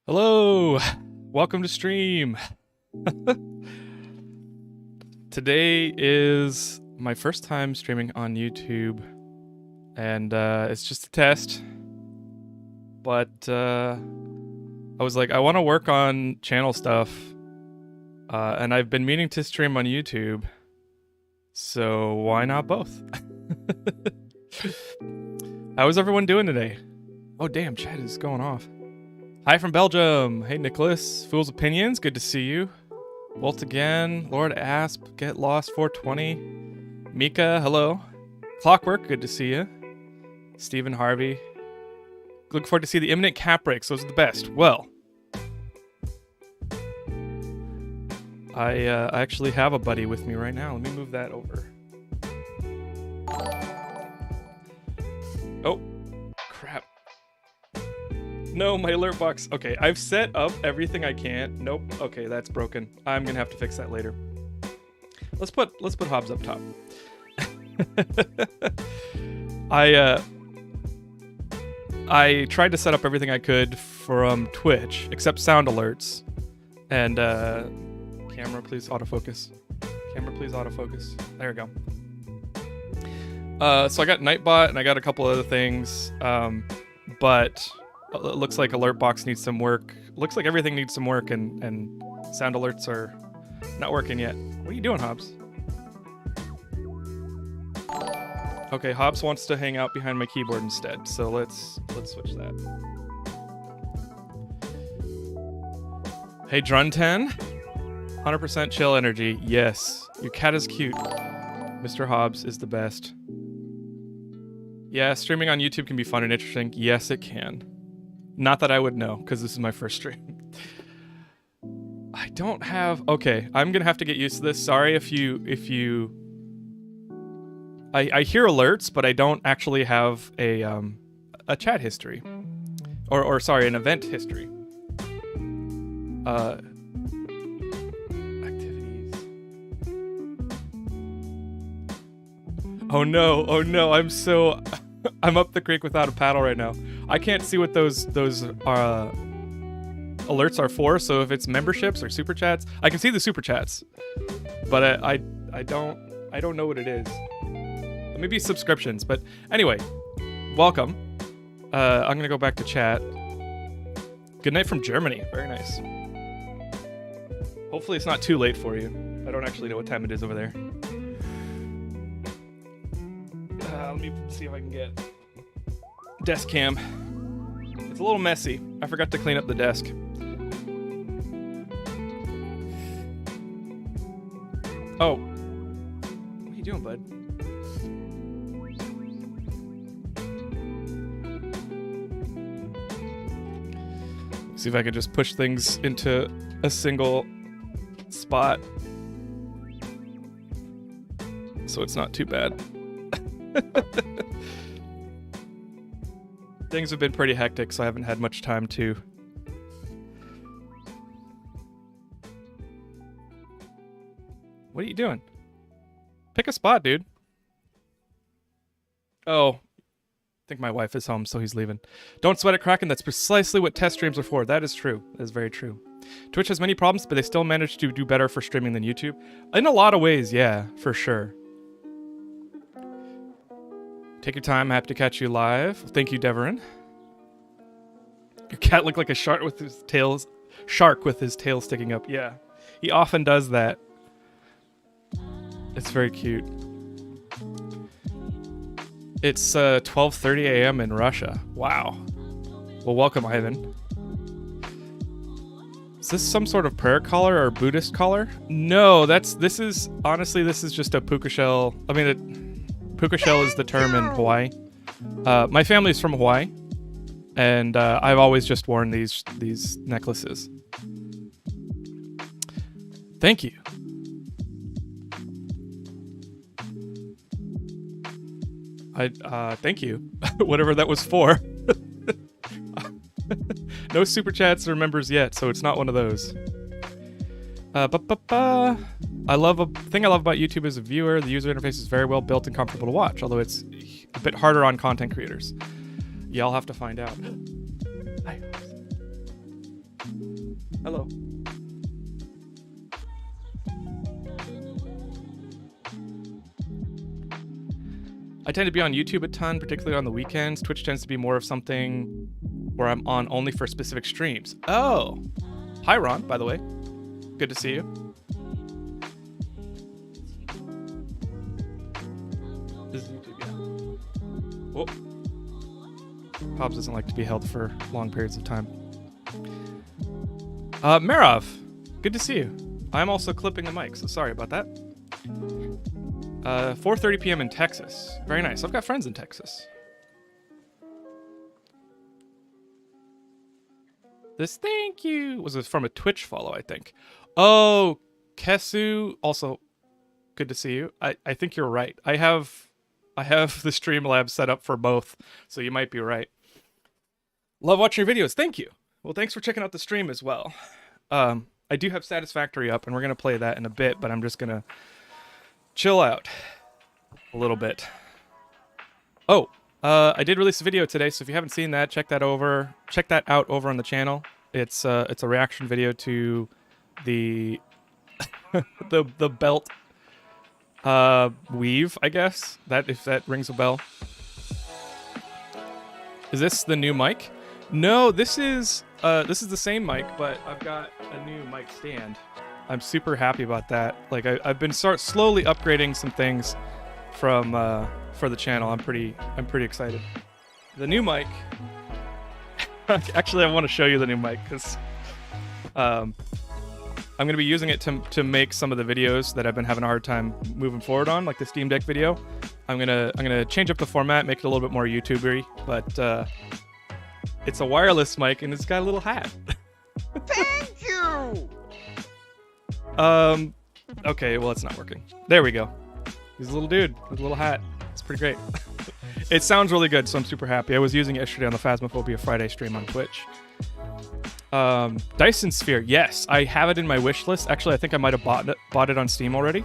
Hello, welcome to stream. Today is my first time streaming on YouTube, and it's just a test. But I was like, I want to work on channel stuff, and I've been meaning to stream on YouTube, so why not both? How is everyone doing today? Oh damn, chat is going off. Hi from Belgium. Hey Nicholas, Fool's Opinions, good to see you. Bolt again, Lord Asp, Get Lost 420. Mika, hello. Clockwork, good to see you. Stephen Harvey. Look forward to see the imminent cap breaks, those are the best. Well, I actually have a buddy with me right now. Let me move that over. Oh, crap. No, my alert box. Okay, I've set up everything I can. Nope. Okay, that's broken. I'm gonna have to fix that later. Let's put Hobbs up top. I tried to set up everything I could from Twitch, except sound alerts. And camera, please autofocus. Camera, please autofocus. There we go. So I got Nightbot and I got a couple other things, but it looks like Alertbox needs some work. Looks like everything needs some work, and sound alerts are not working yet. What are you doing, Hobbs? Okay, Hobbs wants to hang out behind my keyboard instead, so let's switch that. Hey, Drun10, 100% chill energy. Yes, your cat is cute. Mr. Hobbs is the best. Yeah, streaming on YouTube can be fun and interesting. Yes, it can. Not that I would know, because this is my first stream. I don't have... Okay, I'm gonna have to get used to this. Sorry if you... I hear alerts, but I don't actually have a chat history. Or sorry, an event history. Activities. Oh no, I'm so... I'm up the creek without a paddle right now. I can't see what those alerts are for, so if it's memberships or super chats, I can see the super chats, but I don't know what it is. Maybe subscriptions, but anyway, welcome. I'm gonna go back to chat. Good night from Germany. Very nice. Hopefully it's not too late for you. I don't actually know what time it is over there. Let me see if I can get desk cam. It's a little messy. I forgot to clean up the desk. Oh. What are you doing, bud? See if I can just push things into a single spot so it's not too bad. Things have been pretty hectic, so I haven't had much time to... What are you doing? Pick a spot, dude. Oh. I think my wife is home, so he's leaving. Don't sweat it, Kraken. That's precisely what test streams are for. That is true. That is very true. Twitch has many problems, but they still manage to do better for streaming than YouTube. In a lot of ways, yeah, for sure. Take your time. Happy to catch you live. Thank you, Deverin. Your cat looked like a shark with his tail sticking up. Yeah, he often does that. It's very cute. It's 12:30 a.m. in Russia. Wow. Well, welcome, Ivan. Is this some sort of prayer collar or Buddhist collar? No, this is just a puka shell. I mean, puka shell is the term in Hawaii. My family's from Hawaii, and I've always just worn these necklaces. Thank you. Thank you. Whatever that was for. No super chats or members yet, so it's not one of those. The thing I love about YouTube as a viewer, the user interface is very well built and comfortable to watch, although it's a bit harder on content creators. Yeah, I'll have to find out. Hi. Hello. I tend to be on YouTube a ton, particularly on the weekends. Twitch tends to be more of something where I'm on only for specific streams. Oh, hi Ron, by the way. Good to see you. This is YouTube, yeah. Whoa. Hobbs doesn't like to be held for long periods of time. Marov, good to see you. I'm also clipping the mic, so sorry about that. 4:30 p.m. in Texas. Very nice. I've got friends in Texas. This thank you was from a Twitch follow, I think. Oh, Kesu, also good to see you. I think you're right. I have the Streamlabs set up for both, so you might be right. Love watching your videos. Thank you. Well, thanks for checking out the stream as well. I do have Satisfactory up, and we're going to play that in a bit, but I'm just going to chill out a little bit. Oh, I did release a video today, so if you haven't seen that, check that out over on the channel. It's a reaction video to the the belt weave, I guess. If that rings a bell. Is this the new mic? No, this is the same mic, but I've got a new mic stand. I'm super happy about that. Like I've been slowly upgrading some things from for the channel. I'm pretty excited. The new mic. Actually, I want to show you the new mic because I'm going to be using it to make some of the videos that I've been having a hard time moving forward on, like the Steam Deck video. I'm gonna change up the format, make it a little bit more YouTubery, but it's a wireless mic and it's got a little hat. Thank you. Okay, well it's not working. There we go. He's a little dude with a little hat. It's pretty great. It sounds really good, so I'm super happy. I was using it yesterday on the Phasmophobia Friday stream on Twitch. Dyson Sphere, yes, I have it in my wish list. Actually, I think I might have bought it on Steam already.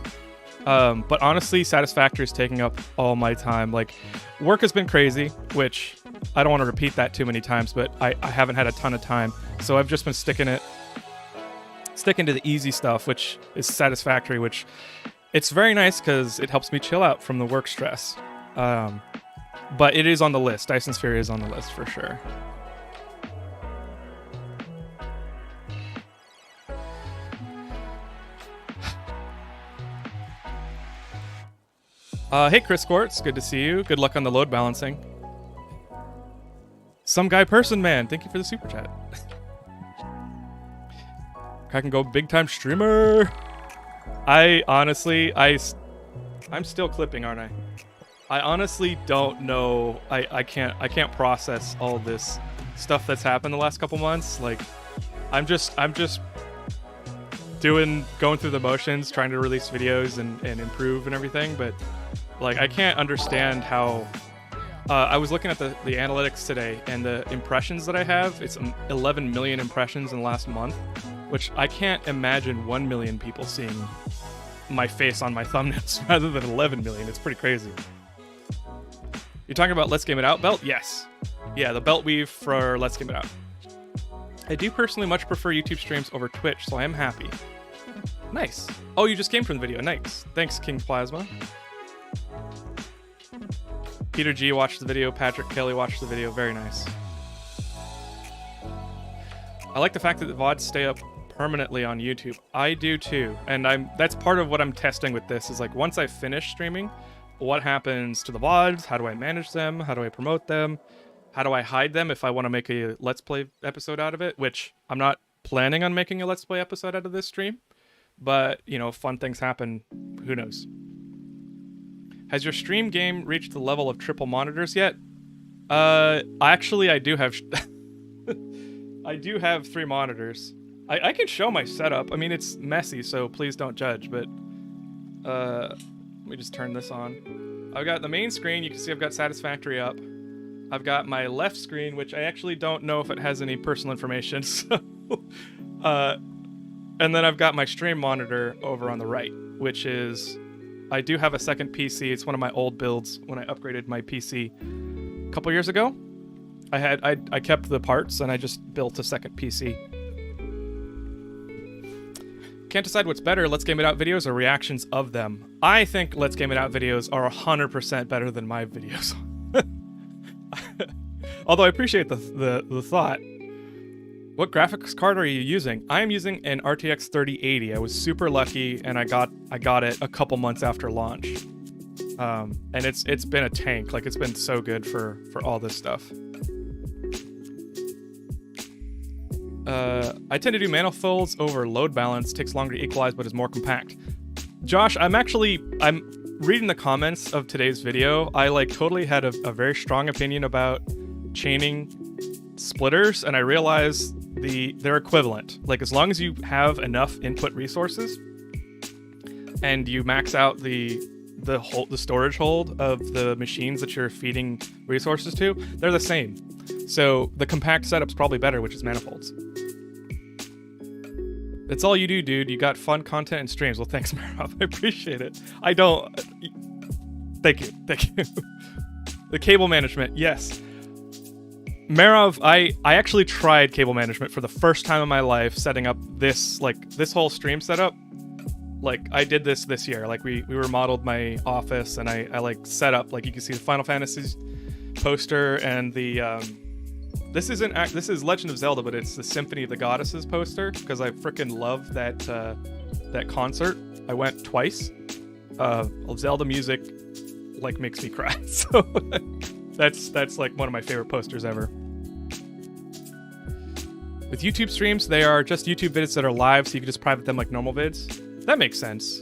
But honestly, Satisfactory is taking up all my time. Like, work has been crazy, which I don't want to repeat that too many times, but I haven't had a ton of time. So I've just been sticking to the easy stuff, which is Satisfactory, which it's very nice because it helps me chill out from the work stress. But it is on the list. Dyson Sphere is on the list for sure. Hey Chris Quartz, good to see you. Good luck on the load balancing. Some guy person man, thank you for the super chat. Kraken go big time streamer. I'm still clipping, aren't I? I honestly don't know. I can't process all this stuff that's happened the last couple months. Like, I'm just going through the motions, trying to release videos and improve and everything, but like I can't understand how. I was looking at the analytics today, and the impressions that I have, it's 11 million impressions in the last month, which I can't imagine 1 million people seeing my face on my thumbnails rather than 11 million. It's pretty crazy. You're talking about Let's Game It Out belt? Yes. Yeah, the belt weave for Let's Game It Out. I do personally much prefer YouTube streams over Twitch, so I am happy. Nice. Oh, you just came from the video. Nice. Thanks, King Plasma. Peter G watched the video. Patrick Kelly watched the video. Very nice. I like the fact that the VODs stay up permanently on YouTube. I do too. And that's part of what I'm testing with this is like once I finish streaming, what happens to the VODs? How do I manage them? How do I promote them? How do I hide them if I want to make a Let's Play episode out of it? Which I'm not planning on making a Let's Play episode out of this stream. But, you know, fun things happen. Who knows? Has your stream game reached the level of triple monitors yet? Actually, I do have... I do have 3 monitors. I can show my setup. I mean, it's messy, so please don't judge, but... let me just turn this on. I've got the main screen. You can see I've got Satisfactory up. I've got my left screen, which I actually don't know if it has any personal information, so... and then I've got my stream monitor over on the right, which is... I do have a second PC. It's one of my old builds when I upgraded my PC a couple years ago. I kept the parts and I just built a second PC. Can't decide what's better, Let's Game It Out videos or reactions of them. I think Let's Game It Out videos are 100% better than my videos. Although I appreciate the thought. What graphics card are you using? I am using an RTX 3080. I was super lucky, and I got it a couple months after launch. And it's been a tank. Like, it's been so good for all this stuff. I tend to do manifolds over load balance. Takes longer to equalize, but is more compact. Josh, I'm reading the comments of today's video. I totally had a very strong opinion about chaining splitters, and I realized they're equivalent. Like, as long as you have enough input resources and you max out the storage hold of the machines that you're feeding resources to, they're the same. So the compact setup's probably better, which is manifolds. That's all you do, dude. You got fun content and streams. Well, thanks, Marov. I appreciate it. I don't... Thank you. The cable management, yes. Marov, I actually tried cable management for the first time in my life, setting up this whole stream setup. I did this year. We remodeled my office, and I set up, you can see the Final Fantasy poster and the this is Legend of Zelda, but it's the Symphony of the Goddesses poster, because I freaking love that concert. I went twice. Zelda music makes me cry. So that's one of my favorite posters ever. With YouTube streams, they are just YouTube vids that are live, so you can just private them like normal vids. That makes sense.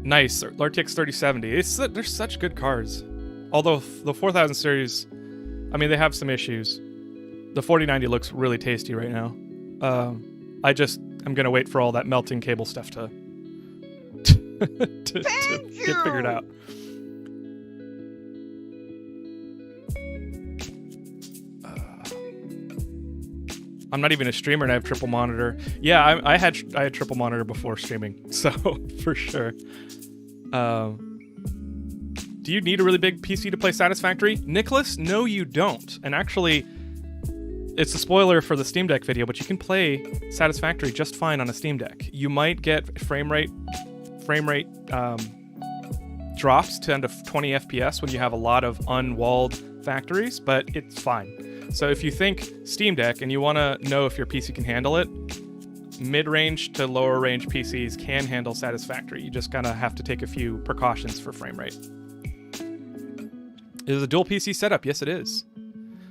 Nice. RTX 3070. They're such good cards. Although the 4000 series, I mean, they have some issues. The 4090 looks really tasty right now. I'm gonna wait for all that melting cable stuff to get figured out. I'm not even a streamer, and I have triple monitor. Yeah, I had triple monitor before streaming, so for sure. Do you need a really big PC to play Satisfactory? Nicholas, no you don't. And actually, it's a spoiler for the Steam Deck video, but you can play Satisfactory just fine on a Steam Deck. You might get frame rate drops to under 20 FPS when you have a lot of unwalled factories, but it's fine. So if you think Steam Deck and you want to know if your PC can handle it, mid-range to lower range PCs can handle Satisfactory. You just kind of have to take a few precautions for frame rate. Is it a dual PC setup? Yes, it is.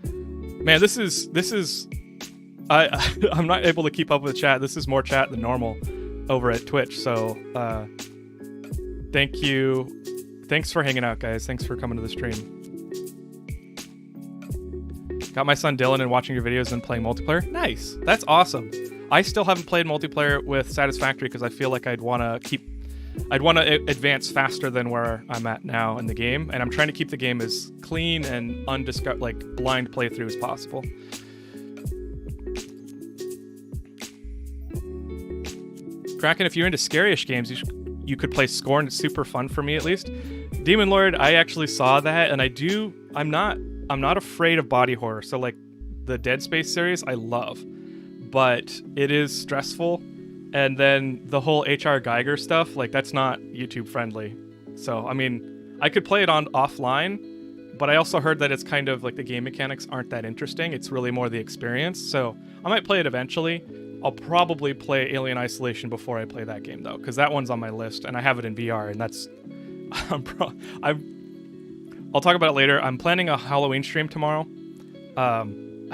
Man, this is I'm not able to keep up with chat. This is more chat than normal over at Twitch. So thank you. Thanks for hanging out, guys. Thanks for coming to the stream. Got my son Dylan and watching your videos and playing multiplayer. Nice. That's awesome. I still haven't played multiplayer with Satisfactory because I feel like I'd want to advance faster than where I'm at now in the game, and I'm trying to keep the game as clean and blind playthrough as possible. Kraken, if you're into scary-ish games, you could play Scorn. It's super fun for me, at least. Demon Lord, I actually saw that, and I'm not afraid of body horror. So the Dead Space series, I love, but it is stressful. And then the whole H.R. Geiger stuff, that's not YouTube friendly. So, I mean, I could play it on offline, but I also heard that it's kind of the game mechanics aren't that interesting. It's really more the experience. So I might play it eventually. I'll probably play Alien Isolation before I play that game though, because that one's on my list and I have it in VR, and that's, I'll talk about it later. I'm planning a Halloween stream tomorrow. I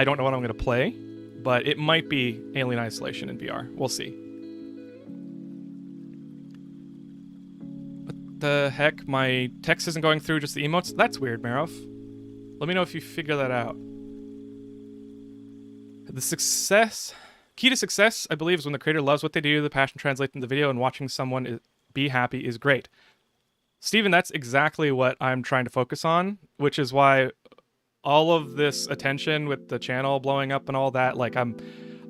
don't know what I'm going to play, but it might be Alien Isolation in VR. We'll see. The heck, my text isn't going through, just the emotes? That's weird, Marov. Let me know if you figure that out. Key to success, I believe, is when the creator loves what they do, the passion translates into the video, and watching someone be happy is great. Steven, that's exactly what I'm trying to focus on, which is why all of this attention with the channel blowing up and all that, I'm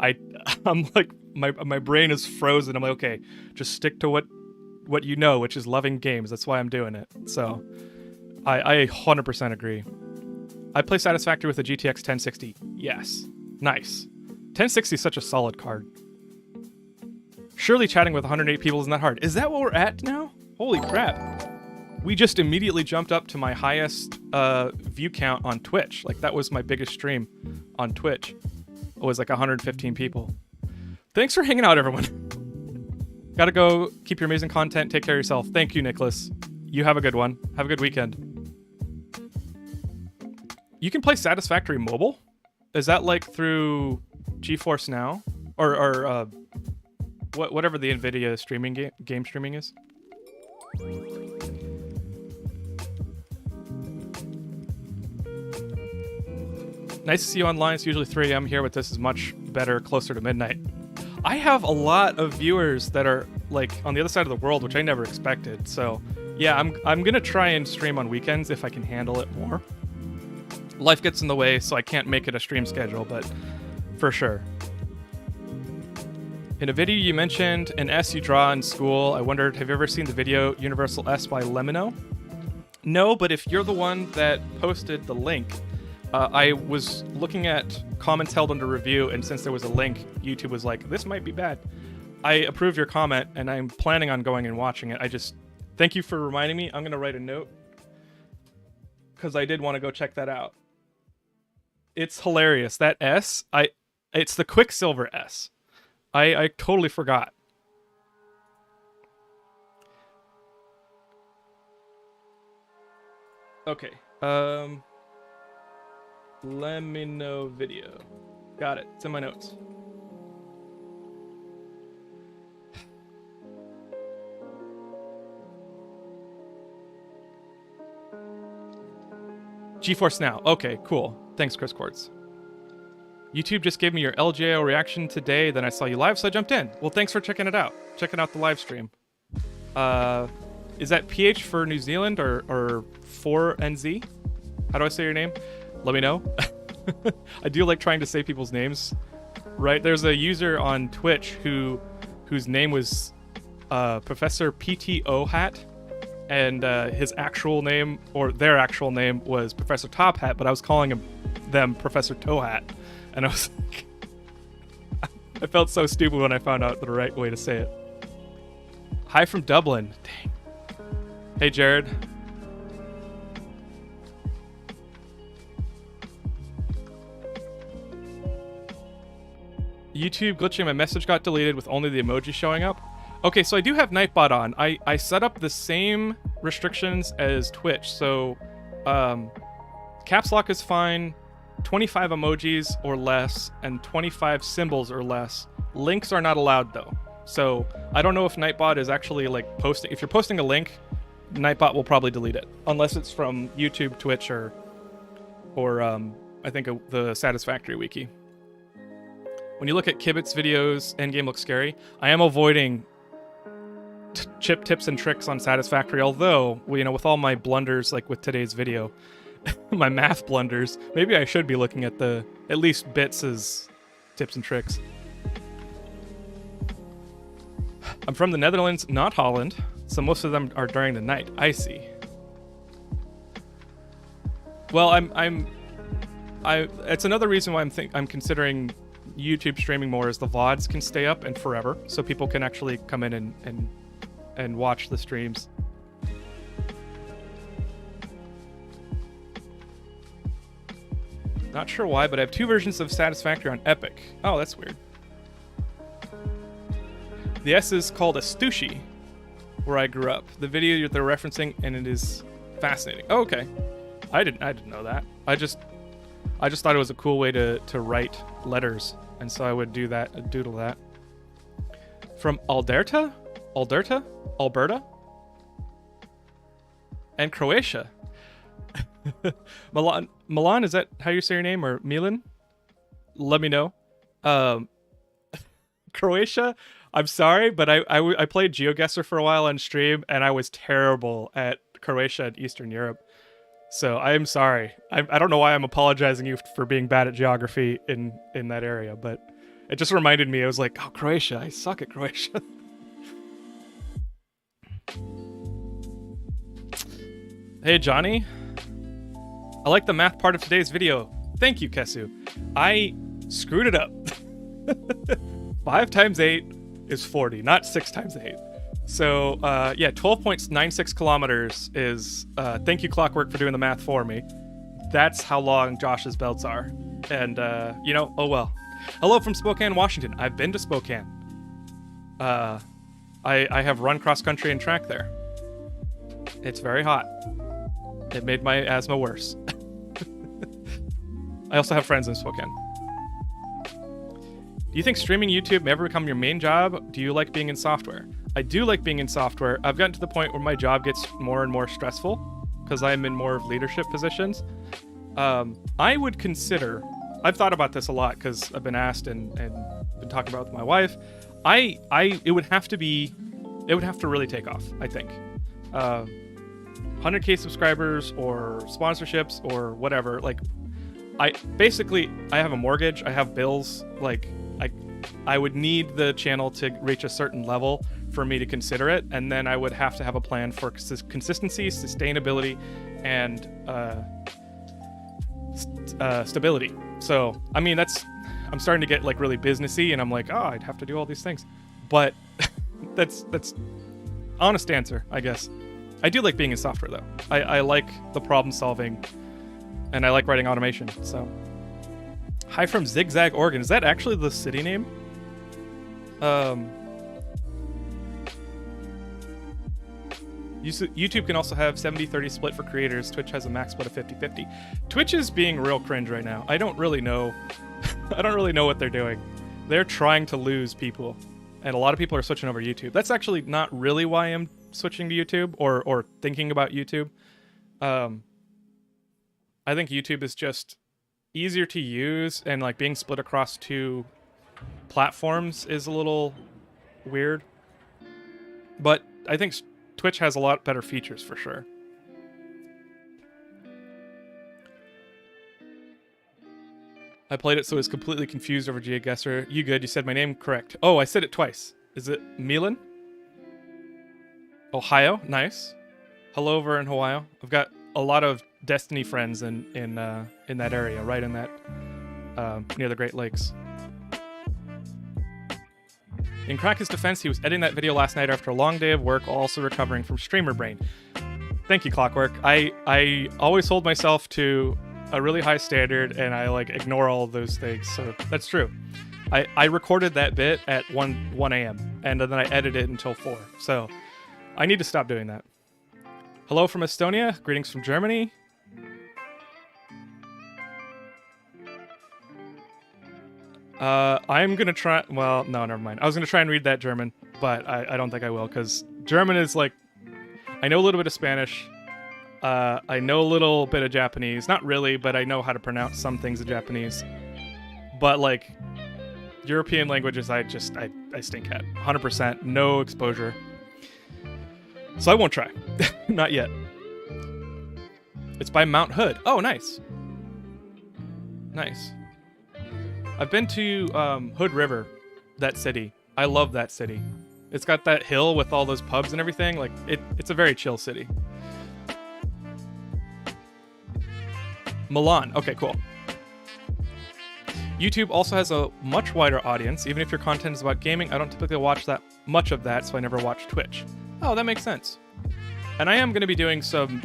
my brain is frozen. I'm like, okay, just stick to what you know, which is loving games. That's why I'm doing it. So I 100% agree. I play Satisfactory with a GTX 1060. Yes. Nice. 1060 is such a solid card. Surely chatting with 108 people isn't that hard. Is that what we're at now? Holy crap. We just immediately jumped up to my highest view count on Twitch. Like, that was my biggest stream on Twitch. It was like 115 people. Thanks for hanging out, everyone. Gotta go. Keep your amazing content. Take care of yourself. Thank you, Nicholas. You have a good one. Have a good weekend. You can play Satisfactory mobile? Is that like through GeForce Now? Or whatever the NVIDIA streaming game streaming is? Nice to see you online. It's usually 3 a.m. here, but this is much better, closer to midnight. I have a lot of viewers that are like on the other side of the world, which I never expected. So yeah, I'm gonna try and stream on weekends if I can handle it more. Life gets in the way, so I can't make it a stream schedule, but for sure. In a video you mentioned an S you draw in school. I wondered, have you ever seen the video Universal S by Lemino? No, but if you're the one that posted the link, I was looking at comments held under review, and since there was a link, YouTube was like, this might be bad. I approve your comment, and I'm planning on going and watching it. Thank you for reminding me. I'm going to write a note, because I did want to go check that out. It's hilarious. That S, it's the Quicksilver S. I totally forgot. Okay. Let me know video. Got it. It's in my notes. GeForce Now. Okay, cool. Thanks, Chris Quartz. YouTube just gave me your LGO reaction today, then I saw you live, so I jumped in. Well, thanks for checking it out. Checking out the live stream. Is that PH for New Zealand or 4NZ? How do I say your name? Let me know. I do like trying to say people's names, right? There's a user on Twitch whose name was Professor PTO Hat, and his actual name, or their actual name, was Professor Top Hat, but I was calling them Professor Toe Hat, and I was like, I felt so stupid when I found out the right way to say it. Hi from Dublin. Dang. Hey, Jared. YouTube glitching, my message got deleted with only the emoji showing up. Okay, so I do have Nightbot on. I set up the same restrictions as Twitch, so caps lock is fine, 25 emojis or less, and 25 symbols or less. Links are not allowed though. So I don't know if Nightbot is actually like posting. If you're posting a link, Nightbot will probably delete it, unless it's from YouTube, Twitch, or I think the Satisfactory wiki. When you look at Kibit's videos, Endgame looks scary. I am avoiding chip tips and tricks on Satisfactory, although, with all my blunders, like with today's video, my math blunders, maybe I should be looking at at least Bits' tips and tricks. I'm from the Netherlands, not Holland, so most of them are during the night. I see. Well, it's another reason why I'm considering YouTube streaming more, is the VODs can stay up and forever, so people can actually come in and watch the streams. Not sure why, but I have 2 versions of Satisfactory on Epic. Oh, that's weird. The S is called Astushi, where I grew up. The video they're referencing, and it is fascinating. Oh, okay. I didn't know that. I just thought it was a cool way to write letters, and so I would doodle that. From Alberta, and Croatia. Milan, is that how you say your name, or Milan? Let me know. Croatia, I'm sorry, but I played GeoGuessr for a while on stream, and I was terrible at Croatia and Eastern Europe. So I am sorry. I don't know why I'm apologizing you for being bad at geography in that area, but it just reminded me. I was like, oh, Croatia, I suck at Croatia. Hey, Johnny. I like the math part of today's video. Thank you, Kesu. I screwed it up. 5 times 8 is 40, not 6 times 8. So, yeah, 12.96 kilometers is, thank you, Clockwork, for doing the math for me. That's how long Josh's belts are. And, you know, oh well. Hello from Spokane, Washington. I've been to Spokane. I have run cross-country and track there. It's very hot. It made my asthma worse. I also have friends in Spokane. Do you think streaming YouTube may ever become your main job? Do you like being in software? I do like being in software. I've gotten to the point where my job gets more and more stressful because I'm in more of leadership positions. I would consider, I've thought about this a lot because I've been asked and been talking about it with my wife. It would have to really take off, I think. 100K subscribers or sponsorships or whatever. Like, I have a mortgage, I have bills. Like, I would need the channel to reach a certain level for me to consider it, and then I would have to have a plan for consistency, sustainability, and stability. So, I mean, I'm starting to get like really businessy, and I'm like, oh, I'd have to do all these things. But that's honest answer, I guess. I do like being in software though. I like the problem solving, and I like writing automation. So, hi from Zigzag, Oregon. Is that actually the city name? YouTube can also have 70-30 split for creators. Twitch has a max split of 50-50. Twitch is being real cringe right now. I don't really know. I don't really know what they're doing. They're trying to lose people, and a lot of people are switching over to YouTube. That's actually not really why I'm switching to YouTube or thinking about YouTube. I think YouTube is just easier to use, and like being split across 2 platforms is a little weird. But I think Twitch has a lot better features for sure. I played it so I was completely confused over GeoGuessr. You good? You said my name correct. Oh, I said it twice. Is it Milan? Ohio? Nice. Hello over in Ohio. I've got a lot of Destiny friends in that area, right in that near the Great Lakes. In Kraken's defense, he was editing that video last night after a long day of work, while also recovering from streamer brain. Thank you, Clockwork. I always hold myself to a really high standard, and I like ignore all of those things. So that's true. I recorded that bit at 1 a.m. and then I edited it until 4. So I need to stop doing that. Hello from Estonia. Greetings from Germany. I'm gonna try. Well, no, never mind. I was gonna try and read that German, but I don't think I will, because German is like, I know a little bit of Spanish. I know a little bit of Japanese. Not really, but I know how to pronounce some things in Japanese. But like European languages, I stink at. 100%, no exposure. So I won't try. Not yet. It's by Mount Hood. Oh, nice. Nice. I've been to Hood River, that city. I love that city. It's got that hill with all those pubs and everything. Like, it's a very chill city. Milan. Okay, cool. YouTube also has a much wider audience. Even if your content is about gaming, I don't typically watch that much of that, so I never watch Twitch. Oh, that makes sense. And I am going to be doing some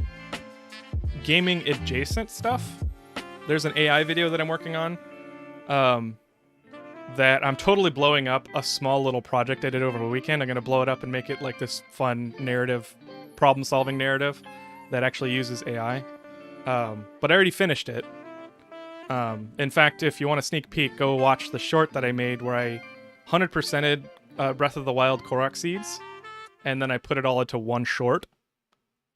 gaming adjacent stuff. There's an AI video that I'm working on that I'm totally blowing up a small little project I did over the weekend. I'm going to blow it up and make it like this fun narrative, problem-solving narrative that actually uses AI. But I already finished it. In fact, if you want a sneak peek, go watch the short that I made where I 100%ed Breath of the Wild Korok seeds, and then I put it all into one short.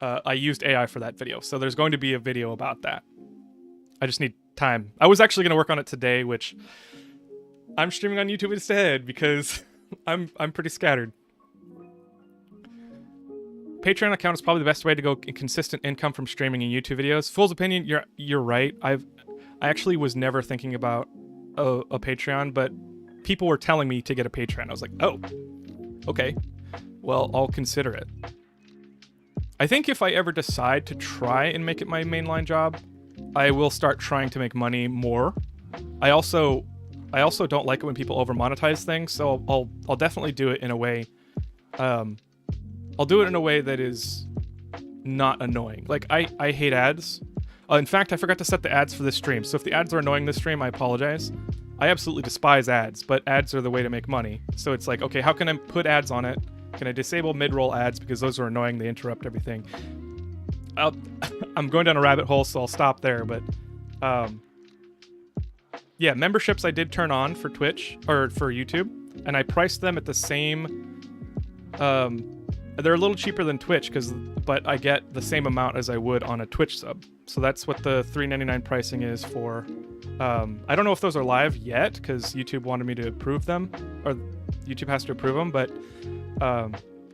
I used AI for that video, so there's going to be a video about that. I just need time. I was actually going to work on it today, which I'm streaming on YouTube instead because I'm pretty scattered. Patreon account is probably the best way to go consistent income from streaming and YouTube videos. Fool's opinion, you're right. I actually was never thinking about a Patreon, but people were telling me to get a Patreon. I was like, oh, okay. Well, I'll consider it. I think if I ever decide to try and make it my mainline job, I will start trying to make money more. I also I also don't like it when people over monetize things, so I'll definitely do it in a way. I'll do it in a way that is not annoying. Like I hate ads. In fact, I forgot to set the ads for this stream, so if the ads are annoying this stream, I apologize. I absolutely despise ads, but ads are the way to make money. So it's like, okay, how can I put ads on it? Can I disable mid-roll ads because those are annoying, they interrupt everything. I'm going down a rabbit hole, so I'll stop there, but yeah, memberships I did turn on for Twitch, or for YouTube, and I priced them at the same, they're a little cheaper than Twitch, but I get the same amount as I would on a Twitch sub. So that's what the $3.99 pricing is for. I don't know if those are live yet, because YouTube wanted me to approve them, or YouTube has to approve them, but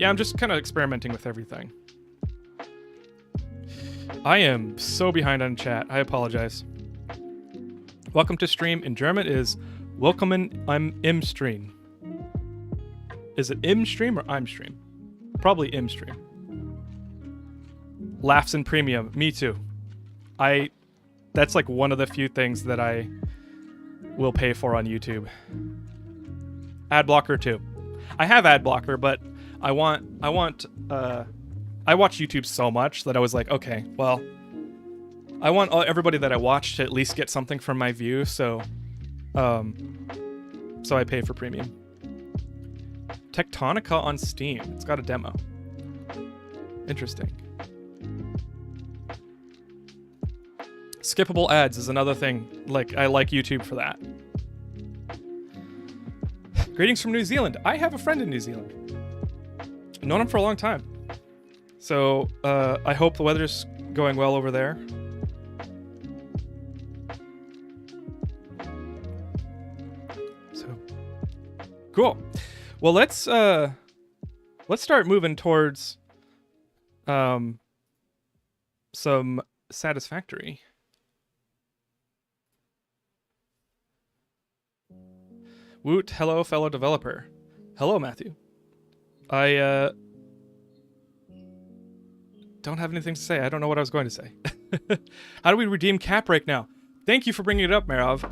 yeah, I'm just kind of experimenting with everything. I am so behind on chat. I apologize. Welcome to stream in German is Willkommen im Stream. Is it im stream or I'm stream? Probably im stream. Laughs in premium. Me too. That's like one of the few things that I will pay for on YouTube. Ad blocker too. I have ad blocker, but I watch YouTube so much that I was like, okay, well, I want everybody that I watch to at least get something from my view, so I pay for premium. Tectonica on Steam. It's got a demo. Interesting. Skippable ads is another thing. Like, I like YouTube for that. Greetings from New Zealand. I have a friend in New Zealand. I've known him for a long time. So, I hope the weather's going well over there. So, cool. Well, let's start moving towards some Satisfactory. Woot, hello, fellow developer. Hello, Matthew. I don't have anything to say. I don't know what I was going to say. How do we redeem cap break now? Thank you for bringing it up, Marov.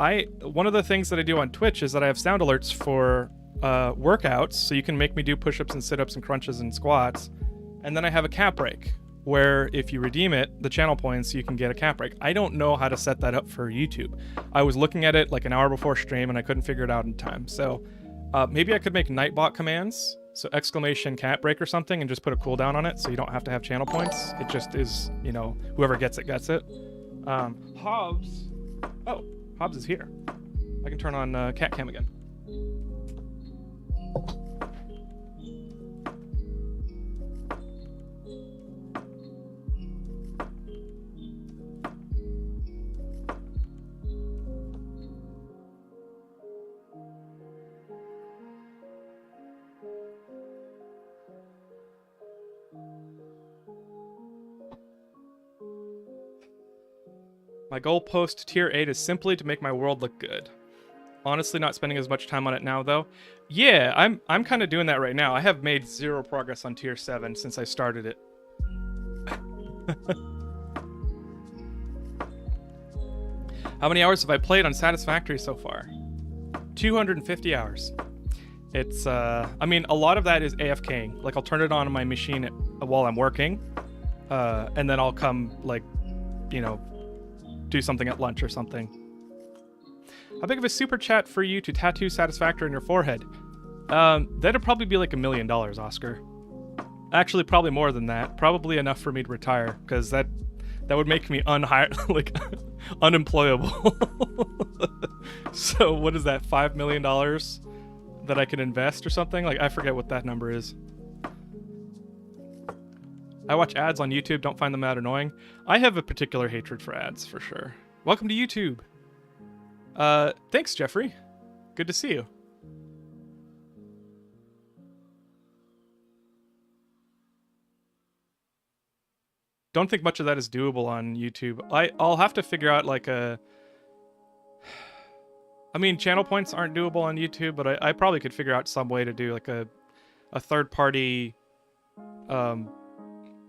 One of the things that I do on Twitch is that I have sound alerts for workouts, so you can make me do push-ups and sit-ups and crunches and squats. And then I have a cap break, where if you redeem it, the channel points, you can get a cap break. I don't know how to set that up for YouTube. I was looking at it like an hour before stream and I couldn't figure it out in time. So maybe I could make Nightbot commands, so exclamation cap break or something, and just put a cooldown on it so you don't have to have channel points. It just is, you know, whoever gets it gets it. Hobbs. Oh, Hobbs is here. I can turn on cat cam again. My goal post tier 8 is simply to make my world look good. Honestly, not spending as much time on it now, though. Yeah, I'm kind of doing that right now. I have made 0 progress on tier 7 since I started it. How many hours have I played on Satisfactory so far? 250 hours. It's, I mean, a lot of that is AFKing. Like, I'll turn it on my machine while I'm working, and then I'll come, like, you know, do something at lunch or something. How big of a super chat for you to tattoo Satisfactory on your forehead? That'd probably be like $1 million, Oscar. Actually, probably more than that. Probably enough for me to retire, because that would make me like unemployable. So what is that? $5 million that I can invest or something? Like, I forget what that number is. I watch ads on YouTube, don't find them that annoying. I have a particular hatred for ads, for sure. Welcome to YouTube. Thanks, Jeffrey. Good to see you. Don't think much of that is doable on YouTube. I'll have to figure out like I mean, channel points aren't doable on YouTube, but I probably could figure out some way to do like a third-party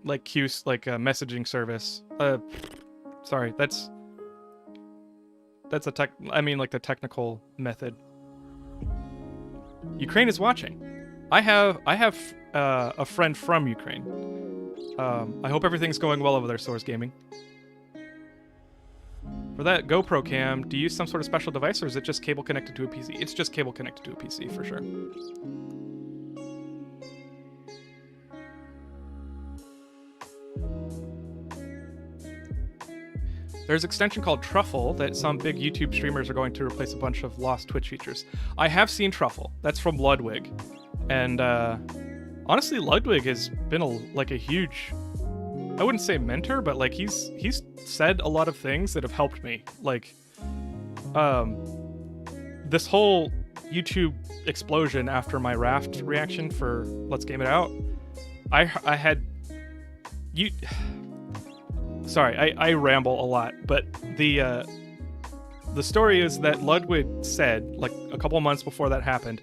like a messaging service. Sorry, that's That's a like the technical method. Ukraine is watching. I have a friend from Ukraine. I hope everything's going well over there, Source Gaming. For that GoPro cam, do you use some sort of special device, or is it just cable connected to a PC? It's just cable connected to a PC, for sure. There's an extension called Truffle that some big YouTube streamers are going to replace a bunch of lost Twitch features. I have seen Truffle. That's from Ludwig. And honestly, Ludwig has been a huge... I wouldn't say mentor, but like he's said a lot of things that have helped me. Like, this whole YouTube explosion after my Raft reaction for Let's Game It Out, I had you. Sorry, I ramble a lot, but the story is that Ludwig said, like a couple months before that happened,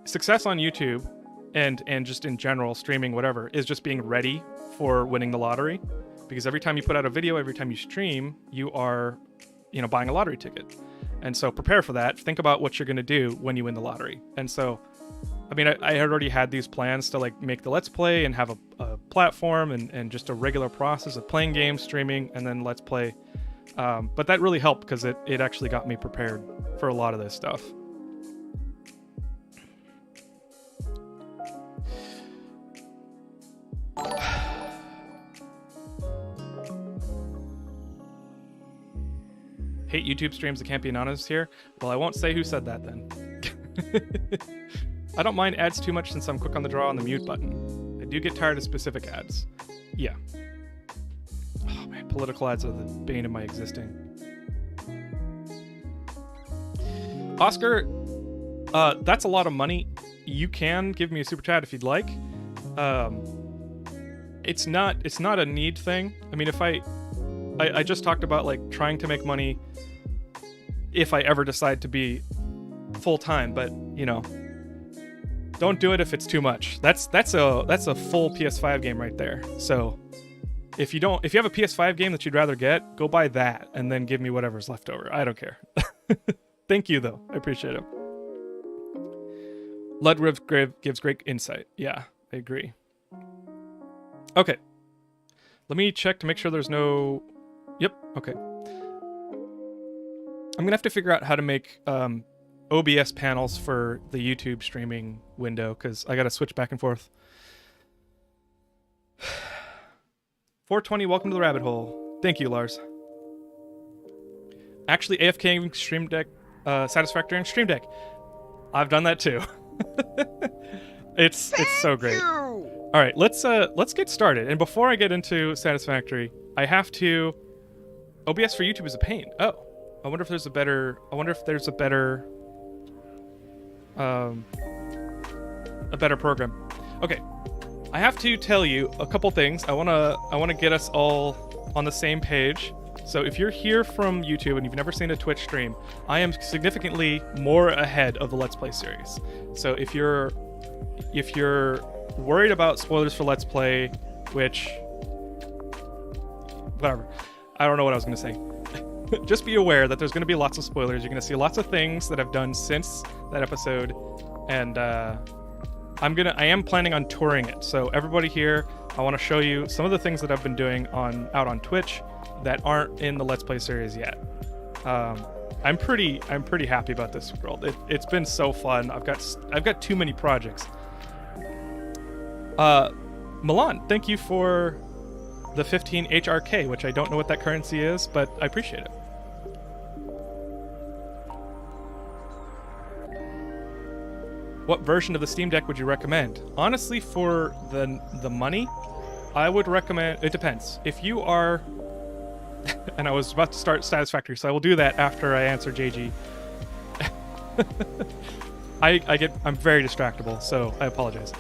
success on YouTube and just in general, streaming, whatever, is just being ready for winning the lottery. Because every time you put out a video, every time you stream, you are, buying a lottery ticket. And so prepare for that. Think about what you're going to do when you win the lottery. And so, I mean, I had already had these plans to like make the Let's Play and have a platform and just a regular process of playing games, streaming, and then Let's Play. But that really helped because it actually got me prepared for a lot of this stuff. Hate YouTube streams that can't be anonymous here? Well, I won't say who said that then. I don't mind ads too much since I'm quick on the draw on the mute button. I do get tired of specific ads. Yeah. Oh man, political ads are the bane of my existing. Oscar, that's a lot of money. You can give me a super chat if you'd like. It's not a need thing. I mean, if I just talked about like trying to make money if I ever decide to be full-time, but don't do it if it's too much. That's a full PS5 game right there. So if you have a PS5 game that you'd rather get, go buy that and then give me whatever's left over. I don't care. Thank you though. I appreciate it. Ludwig gives great insight. Yeah, I agree. Okay. Let me check to make sure there's no... Yep, okay. I'm gonna have to figure out how to make OBS panels for the YouTube streaming window, because I gotta switch back and forth. 420, welcome to the rabbit hole. Thank you, Lars. Actually, AFK Stream Deck, Satisfactory on Stream Deck. I've done that too. It's so great. All right, let's get started. And before I get into Satisfactory, I have to... OBS for YouTube is a pain. Oh, I wonder if there's a better program. Okay, I have to tell you a couple things. I wanna get us all on the same page. So if you're here from YouTube and you've never seen a Twitch stream, I am significantly more ahead of the Let's Play series. So if you're worried about spoilers for Let's Play, which, whatever, I don't know what I was going to say. Just be aware that there's going to be lots of spoilers. You're going to see lots of things that I've done since that episode, and I am planning on touring it. So everybody here, I want to show you some of the things that I've been doing out on Twitch that aren't in the Let's Play series yet. I'm pretty happy about this world. It's been so fun. I've got too many projects. Milan, thank you for the 15 HRK, which I don't know what that currency is, but I appreciate it. What version of the Steam Deck would you recommend? Honestly, for the money, I would recommend... It depends. If you are... and I was about to start Satisfactory, so I will do that after I answer JG. I'm very distractible, so I apologize.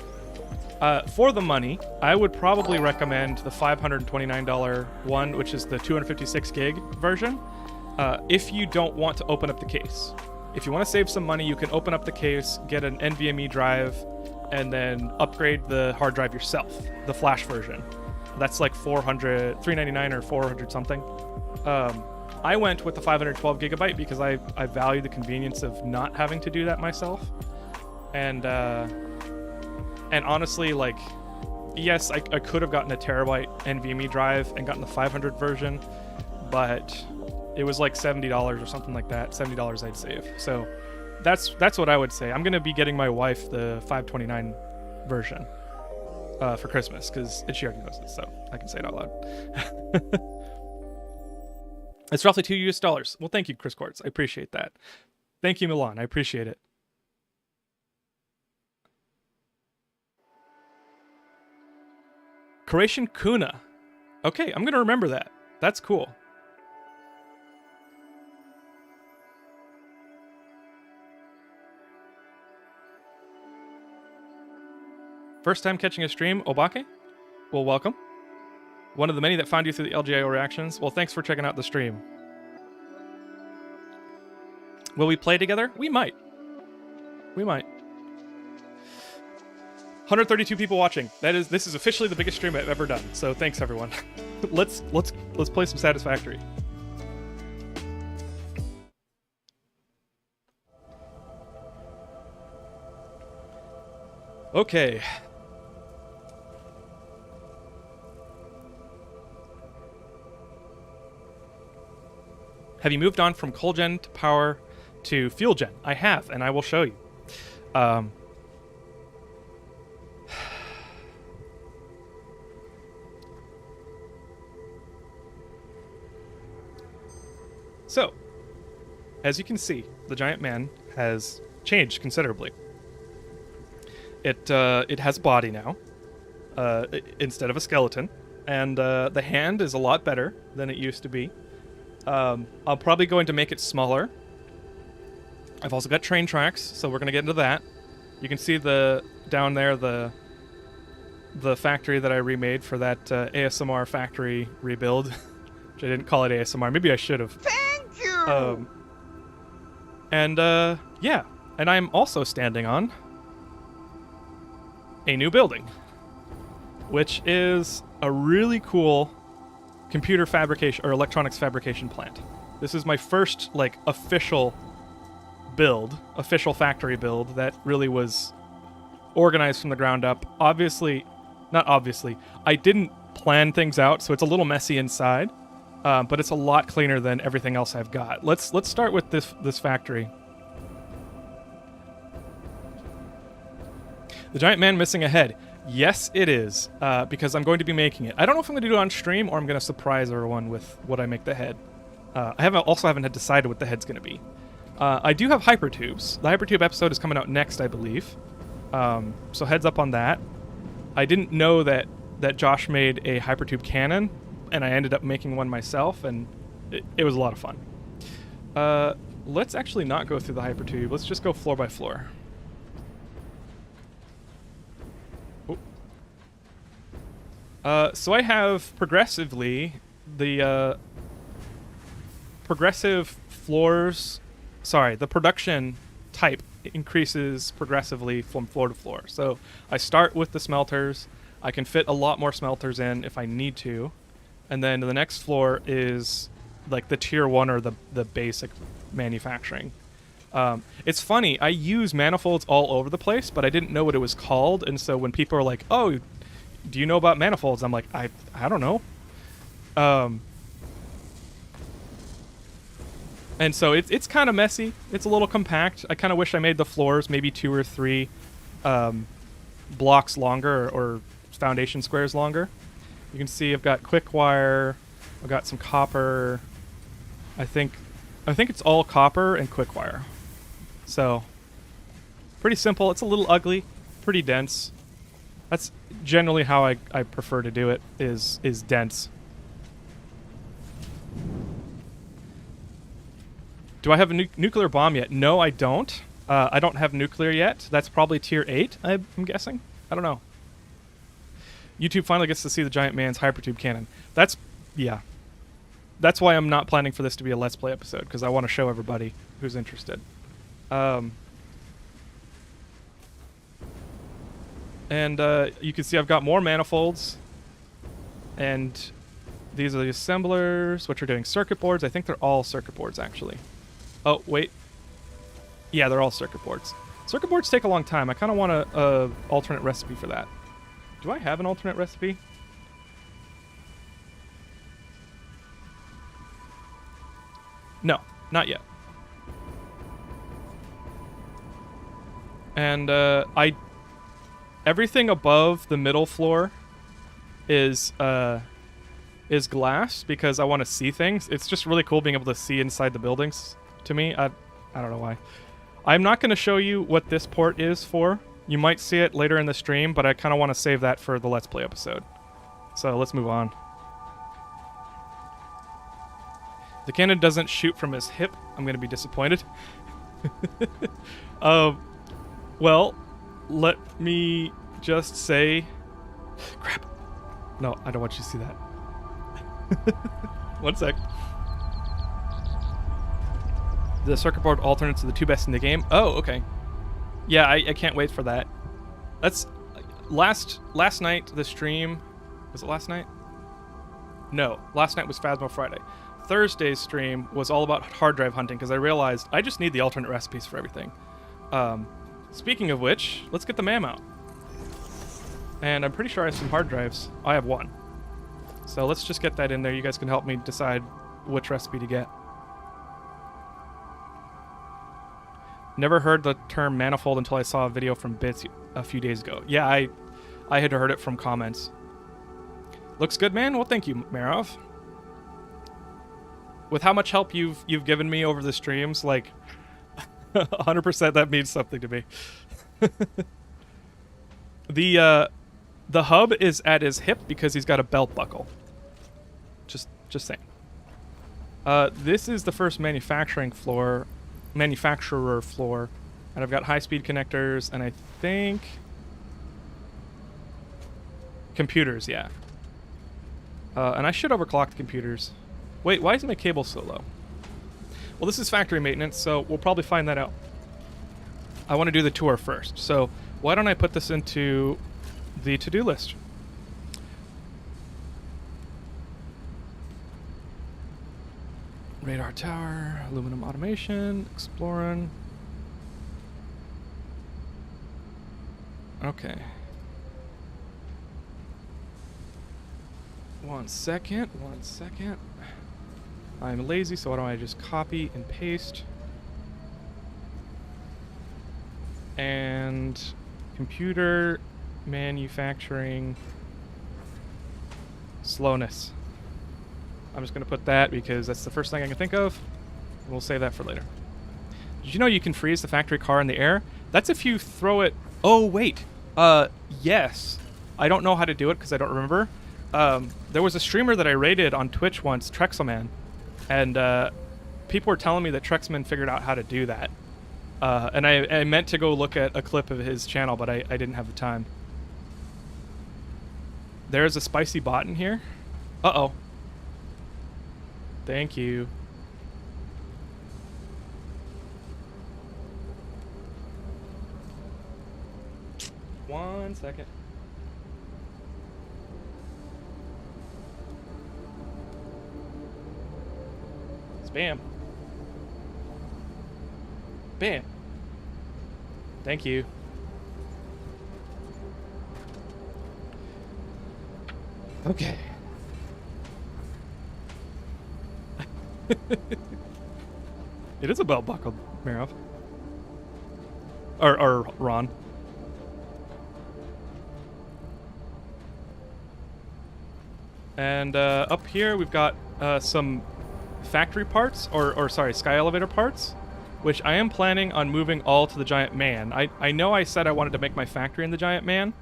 For the money, I would probably recommend the $529 one, which is the 256 gig version, if you don't want to open up the case. If you want to save some money, you can open up the case, get an NVMe drive, and then upgrade the hard drive yourself, the flash version. That's like $399 or $400 something. I went with the 512 gigabyte because I value the convenience of not having to do that myself. And honestly, like, yes, I could have gotten a terabyte NVMe drive and gotten the 500 version, but it was like $70 or something like that. $70 I'd save. So that's what I would say. I'm gonna be getting my wife the 529 version for Christmas because she already knows it, so I can say it out loud. It's roughly $2 US. Well, thank you, Chris Quartz. I appreciate that. Thank you, Milan. I appreciate it. Croatian Kuna. Okay, I'm gonna remember that. That's cool. First time catching a stream, Obake? Well, welcome. One of the many that found you through the LGIO reactions. Well, thanks for checking out the stream. Will we play together? We might. We might. 132 people watching. This is officially the biggest stream I've ever done. So thanks everyone. let's play some Satisfactory. Okay. Have you moved on from coal gen to power to fuel gen? I have, and I will show you. So, as you can see, the giant man has changed considerably. It has a body now, instead of a skeleton, and the hand is a lot better than it used to be. I'm probably going to make it smaller. I've also got train tracks, so we're going to get into that. You can see down there the factory that I remade for that ASMR factory rebuild, which I didn't call it ASMR. Maybe I should have. Thank you! Yeah, and I'm also standing on a new building, which is a really cool computer fabrication or electronics fabrication plant. This is my first official factory build that really was organized from the ground up. Not obviously, I didn't plan things out, so it's a little messy inside, but it's a lot cleaner than everything else I've got. Let's start with this factory. The giant man missing a head. Yes, it is, because I'm going to be making it. I don't know if I'm going to do it on stream or I'm going to surprise everyone with what I make the head. I haven't had decided what the head's going to be. I do have hypertubes. The hypertube episode is coming out next, I believe. So heads up on that. I didn't know that Josh made a hypertube cannon, and I ended up making one myself, and it was a lot of fun. Let's actually not go through the hypertube. Let's just go floor by floor. So I have progressively the production type increases progressively from floor to floor. So I start with the smelters. I can fit a lot more smelters in if I need to. And then the next floor is like the tier 1 or the basic manufacturing. It's funny, I use manifolds all over the place, but I didn't know what it was called. And so when people are like, oh, do you know about manifolds? I'm like, I don't know. And so it's kind of messy. It's a little compact. I kind of wish I made the floors maybe 2 or 3 blocks longer or foundation squares longer. You can see I've got quick wire. I've got some copper. I think it's all copper and quick wire. So pretty simple. It's a little ugly, pretty dense. That's generally how I prefer to do it, is dense. Do I have a nuclear bomb yet? No, I don't. I don't have nuclear yet. That's probably tier 8, I'm guessing. I don't know. YouTube finally gets to see the giant man's hypertube cannon. That's why I'm not planning for this to be a Let's Play episode, because I want to show everybody who's interested. And you can see I've got more manifolds, and These are the assemblers, which are doing circuit boards. I think they're all circuit boards, actually. Oh, wait. Yeah, they're all circuit boards. Circuit boards take a long time. I kind of want a alternate recipe for that. Do I have an alternate recipe? No, not yet. And everything above the middle floor is glass because I want to see things. It's just really cool being able to see inside the buildings to me. I don't know why. I'm not going to show you what this port is for. You might see it later in the stream, but I kind of want to save that for the Let's Play episode. So let's move on. The cannon doesn't shoot from his hip. I'm going to be disappointed. Well, let me just say... Crap. No, I don't want you to see that. 1 sec. The circuit board alternates are the 2 best in the game. Oh, okay. Yeah, I can't wait for that. That's... Last night, the stream... Was it last night? No, last night was Phasmo Friday. Thursday's stream was all about hard drive hunting because I realized I just need the alternate recipes for everything. Speaking of which, let's get the MAM out. And I'm pretty sure I have some hard drives. I have 1. So let's just get that in there. You guys can help me decide which recipe to get. Never heard the term manifold until I saw a video from Bits a few days ago. Yeah, I had heard it from comments. Looks good, man? Well, thank you, Marov. With how much help you've given me over the streams, like 100% that means something to me. The hub is at his hip because he's got a belt buckle. Just saying. This is the first manufacturer floor, and I've got high-speed connectors, and I think computers, yeah. And I should overclock the computers. Wait, why is my cable so low? Well, this is factory maintenance, so we'll probably find that out. I want to do the tour first, so why don't I put this into the to-do list? Radar tower, aluminum automation, exploring. Okay. 1 second. I'm lazy, so why don't I just copy and paste? And computer manufacturing slowness. I'm just going to put that because that's the first thing I can think of. We'll save that for later. Did you know you can freeze the factory car in the air? That's if you throw it... Oh, wait. Yes. I don't know how to do it because I don't remember. There was a streamer that I rated on Twitch once, Trexelman, and people were telling me that Trexman figured out how to do that. And I meant to go look at a clip of his channel, but I didn't have the time. There's a spicy bot in here. Uh-oh. Thank you. One second. Spam. Bam. Thank you. Okay. It is a belt buckle, Marov. Or Ron. And up here we've got some factory parts, or sorry, sky elevator parts, which I am planning on moving all to the Giant Man. I know I said I wanted to make my factory in the Giant Man,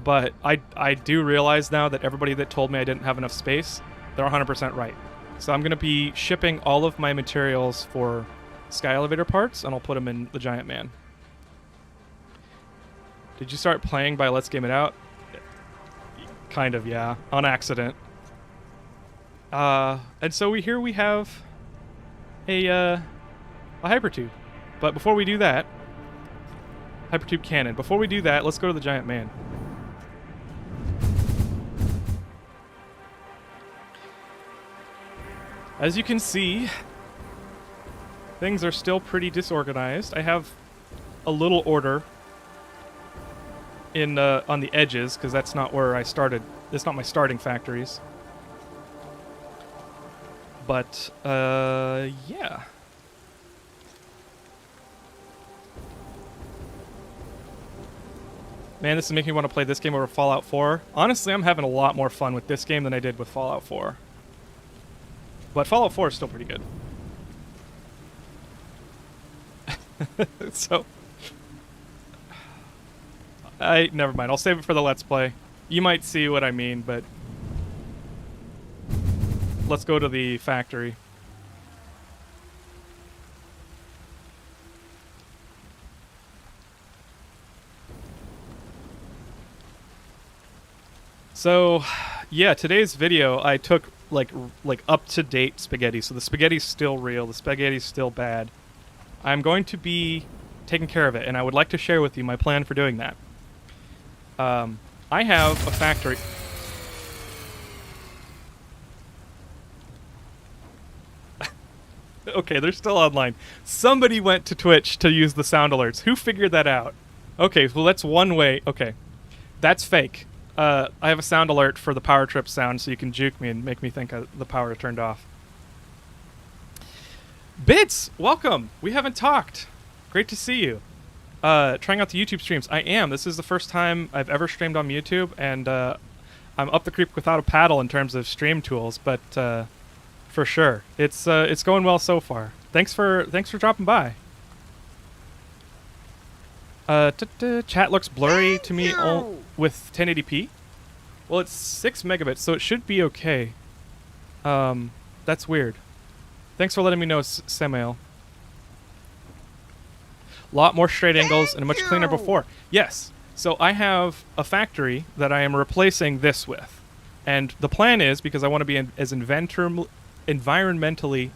but I do realize now that everybody that told me I didn't have enough space, they're 100% right. So I'm going to be shipping all of my materials for sky elevator parts, and I'll put them in the Giant Man. Did you start playing by Let's Game It Out? Kind of, yeah. On accident. And so here we have a hypertube. But before we do that, hypertube cannon. Before we do that, let's go to the Giant Man. As you can see, things are still pretty disorganized. I have a little order in on the edges, because that's not where I started. It's not my starting factories. But, yeah. Man, this is making me want to play this game over Fallout 4. Honestly, I'm having a lot more fun with this game than I did with Fallout 4. But Fallout 4 is still pretty good. So... never mind. I'll save it for the Let's Play. You might see what I mean, but... Let's go to the factory. So, yeah, today's video I took like up-to-date spaghetti. So the spaghetti's still real. The spaghetti's still bad. I'm going to be taking care of it, and I would like to share with you my plan for doing that. I have a factory. Okay, they're still online. Somebody went to Twitch to use the sound alerts. Who figured that out? Okay, well that's one way. Okay, that's fake. I have a sound alert for the power trip sound, so you can juke me and make me think the power turned off. Bits, welcome. We haven't talked. Great to see you. Trying out the YouTube streams. I am. This is the first time I've ever streamed on YouTube, and I'm up the creek without a paddle in terms of stream tools, but for sure, it's going well so far. Thanks for dropping by. Chat looks blurry to me with 1080p. Well, it's 6 megabits, so it should be okay. That's weird. Thanks for letting me know, Samael. Lot more straight angles and much cleaner before. Yes. So I have a factory that I am replacing this with. And the plan is, because I want to be as environmentally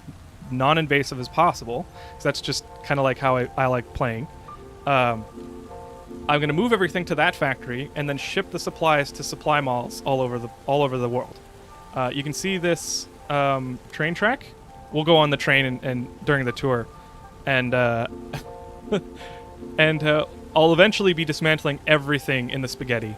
non-invasive as possible, because that's just kind of like how I like playing, I'm going to move everything to that factory and then ship the supplies to supply malls all over the world. You can see this train track. We'll go on the train and during the tour, and and I'll eventually be dismantling everything in the spaghetti.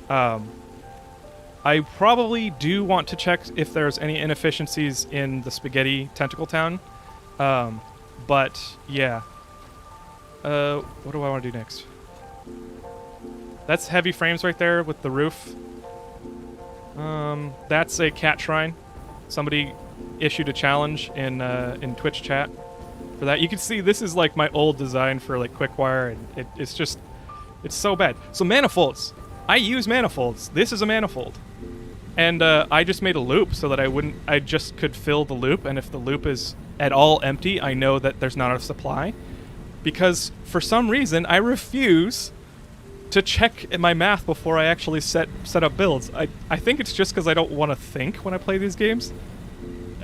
I probably do want to check if there's any inefficiencies in the spaghetti tentacle town, but yeah. What do I want to do next? That's heavy frames right there with the roof. That's a cat shrine. Somebody issued a challenge in Twitch chat for that. You can see this is like my old design for like Quickwire, and it's so bad. So manifolds. I use manifolds. This is a manifold. And I just made a loop so that I just could fill the loop, and if the loop is at all empty, I know that there's not enough supply. Because for some reason, I refuse to check my math before I actually set up builds. I think it's just because I don't want to think when I play these games.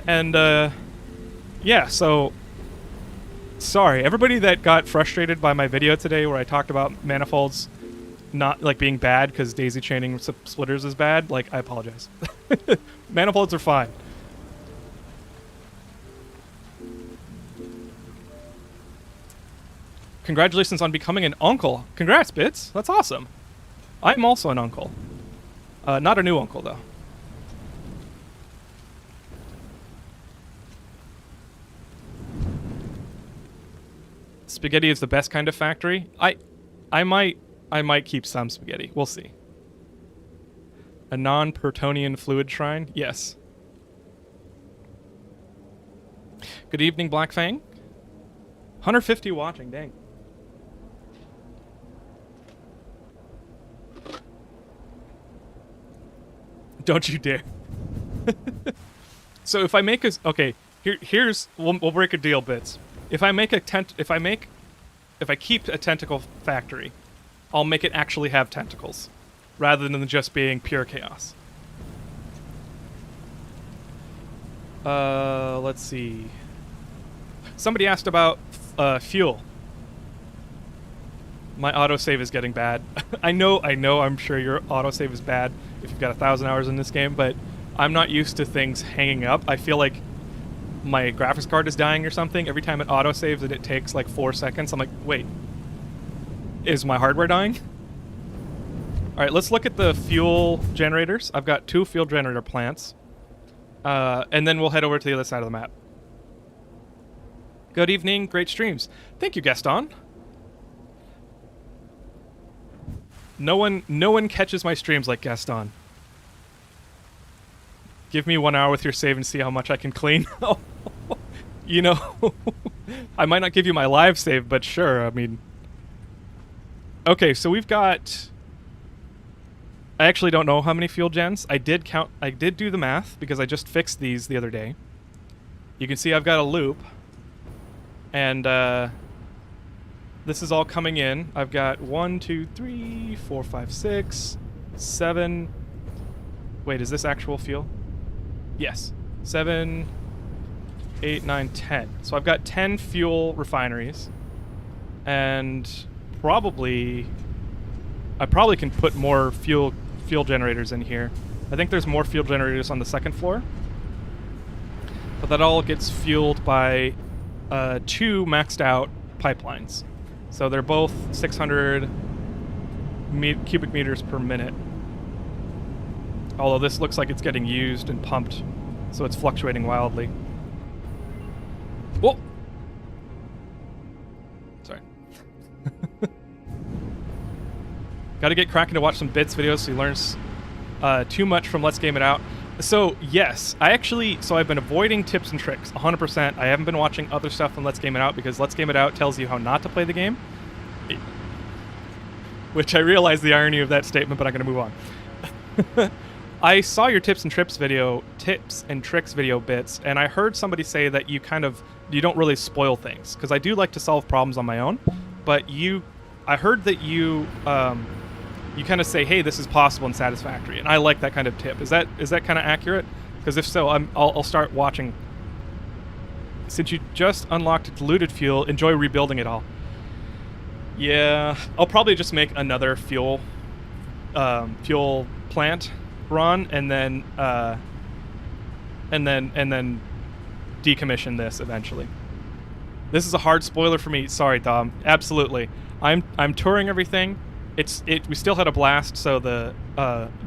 And, yeah, so... Sorry, everybody that got frustrated by my video today where I talked about manifolds not, like, being bad because daisy chaining splitters is bad, like, I apologize. Manifolds are fine. Congratulations on becoming an uncle. Congrats, Bits. That's awesome. I'm also an uncle. Not a new uncle, though. Spaghetti is the best kind of factory. I might keep some spaghetti. We'll see. A non-Pertonian fluid shrine? Yes. Good evening, Black Fang. 150 watching, dang. Don't you dare. So if I make a... Okay, here's... We'll break a deal, Bits. If I keep a tentacle factory, I'll make it actually have tentacles, rather than just being pure chaos. Let's see. Somebody asked about fuel. My autosave is getting bad. I know, I'm sure your autosave is bad if you've got 1,000 hours in this game, but I'm not used to things hanging up. I feel like my graphics card is dying or something. Every time it autosaves and it takes like 4 seconds, I'm like, wait, is my hardware dying? All right, let's look at the fuel generators. I've got 2 fuel generator plants. And then we'll head over to the other side of the map. Good evening, great streams. Thank you, Gaston. No one catches my streams like Gaston. Give me 1 hour with your save and see how much I can clean. You know, I might not give you my live save, but sure, I mean. Okay, so we've got... I actually don't know how many fuel gens. I did do the math because I just fixed these the other day. You can see I've got a loop. And this is all coming in. I've got 1, 2, 3, 4, 5, 6, 7. Wait, is this actual fuel? Yes. 7, 8, 9, 10. So I've got 10 fuel refineries. And I probably can put more fuel generators in here. I think there's more fuel generators on the second floor. But that all gets fueled by 2 maxed out pipelines. So they're both 600 cubic meters per minute. Although this looks like it's getting used and pumped, so it's fluctuating wildly. Whoa! Sorry. Gotta get Kraken to watch some bits videos so he learns too much from Let's Game It Out. So, yes, I've been avoiding tips and tricks, 100%. I haven't been watching other stuff on Let's Game It Out because Let's Game It Out tells you how not to play the game. Which I realize the irony of that statement, but I'm going to move on. I saw your tips and tricks video bits, and I heard somebody say that you don't really spoil things. Because I do like to solve problems on my own, but I heard that you kind of say, hey, this is possible in Satisfactory, and I like that kind of tip. Is that kind of accurate? Because if so, I'll start watching. Since you just unlocked diluted fuel, enjoy rebuilding it all. Yeah, I'll probably just make another fuel plant run, and then decommission this eventually. This is a hard spoiler for me. Sorry, Dom. Absolutely. I'm touring everything. We still had a blast, so the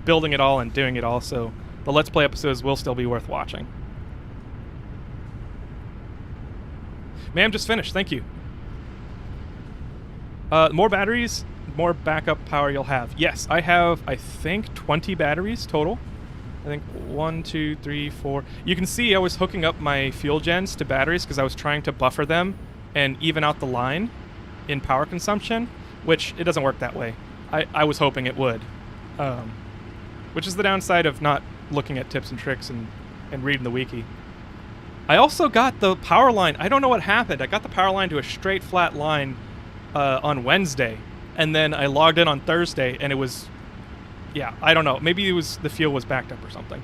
building it all and doing it all, so the Let's Play episodes will still be worth watching. Ma'am, just finished. Thank you. More batteries, more backup power you'll have. Yes, I have, I think, 20 batteries total. I think 1, 2, 3, 4. You can see I was hooking up my fuel gens to batteries because I was trying to buffer them and even out the line in power consumption, which it doesn't work that way. I was hoping it would, which is the downside of not looking at tips and tricks and reading the wiki. I also got the power line. I don't know what happened. I got the power line to a straight flat line on Wednesday, and then I logged in on Thursday, and it was, yeah, I don't know. Maybe the fuel was backed up or something.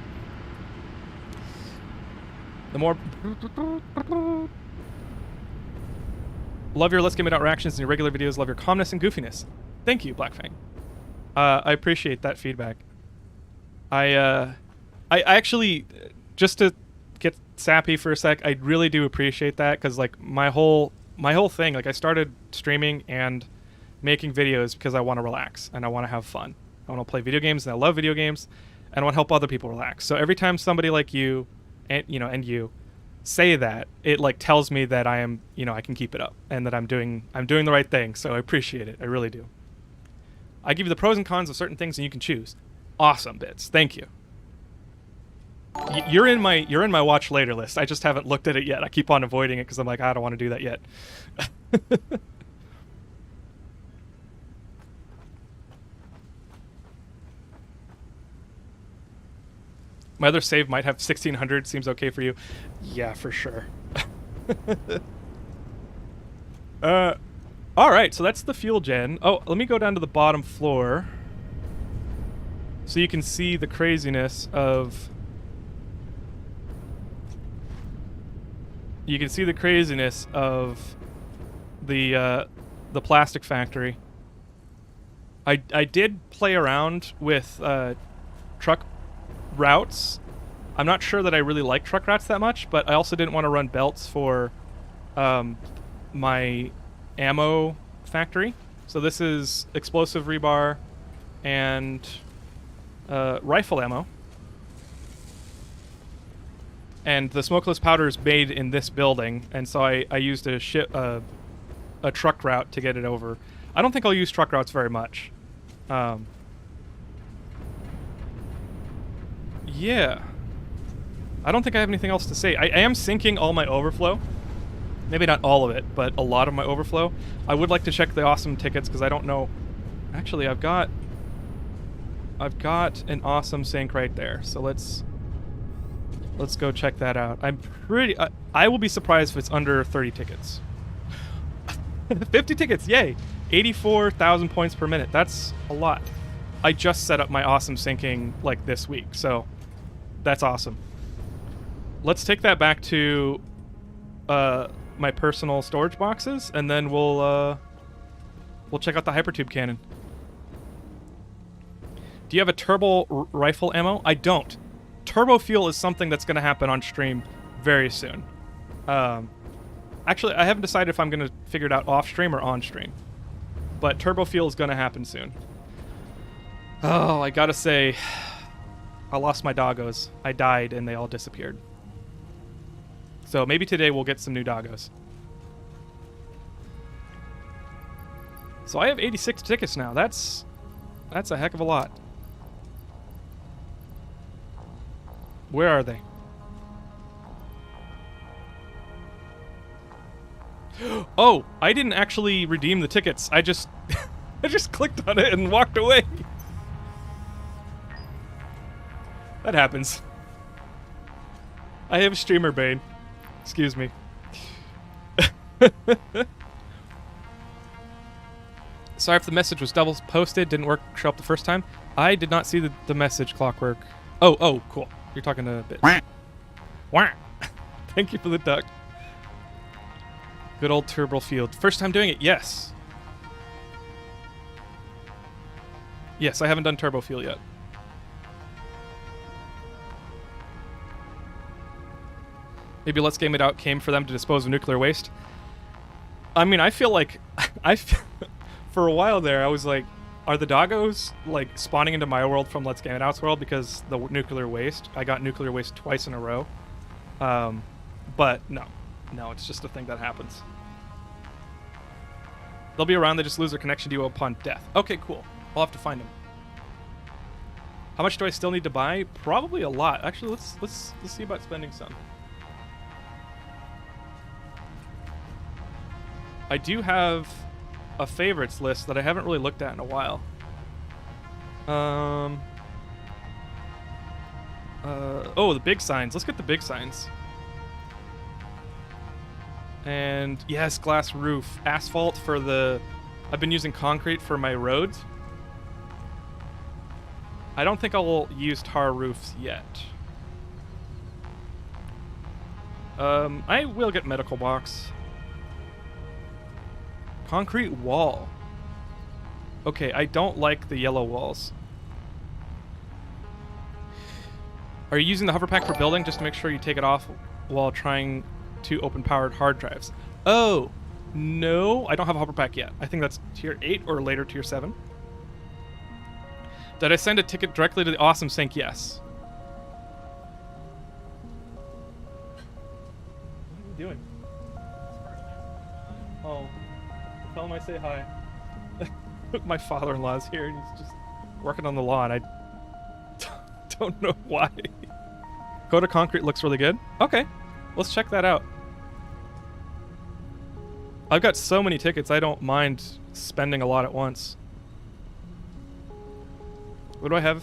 The more... Love your Let's Game It Out reactions and your regular videos. Love your calmness and goofiness. Thank you, Blackfang. I appreciate that feedback. I actually, just to get sappy for a sec, I really do appreciate that, because like my whole thing, like I started streaming and making videos because I want to relax and I want to have fun. I want to play video games, and I love video games, and I want to help other people relax. So every time somebody like you, and you say that, it like tells me that I am, I can keep it up, and that I'm doing the right thing. So I appreciate it. I really do. I give you the pros and cons of certain things, and you can choose. Awesome, Bits. Thank you. You're in my watch later list. I just haven't looked at it yet. I keep on avoiding it because I'm like, I don't want to do that yet. My other save might have 1600. Seems okay for you? Yeah, for sure. All right, so that's the fuel gen. Oh, let me go down to the bottom floor so you can see the craziness of... You can see the craziness of the plastic factory. I did play around with truck routes I'm not sure that I really like truck routes that much, but I also didn't want to run belts for my ammo factory. So this is explosive rebar and rifle ammo. And the smokeless powder is made in this building, and so I used a truck route to get it over. I don't think I'll use truck routes very much. Yeah. I don't think I have anything else to say. I am syncing all my overflow. Maybe not all of it, but a lot of my overflow. I would like to check the awesome tickets because I don't know. Actually, I've got an awesome sync right there. So let's go check that out. I will be surprised if it's under 30 tickets. 50 tickets, yay! 84,000 points per minute. That's a lot. I just set up my awesome syncing like this week, so that's awesome. Let's take that back to my personal storage boxes, and then we'll check out the hypertube cannon. Do you have a turbo rifle ammo? I don't. Turbo fuel is something that's going to happen on stream very soon. Actually, I haven't decided if I'm going to figure it out off stream or on stream, but turbo fuel is going to happen soon. Oh, I gotta say, I lost my doggos. I died and they all disappeared. So maybe today we'll get some new doggos. So I have 86 tickets now. That's a heck of a lot. Where are they? Oh, I didn't actually redeem the tickets. I just clicked on it and walked away. That happens. I have streamer bane. Excuse me. Sorry if the message was double posted, didn't show up the first time. I did not see the message, Clockwork. Oh, cool. You're talking to Bit. Wah. Thank you for the duck. Good old turbo field. First time doing it, yes. Yes, I haven't done turbo fuel yet. Maybe Let's Game It Out came for them to dispose of nuclear waste. I mean, I feel like for a while there, I was like, are the doggos like spawning into my world from Let's Game It Out's world because the nuclear waste? I got nuclear waste twice in a row. But no, it's just a thing that happens. They'll be around. They just lose their connection to you upon death. Okay, cool. I'll have to find them. How much do I still need to buy? Probably a lot. Actually, let's see about spending some. I do have a favorites list that I haven't really looked at in a while. Oh, the big signs. Let's get the big signs. And yes, glass roof. Asphalt for the... I've been using concrete for my roads. I don't think I'll use tar roofs yet. I will get medical box. Concrete wall. Okay, I don't like the yellow walls. Are you using the hover pack for building? Just to make sure you take it off while trying to open powered hard drives. Oh, no, I don't have a hover pack yet. I think that's tier 8 or later tier 7. Did I send a ticket directly to the awesome sync? Yes. What are you doing? Oh, tell him I say hi. My father-in-law's here and he's just working on the lawn. I don't know why. Coda Concrete looks really good. Okay, let's check that out. I've got so many tickets, I don't mind spending a lot at once. What do I have?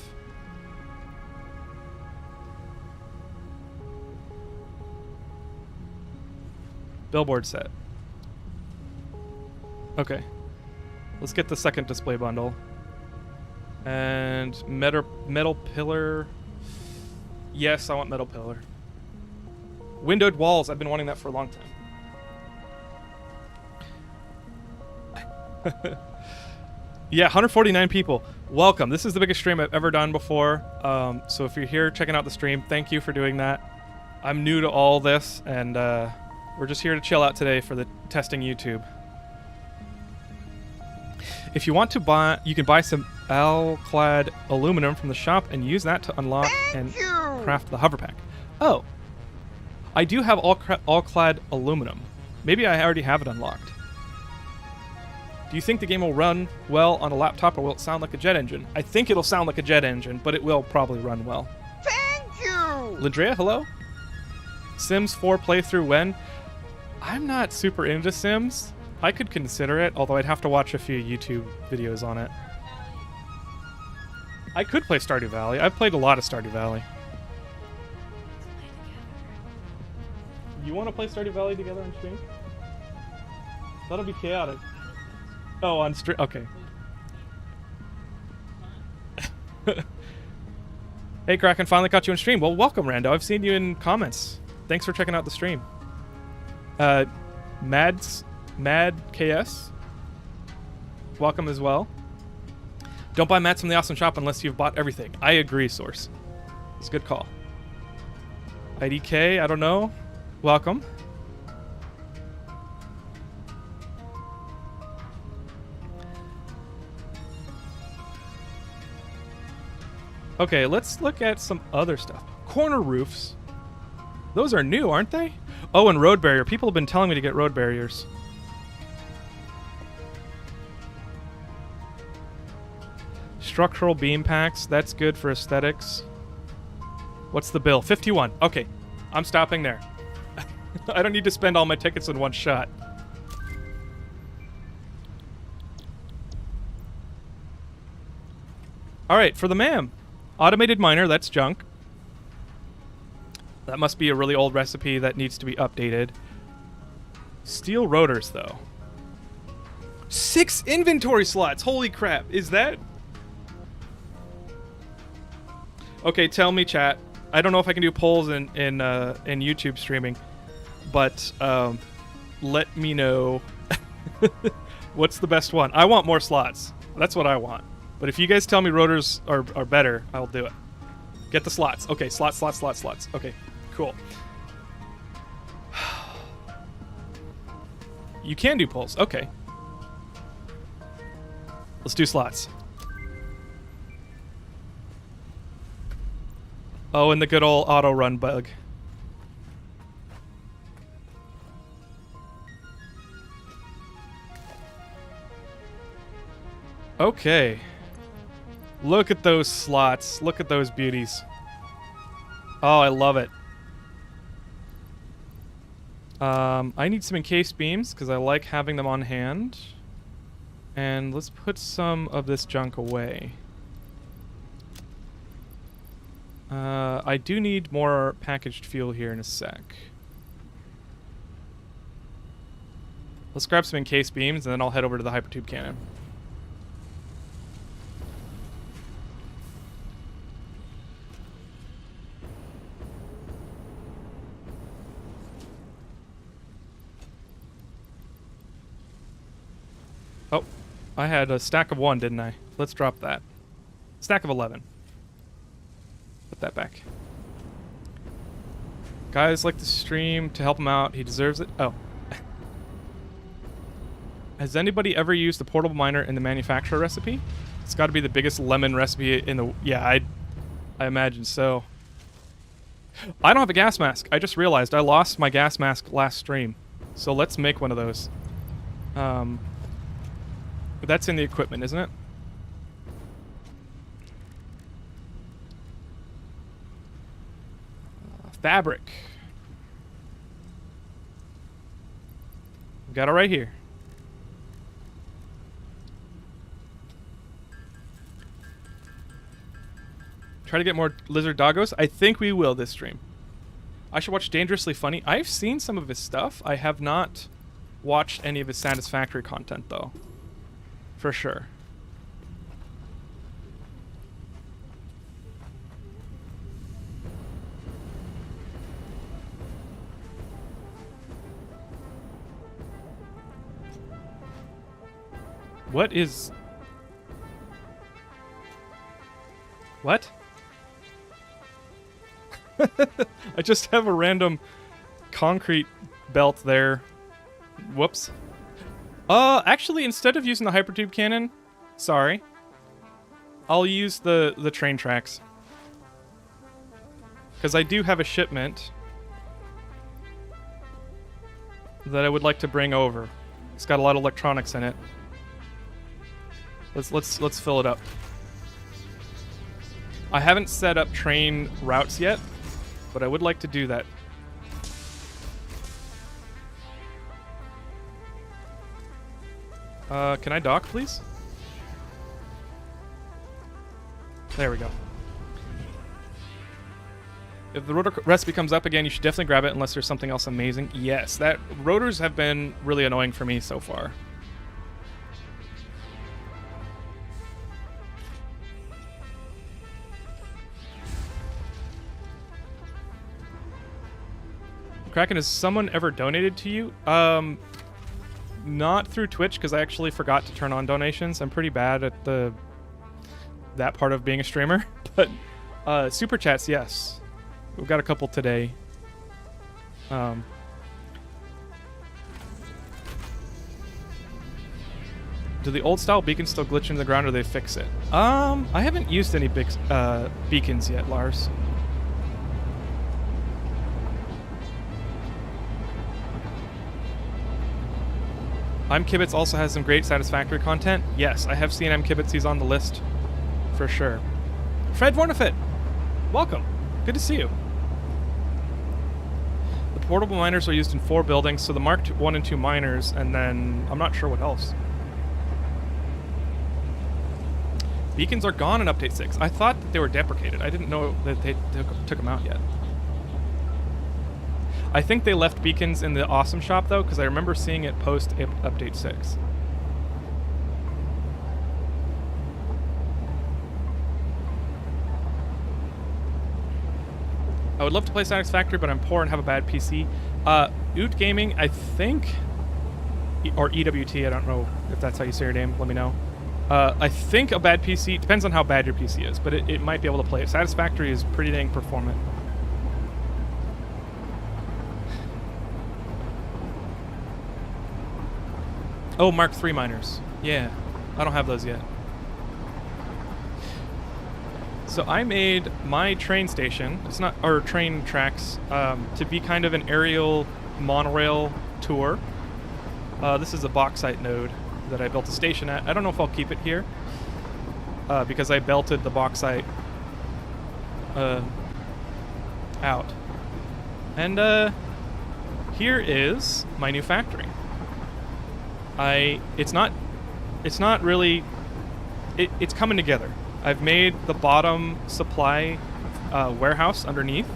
Billboard set. Okay. Let's get the second display bundle. And metal pillar. Yes, I want metal pillar. Windowed walls. I've been wanting that for a long time. Yeah, 149 people. Welcome. This is the biggest stream I've ever done before. So if you're here checking out the stream, thank you for doing that. I'm new to all this, and we're just here to chill out today for the testing YouTube. If you want to buy, you can buy some alclad aluminum from the shop and use that to unlock and craft the hover pack. Oh, I do have alclad aluminum. Maybe I already have it unlocked. Do you think the game will run well on a laptop, or will it sound like a jet engine? I think it'll sound like a jet engine, but it will probably run well. Thank you! Landrea, hello? Sims 4 playthrough when? I'm not super into Sims. I could consider it, although I'd have to watch a few YouTube videos on it. I could play Stardew Valley. I've played a lot of Stardew Valley. You want to play Stardew Valley together on stream? That'll be chaotic. Oh, on stream. Okay. Hey, Kraken, finally caught you on stream. Well, welcome, Rando. I've seen you in comments. Thanks for checking out the stream. Mad KS, welcome as well. Don't buy mats from the awesome shop unless you've bought everything. I agree, Source. It's a good call. IDK, I don't know. Welcome. Okay, let's look at some other stuff. Corner roofs. Those are new, aren't they? Oh, and road barrier. People have been telling me to get road barriers. Structural beam packs. That's good for aesthetics. What's the bill? 51. Okay, I'm stopping there. I don't need to spend all my tickets in one shot. All right, for the MAM. Automated miner, that's junk. That must be a really old recipe that needs to be updated. Steel rotors, though. 6 inventory slots. Holy crap. Is that... Okay, tell me, chat. I don't know if I can do polls in YouTube streaming, but let me know what's the best one. I want more slots. That's what I want. But if you guys tell me rotors are better, I'll do it. Get the slots. Okay, slots. Okay, cool. You can do polls. Okay. Let's do slots. Oh, and the good old auto run bug. Okay. Look at those slots. Look at those beauties. Oh, I love it. I need some encased beams because I like having them on hand. And let's put some of this junk away. I do need more packaged fuel here in a sec. Let's grab some encased beams and then I'll head over to the hypertube cannon. Oh, I had a stack of 1, didn't I? Let's drop that. Stack of 11. Put that back. Guys like to stream to help him out. He deserves it. Oh. Has anybody ever used the portable miner in the manufacturer recipe? It's got to be the biggest lemon recipe in the... Yeah, I imagine so. I don't have a gas mask. I just realized I lost my gas mask last stream. So let's make one of those. That's in the equipment, isn't it? Fabric. Got it right here. Try to get more lizard doggos. I think we will this stream. I should watch Dangerously Funny. I've seen some of his stuff. I have not watched any of his Satisfactory content, though. For sure. What is... What? I just have a random concrete belt there. Whoops. Actually, instead of using the hypertube cannon, sorry, I'll use the train tracks. Because I do have a shipment that I would like to bring over. It's got a lot of electronics in it. Let's fill it up. I haven't set up train routes yet, but I would like to do that. Can I dock, please? There we go. If the rotor recipe comes up again, you should definitely grab it unless there's something else amazing. Yes, that rotors have been really annoying for me so far. Kraken, has someone ever donated to you? Not through Twitch, because I actually forgot to turn on donations. I'm pretty bad at that part of being a streamer. But super chats, yes. We've got a couple today. Do the old style beacons still glitch into the ground, or they fix it? I haven't used any big beacons yet, Lars. Kibitz also has some great Satisfactory content. Yes, I have seen Kibitz. He's on the list for sure. Fred Vornefit, welcome. Good to see you. The portable miners are used in 4 buildings, so the Mark 1 and 2 miners, and then I'm not sure what else. Beacons are gone in Update 6. I thought that they were deprecated. I didn't know that they took them out yet. I think they left beacons in the Awesome Shop, though, because I remember seeing it post Update 6. I would love to play Satisfactory, but I'm poor and have a bad PC. Oot Gaming, I think, or EWT, I don't know if that's how you say your name, let me know. I think a bad PC, depends on how bad your PC is, but it might be able to play it. Satisfactory is pretty dang performant. Oh, Mark III miners. Yeah, I don't have those yet. So I made my train station, it's not, or train tracks, to be kind of an aerial monorail tour. This is a bauxite node that I built a station at. I don't know if I'll keep it here, because I belted the bauxite out. And here is my new factory. It's not really, it's coming together. I've made the bottom supply warehouse underneath,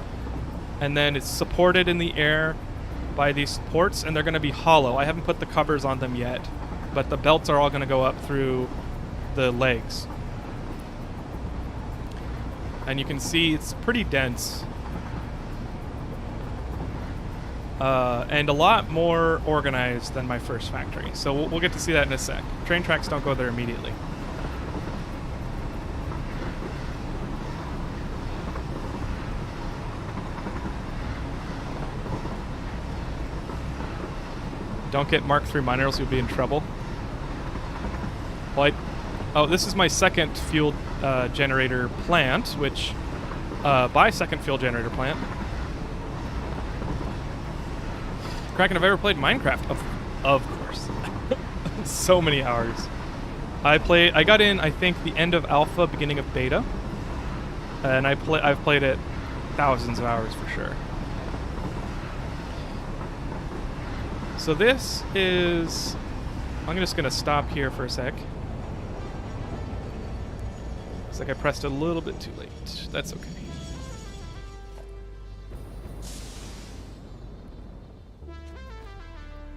and then it's supported in the air by these supports, and they're going to be hollow. I haven't put the covers on them yet, but the belts are all going to go up through the legs. And you can see it's pretty dense. And a lot more organized than my first factory. So we'll get to see that in a sec. Train tracks don't go there immediately. Don't get Mark III miners, you'll be in trouble. Well, oh, this is my second fuel generator plant, which, second fuel generator plant. Kraken, have I ever played Minecraft? Of course. So many hours. I got in, I think, the end of alpha, beginning of beta. And I've played it thousands of hours for sure. So this is... I'm just going to stop here for a sec. Looks like I pressed it a little bit too late. That's okay.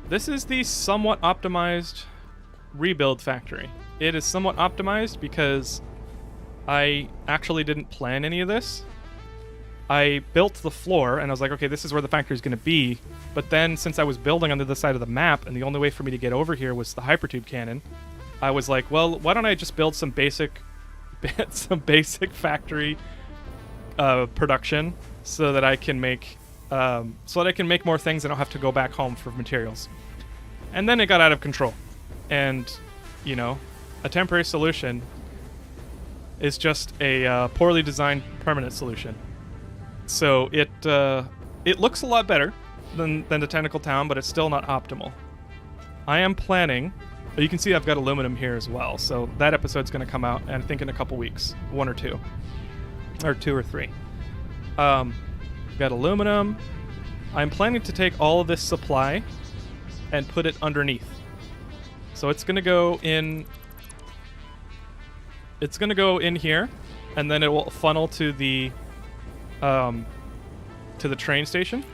This is the somewhat optimized rebuild factory. It is somewhat optimized because I actually didn't plan any of this. I built the floor, and I was like, okay, this is where the factory is going to be. But then, since I was building on the other side of the map, and the only way for me to get over here was the hypertube cannon, I was like, well, why don't I just build some basic some basic factory production so that I can make more things and I don't have to go back home for materials. And then it got out of control. And, you know, a temporary solution is just a poorly designed permanent solution. So it looks a lot better than the technical town, but it's still not optimal. I am planning. You can see I've got aluminum here as well, so that episode's going to come out, I think, in a couple weeks, 1 or 2, or 2 or 3. Got aluminum. I'm planning to take all of this supply and put it underneath. So it's going to go in. It's going to go in here, and then it will funnel to the train station,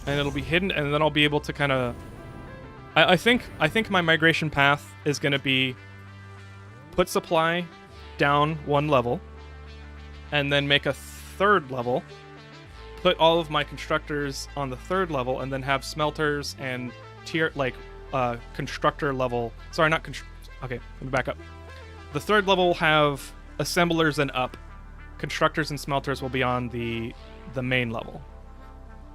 and it'll be hidden, and then I'll be able to kind of. I think my migration path is going to be put supply down 1 level, and then make a 3rd level, put all of my constructors on the 3rd level, and then have smelters and constructor level. Sorry, not okay, let me back up. The 3rd level will have assemblers and up. Constructors and smelters will be on the main level.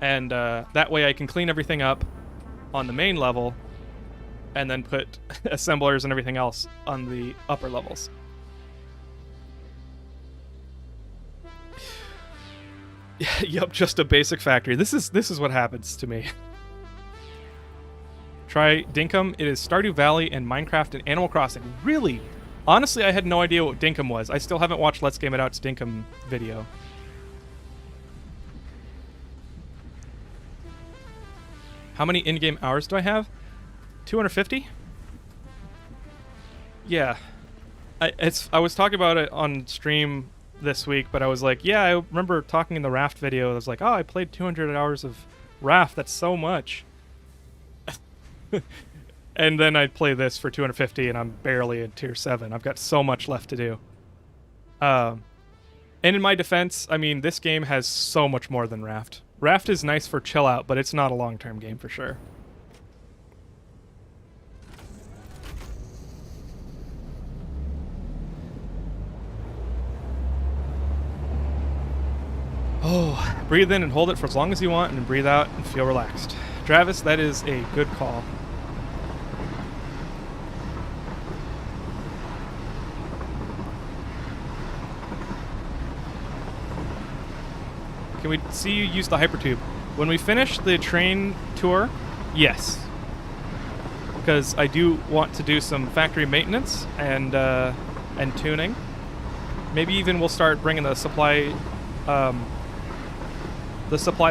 And that way I can clean everything up on the main level and then put assemblers and everything else on the upper levels. Yep, just a basic factory. This is what happens to me. Try Dinkum. It is Stardew Valley and Minecraft and Animal Crossing. Really? Honestly, I had no idea what Dinkum was. I still haven't watched Let's Game It Out's Dinkum video. How many in-game hours do I have? 250? Yeah. I was talking about it on stream this week, but I was like, yeah, I remember talking in the Raft video. I was like, oh, I played 200 hours of Raft. That's so much. And then I play this for 250, and I'm barely at tier 7. I've got so much left to do. And in my defense, I mean, this game has so much more than Raft. Raft is nice for chill out, but it's not a long-term game for sure. Oh, breathe in and hold it for as long as you want, and then breathe out and feel relaxed. Travis, that is a good call. Can we see you use the hypertube? When we finish the train tour, yes. Because I do want to do some factory maintenance and tuning. Maybe even we'll start bringing the supply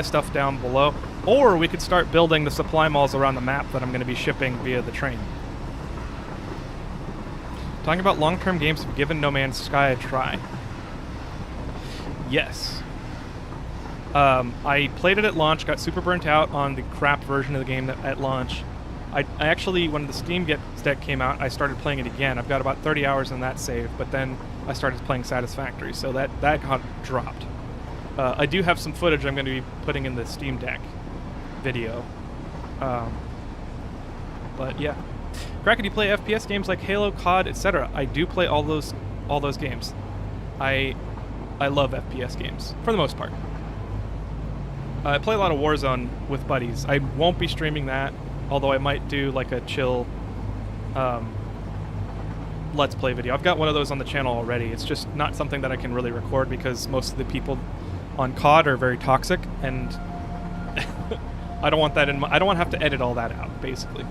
stuff down below. Or we could start building the supply malls around the map that I'm going to be shipping via the train. Talking about long-term games, have given No Man's Sky a try. Yes. I played it at launch, got super burnt out on the crap version of the game at launch. I actually, when the Steam Deck came out, I started playing it again. I've got about 30 hours in that save, but then I started playing Satisfactory, so that got dropped. I do have some footage I'm going to be putting in the Steam Deck video. But yeah. Kraken, do you play FPS games like Halo, COD, etc.? I do play all those games. I love FPS games, for the most part. I play a lot of Warzone with buddies. I won't be streaming that, although I might do like a chill Let's Play video. I've got one of those on the channel already. It's just not something that I can really record because most of the people on COD are very toxic, and I don't want that I don't want to have to edit all that out, basically.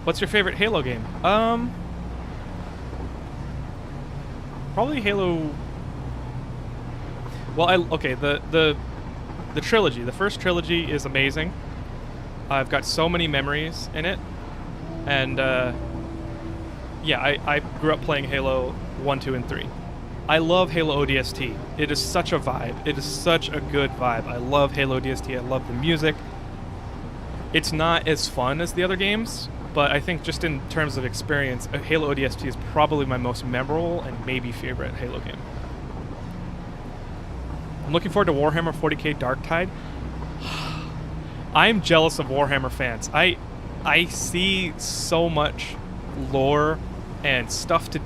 What's your favorite Halo game? Probably Halo. Well, the trilogy. The first trilogy is amazing. I've got so many memories in it, and yeah, I grew up playing Halo 1, 2, and 3. I love Halo ODST. It is such a vibe. It is such a good vibe. I love Halo ODST. I love the music. It's not as fun as the other games, but I think just in terms of experience, Halo ODST is probably my most memorable and maybe favorite Halo game. I'm looking forward to Warhammer 40k Darktide. I'm jealous of Warhammer fans. I see so much lore and stuff to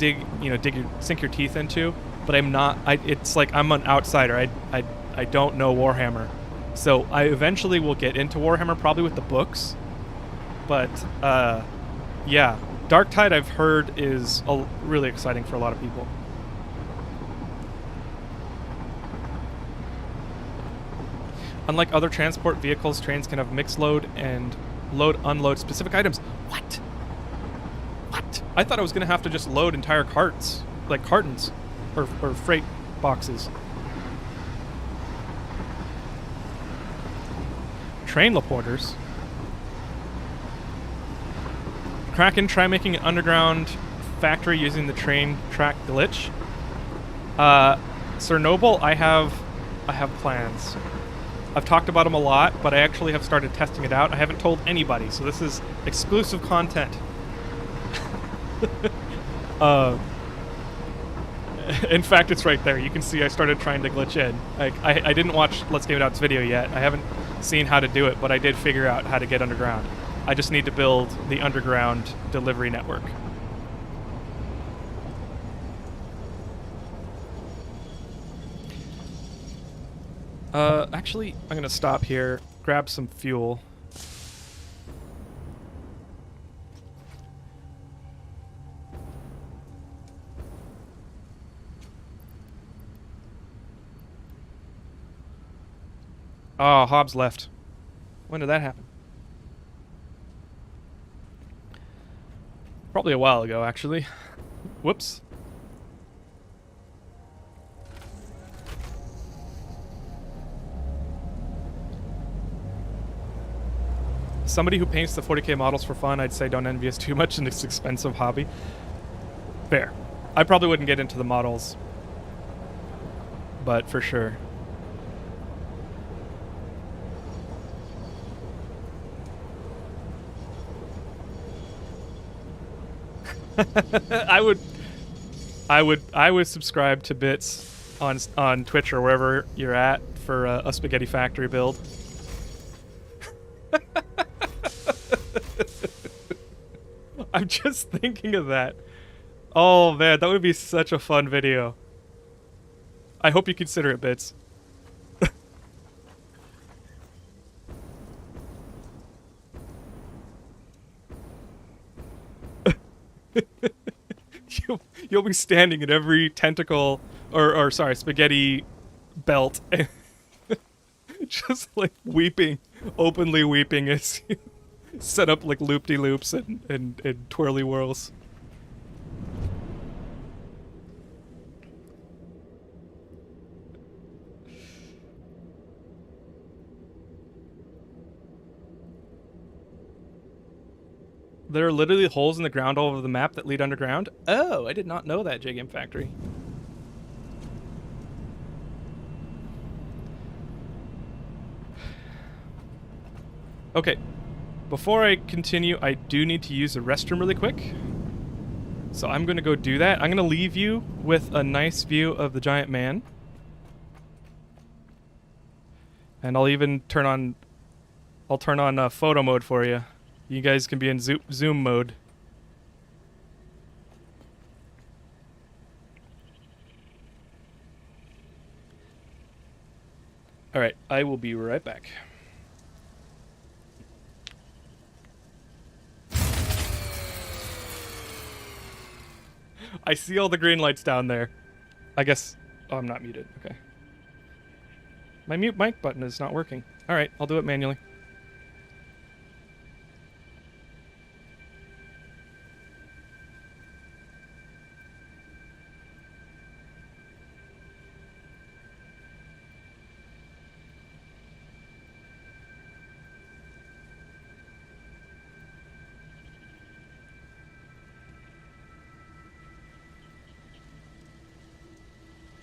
sink your teeth into, but I'm not. It's like I'm an outsider. I don't know Warhammer, so I eventually will get into Warhammer, probably with the books. But yeah, Darktide I've heard is really exciting for a lot of people. Unlike other transport vehicles, trains can have mixed load and load-unload specific items. What? What? I thought I was going to have to just load entire carts, like cartons, or freight boxes. Train teleporters. Kraken, try making an underground factory using the train track glitch. Sir Noble, I have plans. I've talked about them a lot, but I actually have started testing it out. I haven't told anybody, so this is exclusive content. In fact, it's right there. You can see I started trying to glitch in. I didn't watch Let's Game It Out's video yet. I haven't seen how to do it, but I did figure out how to get underground. I just need to build the underground delivery network. Actually, I'm gonna stop here, grab some fuel. Oh, Hobbs left. When did that happen? Probably a while ago, actually. Whoops. Somebody who paints the 40k models for fun, I'd say don't envy us too much in this expensive hobby. Fair. I probably wouldn't get into the models, but for sure. I would subscribe to bits on Twitch or wherever you're at for a Spaghetti Factory build. I'm just thinking of that. Oh man, that would be such a fun video. I hope you consider it, Bits. You'll be standing in every tentacle or sorry, spaghetti belt and just like weeping, openly weeping as you set up like loop-de-loops and twirly whirls. There are literally holes in the ground all over the map that lead underground. Oh, I did not know that, J-Game Factory. Okay, before I continue, I do need to use the restroom really quick. So I'm going to go do that. I'm going to leave you with a nice view of the giant man. And I'll even turn on photo mode for you. You guys can be in zoom mode. Alright, I will be right back. I see all the green lights down there. I guess... Oh, I'm not muted. Okay. My mute mic button is not working. Alright, I'll do it manually.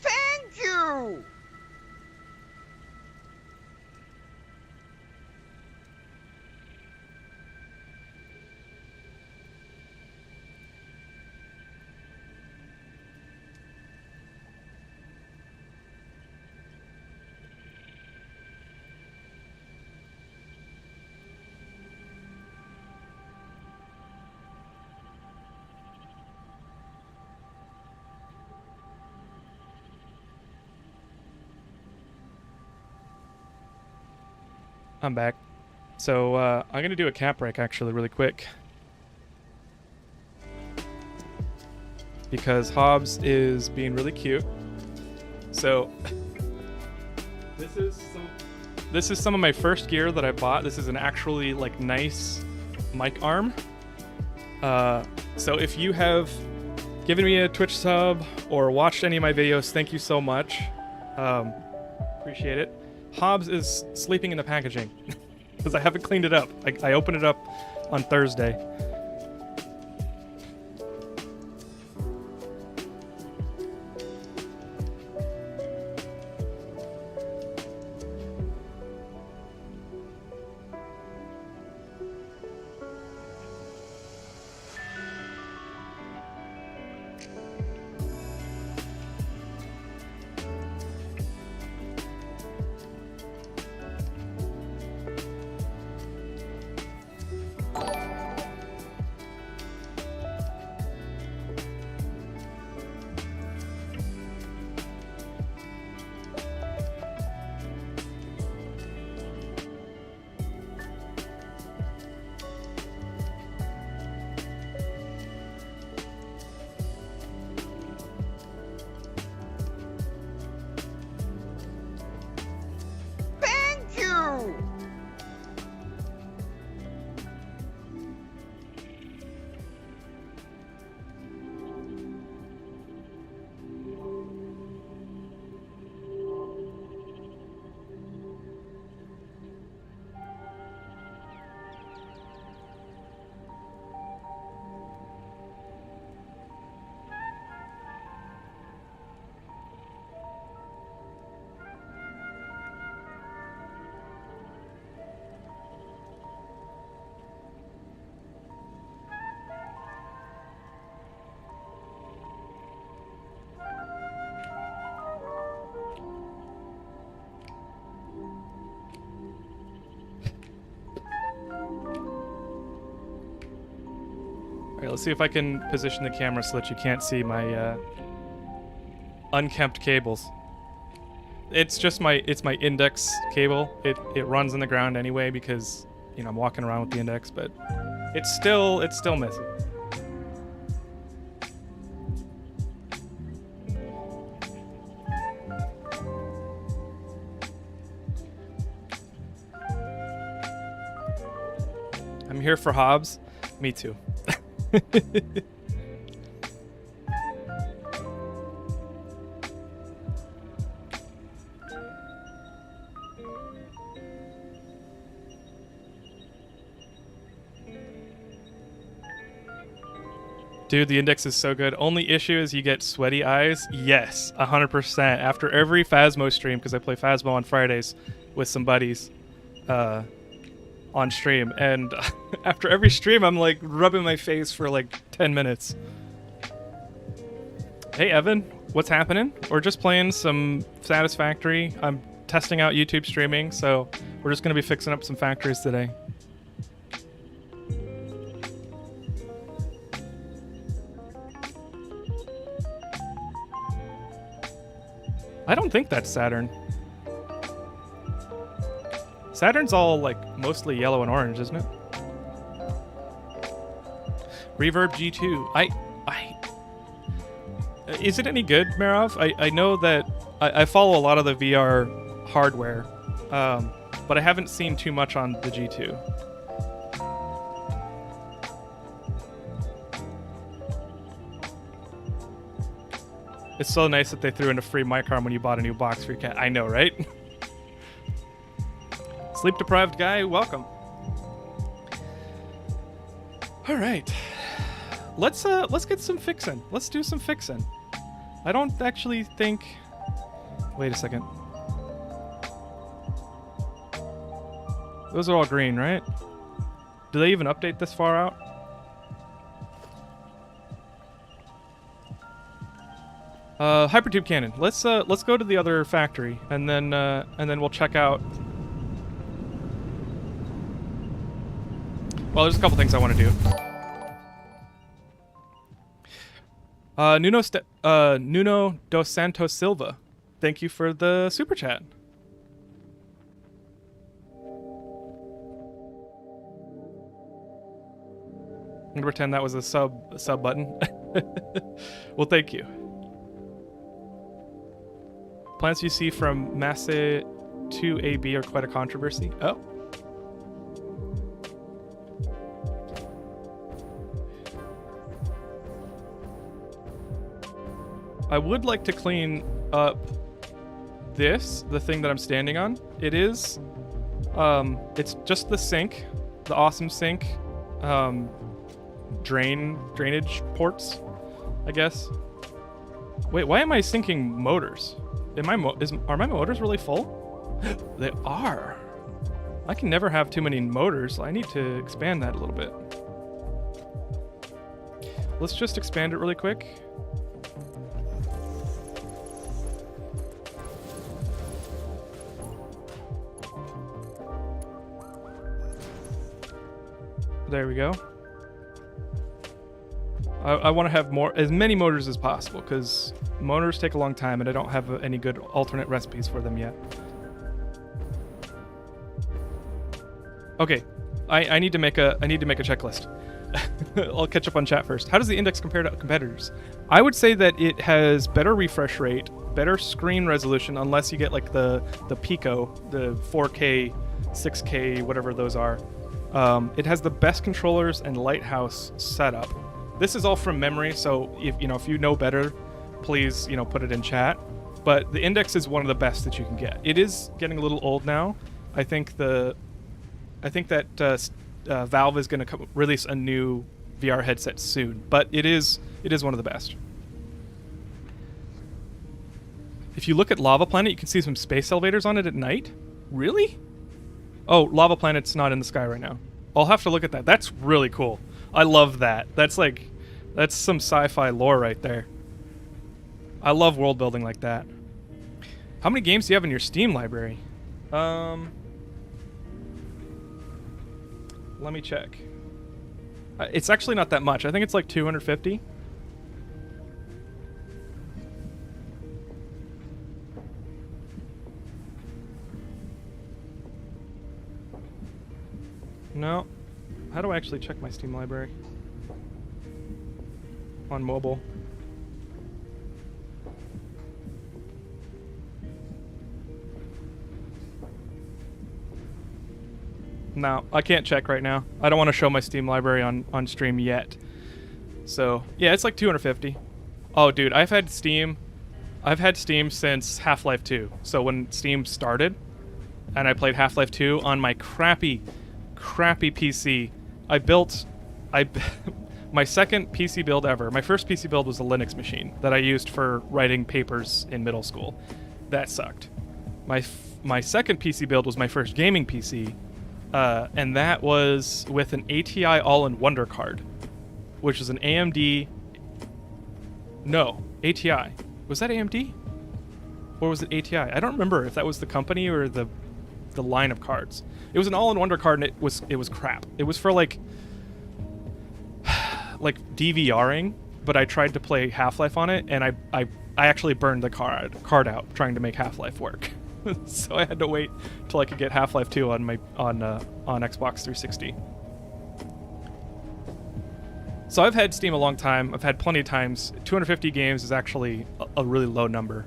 Thank you! I'm back. So I'm gonna do a cap break actually really quick because Hobbs is being really cute. So this is some of my first gear that I bought. This is an actually like nice mic arm. So if you have given me a Twitch sub or watched any of my videos, thank you so much. Appreciate it. Hobbs is sleeping in the packaging because I haven't cleaned it up. I opened it up on Thursday. Thank you! Alright, let's see if I can position the camera so that you can't see my unkempt cables. It's just my index cable. It runs in the ground anyway because, you know, I'm walking around with the index, but it's still messy. I'm here for Hobbs. Me too. Dude, the index is so good. Only issue is you get sweaty eyes. Yes, 100%. After every Phasmo stream, because I play Phasmo on Fridays with some buddies on stream. And after every stream, I'm like rubbing my face for like 10 minutes. Hey, Evan, what's happening? We're just playing some Satisfactory. I'm testing out YouTube streaming, so we're just going to be fixing up some factories today. I don't think that's Saturn. Saturn's all like mostly yellow and orange, isn't it? Reverb G2. Is it any good, Marov? I know that I follow a lot of the VR hardware, but I haven't seen too much on the G2. It's so nice that they threw in a free mic arm when you bought a new box for your cat. I know, right? Sleep deprived guy, welcome. All right, let's get some fixing. Let's do some fixing. I don't actually think. Wait a second. Those are all green, right? Do they even update this far out? Hypertube cannon. Let's go to the other factory and then we'll check out. Well, there's a couple things I want to do. Nuno dos Santos Silva, thank you for the super chat. I'm gonna pretend that was a sub button. Well, thank you. Plans you see from Masse to AB are quite a controversy. Oh. I would like to clean up the thing that I'm standing on. It is, it's just the sink, the awesome sink, drainage ports, I guess. Wait, why am I sinking motors? Are my motors really full? They are. I can never have too many motors. I need to expand that a little bit. Let's just expand it really quick. There we go. I want to have as many motors as possible because motors take a long time and I don't have any good alternate recipes for them yet. Okay, I need to make a checklist. I'll catch up on chat first. How does the index compare to competitors? I would say that it has better refresh rate, better screen resolution, unless you get like the Pico, the 4K, 6K, whatever those are. It has the best controllers and Lighthouse setup. This is all from memory, so if you know better, please put it in chat. But the index is one of the best that you can get. It is getting a little old now. I think that Valve is going to release a new VR headset soon, but it is one of the best. If you look at Lava Planet, you can see some space elevators on it at night. Really? Oh, Lava Planet's not in the sky right now. I'll have to look at that. That's really cool. I love that. That's some sci-fi lore right there. I love world building like that. How many games do you have in your Steam library? Let me check. It's actually not that much. I think it's like 250. No. How do I actually check my Steam library? On mobile. No, I can't check right now. I don't want to show my Steam library on stream yet. So, yeah, it's like 250. Oh, dude, I've had Steam since Half-Life 2. So when Steam started, and I played Half-Life 2 on my crappy PC, my second PC build ever. My first PC build was a Linux machine that I used for writing papers in middle school. That sucked. My second PC build was my first gaming PC, and that was with an ATI All-in-Wonder card, which is an AMD... No, ATI. Was that AMD? Or was it ATI? I don't remember if that was the company or the line of cards. It was an All-in-Wonder card, and it was crap. It was for like DVRing, but I tried to play Half-Life on it, and I actually burned the card out trying to make Half-Life work. So I had to wait till I could get Half-Life 2 on Xbox 360. So I've had Steam a long time. I've had plenty of times. 250 games is actually a really low number.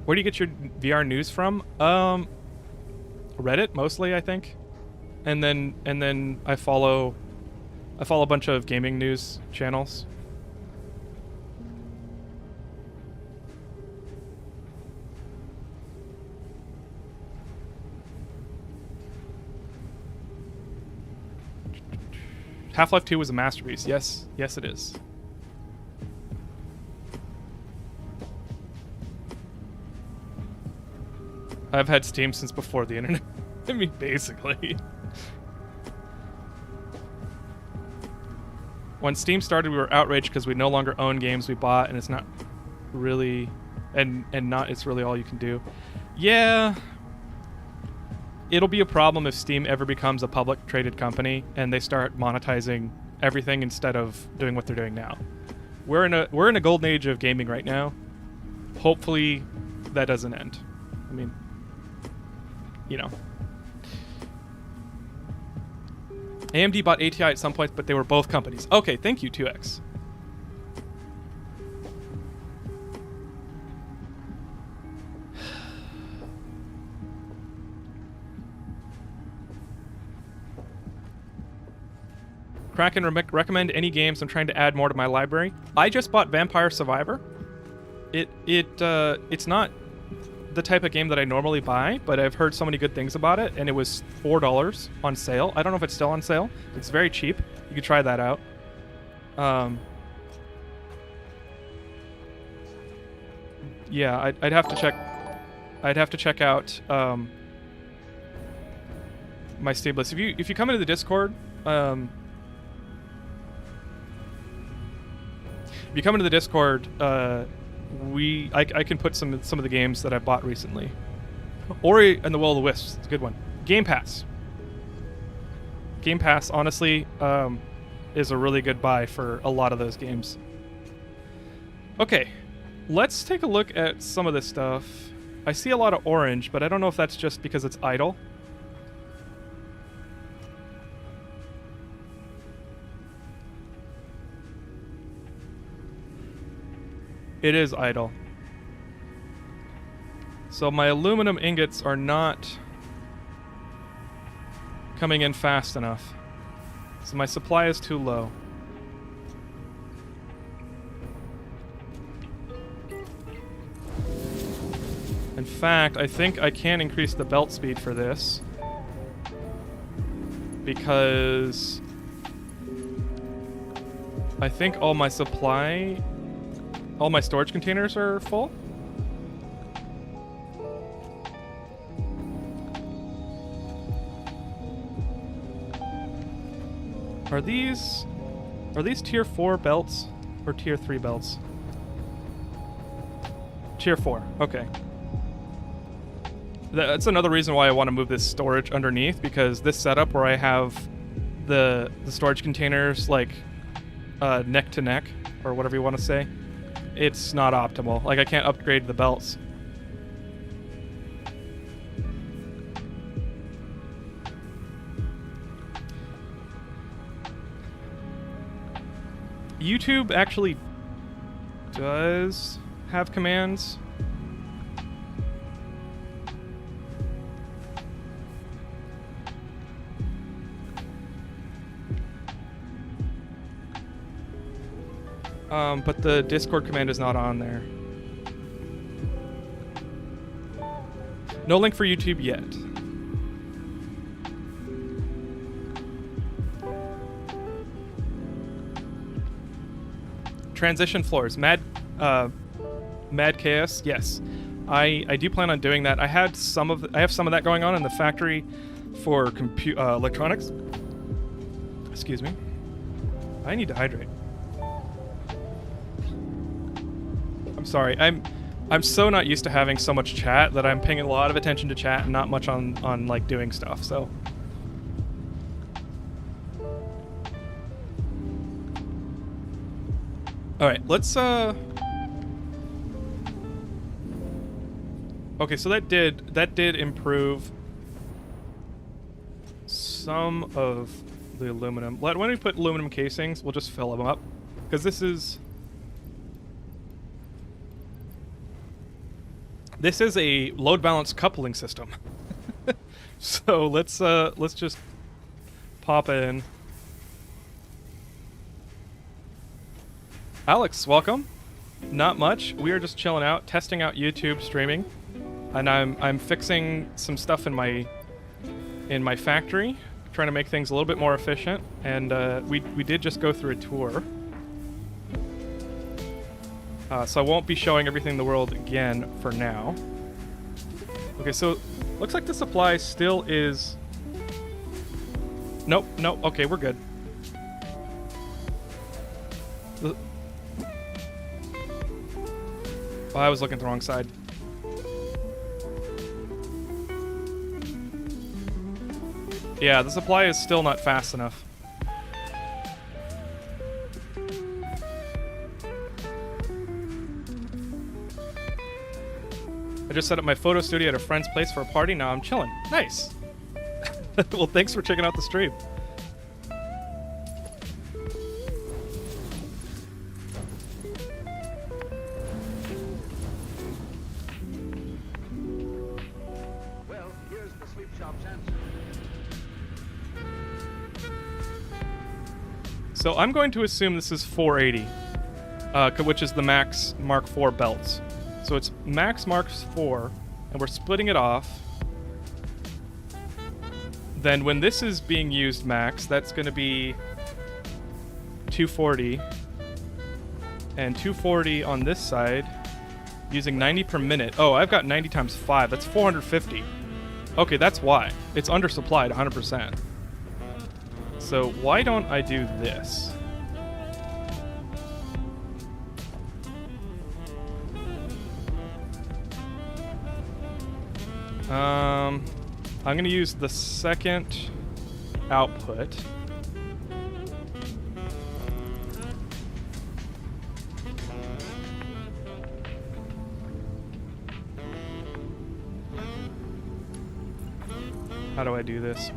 Where do you get your VR news from? Reddit mostly, I think. And then I follow a bunch of gaming news channels. Half-Life 2 was a masterpiece. Yes, it is. I've had Steam since before the internet. I mean, basically. When Steam started, we were outraged because we no longer own games we bought, and it's not really, it's really all you can do. Yeah, it'll be a problem if Steam ever becomes a public traded company and they start monetizing everything instead of doing what they're doing now. We're in a golden age of gaming right now. Hopefully that doesn't end. I mean, you know. AMD bought ATI at some point, but they were both companies. Okay, thank you, 2X. Kraken, recommend any games. I'm trying to add more to my library. I just bought Vampire Survivor. It's not the type of game that I normally buy, but I've heard so many good things about it, and it was $4 on sale. I don't know if it's still on sale. It's very cheap. You could try that out. Yeah, I'd have to check. I'd have to check out my Steam list. If you come into the Discord, if you come into the Discord, I can put some of the games that I bought recently. Ori and the Will of the Wisps, it's a good one. Game Pass. Game Pass, honestly, is a really good buy for a lot of those games. Okay, let's take a look at some of this stuff. I see a lot of orange, but I don't know if that's just because it's idle. It is idle. So my aluminum ingots are not coming in fast enough. So my supply is too low. In fact, I think I can increase the belt speed for this, because I think all my storage containers are full. Are these tier 4 belts or tier 3 belts? Tier 4. Okay. That's another reason why I want to move this storage underneath, because this setup where I have the storage containers like neck to neck, or whatever you want to say, it's not optimal. Like, I can't upgrade the belts. YouTube actually does have commands. But the Discord command is not on there. No link for YouTube yet. Transition floors. Mad Chaos. Yes, I do plan on doing that. I have some of that going on in the factory for electronics. Excuse me. I need to hydrate. I'm sorry. I'm so not used to having so much chat that I'm paying a lot of attention to chat and not much on like doing stuff. So. All right, let's okay, so that did improve some of the aluminum. When we put aluminum casings, we'll just fill them up, because this is a load balance coupling system. So let's just pop in. Alex, welcome. Not much. We are just chilling out, testing out YouTube streaming, and I'm fixing some stuff in my factory, trying to make things a little bit more efficient. And we did just go through a tour, so I won't be showing everything in the world again for now. Okay, so looks like the supply still is. Nope. Okay, we're good. Oh, I was looking at the wrong side. Yeah, the supply is still not fast enough. I just set up my photo studio at a friend's place for a party. Now I'm chilling. Nice. Well, thanks for checking out the stream. Well, here's the sweet shop's answer. So I'm going to assume this is 480, which is the max Mark IV belts. So it's max Mark IV, and we're splitting it off. Then when this is being used max, that's going to be 240. And 240 on this side, using 90 per minute. Oh, I've got 90 times 5. That's 450. Okay, that's why. It's undersupplied 100%. So why don't I do this? I'm going to use the second output. How do I do this?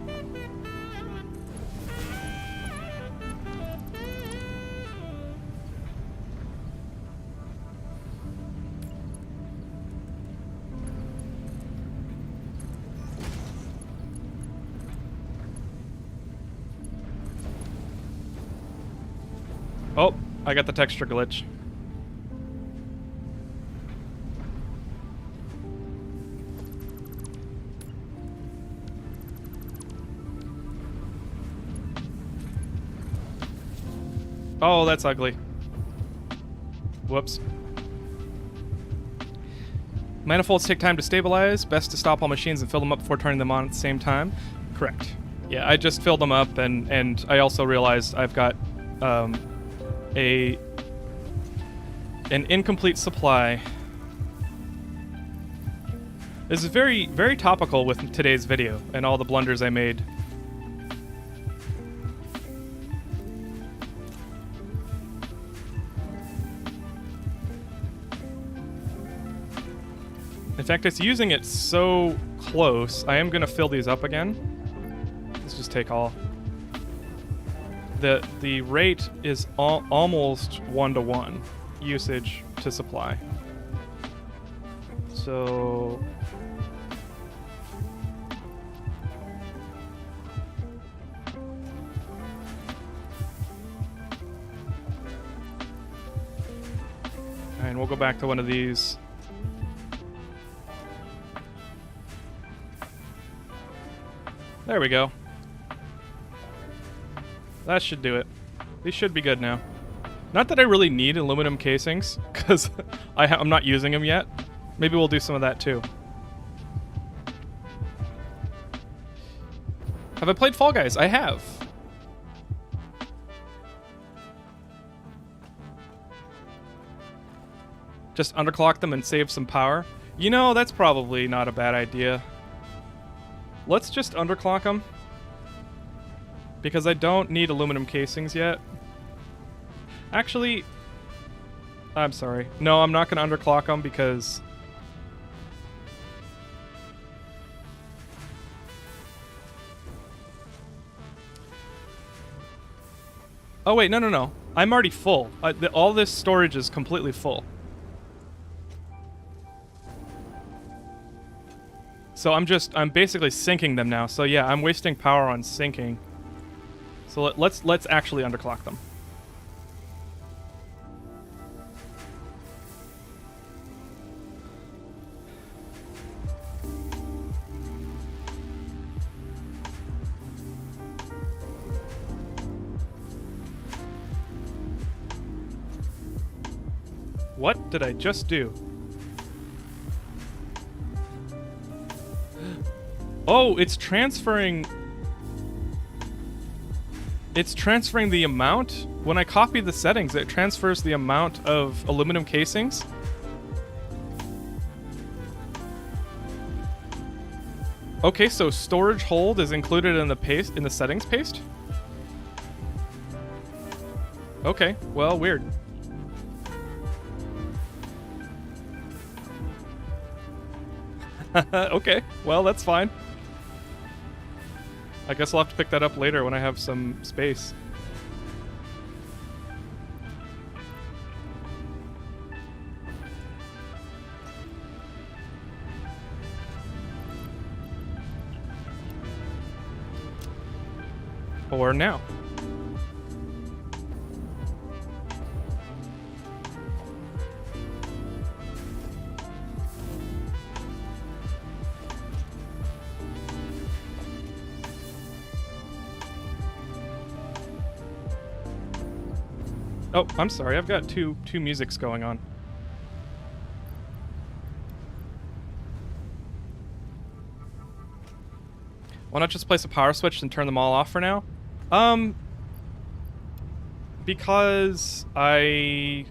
Oh, I got the texture glitch. Oh, that's ugly. Whoops. Manifolds take time to stabilize. Best to stop all machines and fill them up before turning them on at the same time. Correct. Yeah, I just filled them up, and I also realized I've got an incomplete supply. This is very, very topical with today's video and all the blunders I made. In fact, it's using it so close, I am going to fill these up again. Let's just take all. The rate is almost 1-to-1 usage to supply. So and we'll go back to one of these. There we go. That should do it. These should be good now. Not that I really need aluminum casings, because I'm not using them yet. Maybe we'll do some of that too. Have I played Fall Guys? I have. Just underclock them and save some power. You know, that's probably not a bad idea. Let's just underclock them. Because I don't need aluminum casings yet. Actually, I'm sorry. No, I'm not going to underclock them because... Oh wait, no. I'm already full. All this storage is completely full. So I'm basically syncing them now. So yeah, I'm wasting power on syncing. So let's actually underclock them. What did I just do? Oh, it's transferring... It's transferring the amount? When I copy the settings, it transfers the amount of aluminum casings? Okay, so storage hold is included in the settings paste? Okay, well, weird. Okay, well, that's fine. I guess I'll have to pick that up later when I have some space. Or now. Oh, I'm sorry. I've got two musics going on. Why not just place a power switch and turn them all off for now? Because I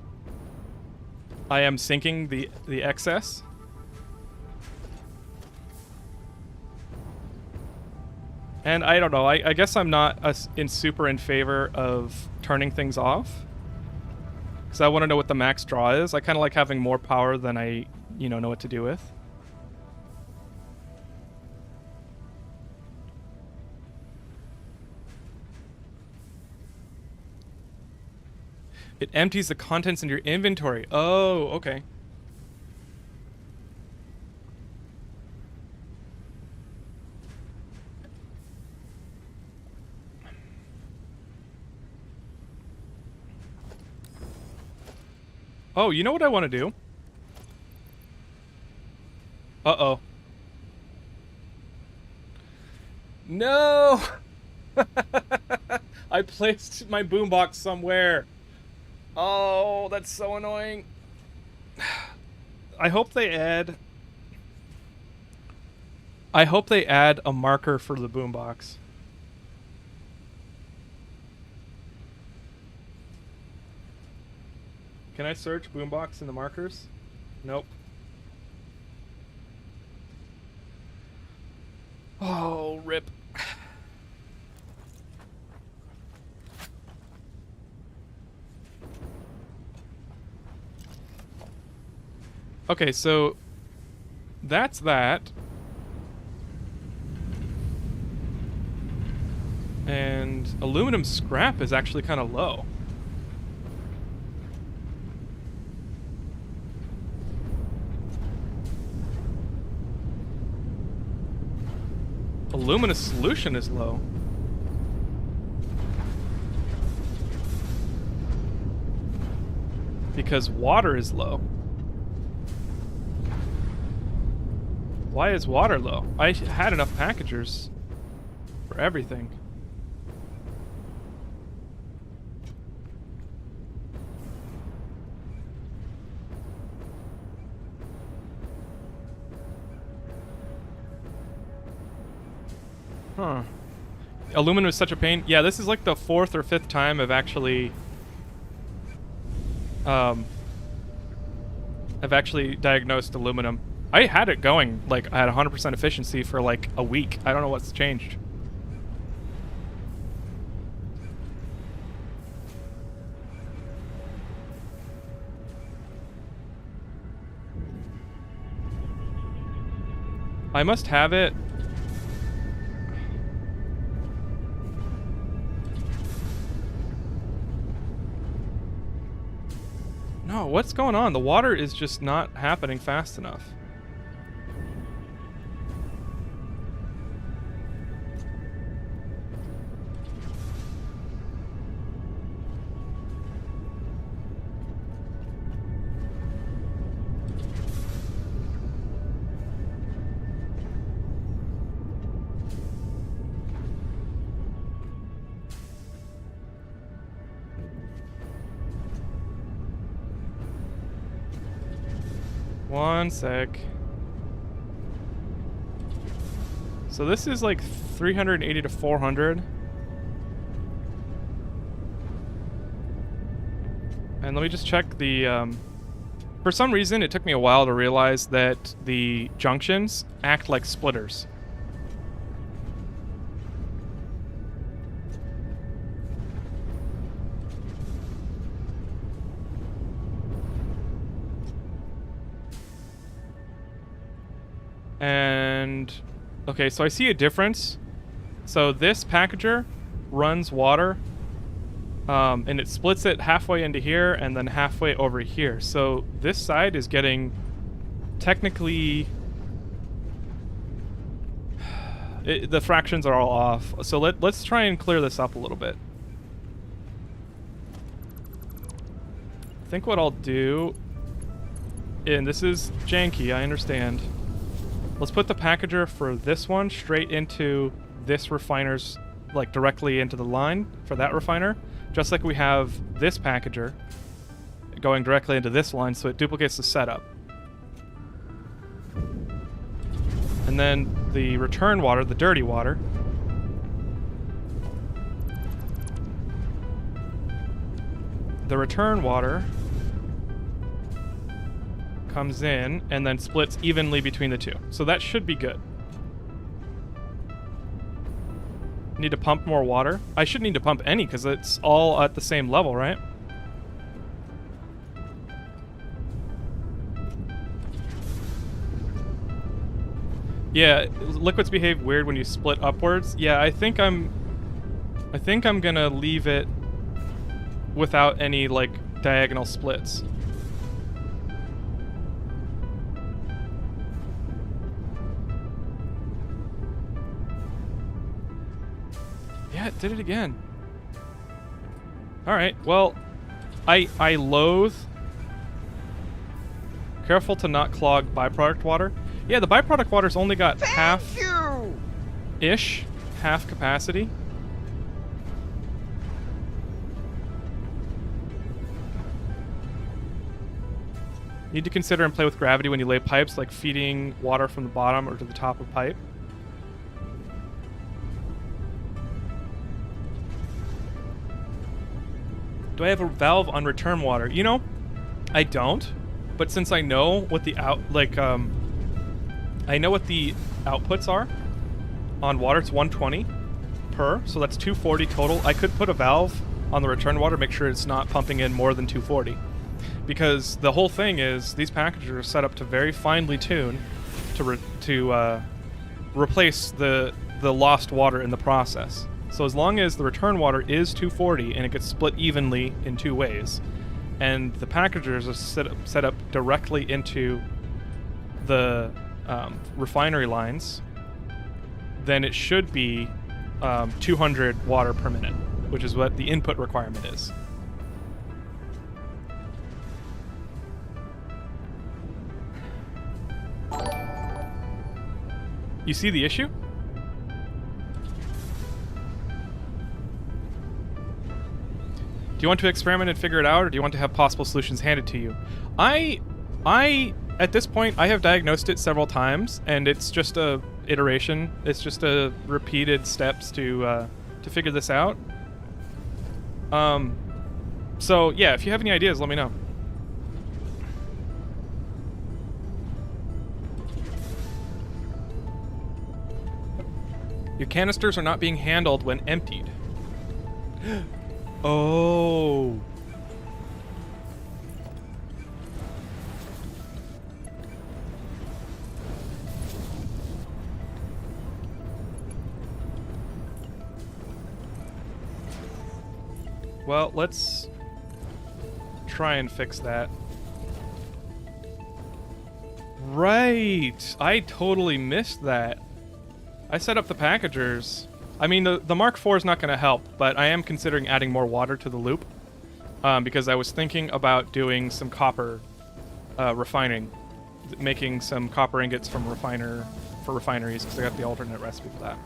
am syncing the excess. And I don't know. I guess I'm not super in favor of turning things off. Because I want to know what the max draw is. I kind of like having more power than I, know what to do with. It empties the contents in your inventory. Oh, okay. Oh, you know what I want to do? Uh-oh. No! I placed my boombox somewhere. Oh, that's so annoying. I hope they add a marker for the boombox. Can I search boombox in the markers? Nope. Oh, rip. Okay, so that's that. And aluminum scrap is actually kind of low. Aluminum solution is low. Because water is low. Why is water low? I had enough packagers for everything. Huh. Aluminum is such a pain. Yeah, this is like the 4th or 5th time I've actually diagnosed aluminum. I had it going, like, I had 100% efficiency for like a week. I don't know what's changed. I must have it. No, what's going on? The water is just not happening fast enough. One sec. So this is like 380 to 400. And let me just check the, for some reason, it took me a while to realize that the junctions act like splitters. And okay, so I see a difference. So this packager runs water, and it splits it halfway into here and then halfway over here. So this side is getting technically the fractions are all off. So let's try and clear this up a little bit. I think what I'll do, and this is janky, I understand. Let's put the packager for this one straight into this refiner's, like directly into the line for that refiner, just like we have this packager going directly into this line, so it duplicates the setup. And then the return water, the dirty water, comes in and then splits evenly between the two. So that should be good. Need to pump more water? I shouldn't need to pump any because it's all at the same level, right? Yeah, liquids behave weird when you split upwards. Yeah, I think I'm gonna leave it without any like diagonal splits. Yeah, it did it again. Alright, well, I loathe. Careful to not clog byproduct water. Yeah, the byproduct water's only got half-ish, half capacity. Need to consider and play with gravity when you lay pipes, like feeding water from the bottom or to the top of pipe. Do I have a valve on return water? You know, I don't. But since I know what the I know what the outputs are on water, it's 120 per, so that's 240 total. I could put a valve on the return water, make sure it's not pumping in more than 240. Because the whole thing is these packages are set up to very finely tune to replace the lost water in the process. So as long as the return water is 240 and it gets split evenly in two ways, and the packagers are set up directly into the refinery lines, then it should be 200 water per minute, which is what the input requirement is. You see the issue? Do you want to experiment and figure it out, or do you want to have possible solutions handed to you? I at this point, I have diagnosed it several times, and it's just a iteration. It's just a repeated steps to figure this out. So yeah, if you have any ideas, let me know. Your canisters are not being handled when emptied. Oh. Well, let's try and fix that. Right! I totally missed that. I set up the packagers. I mean, the Mark IV is not going to help, but I am considering adding more water to the loop, because I was thinking about doing some copper refining, making some copper ingots from refineries, because I got the alternate recipe for that.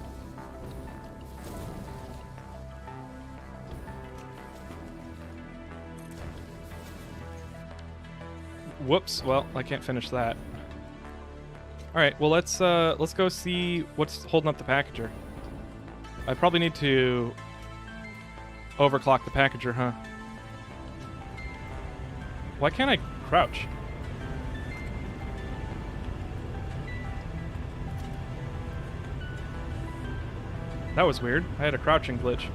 Whoops! Well, I can't finish that. All right. Well, let's go see what's holding up the packager. I probably need to overclock the packager, huh? Why can't I crouch? That was weird. I had a crouching glitch.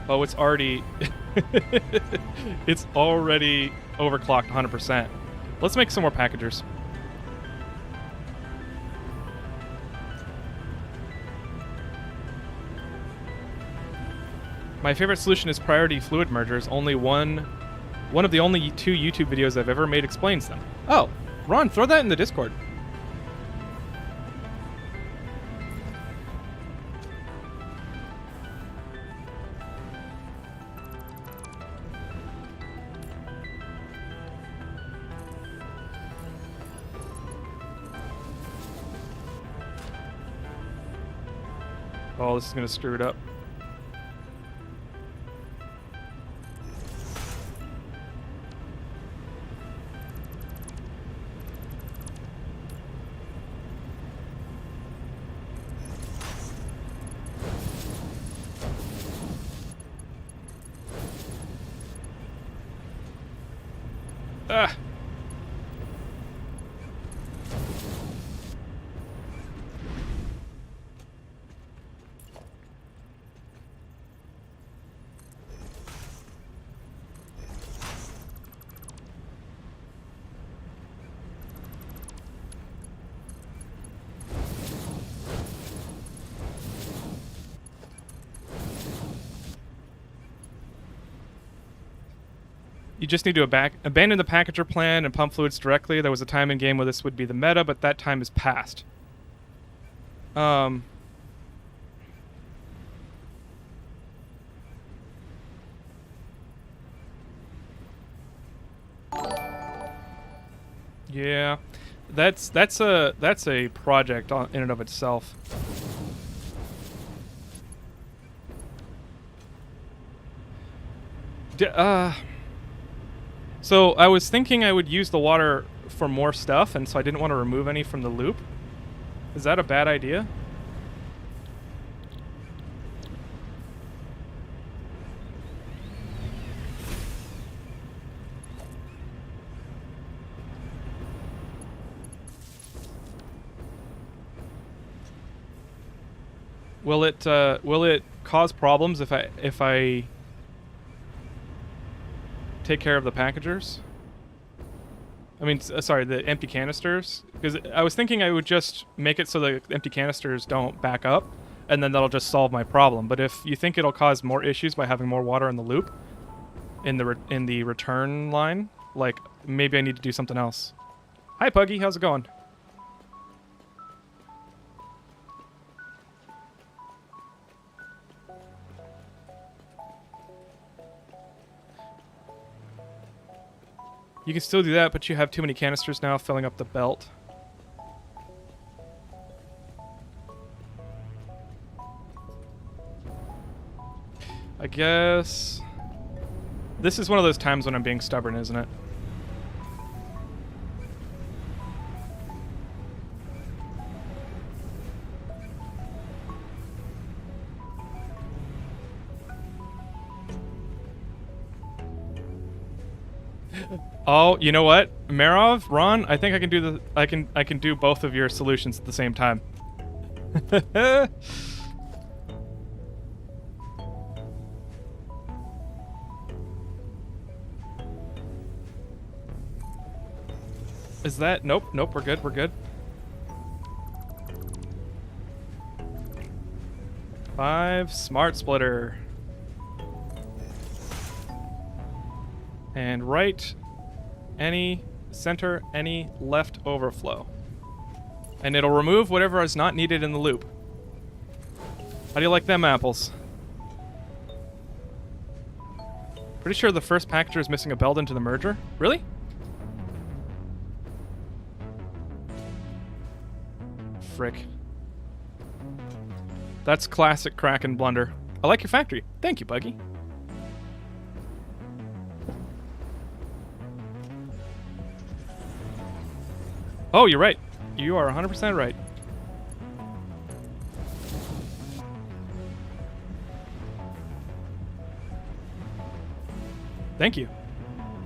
Oh, it's already... it's already overclocked 100%. Let's make some more packagers. My favorite solution is priority fluid mergers. Only one of the only 2 YouTube videos I've ever made explains them. Oh, Ron, throw that in the Discord. Oh, this is gonna screw it up. Ah. You just need to abandon the packager plan and pump fluids directly. There was a time in game where this would be the meta, but that time is past. Yeah, that's a project in and of itself. So I was thinking I would use the water for more stuff, and so I didn't want to remove any from the loop. Is that a bad idea? Will it cause problems if I take care of the packagers? I mean, sorry, the empty canisters? Because I was thinking I would just make it so the empty canisters don't back up, and then that'll just solve my problem. But if you think it'll cause more issues by having more water in the loop, in the return line, like, maybe I need to do something else. Hi, Puggy. How's it going? You can still do that, but you have too many canisters now filling up the belt. I guess... This is one of those times when I'm being stubborn, isn't it? Oh, you know what? Marov, Ron, I think I can do I can do both of your solutions at the same time. Is that... Nope, we're good, we're good. 5, smart splitter. And right, any, center, any, left overflow. And it'll remove whatever is not needed in the loop. How do you like them apples? Pretty sure the first packager is missing a belt into the merger. Really? Frick. That's classic Kraken blunder. I like your factory. Thank you, Buggy. Oh, you're right. You are 100% right. Thank you.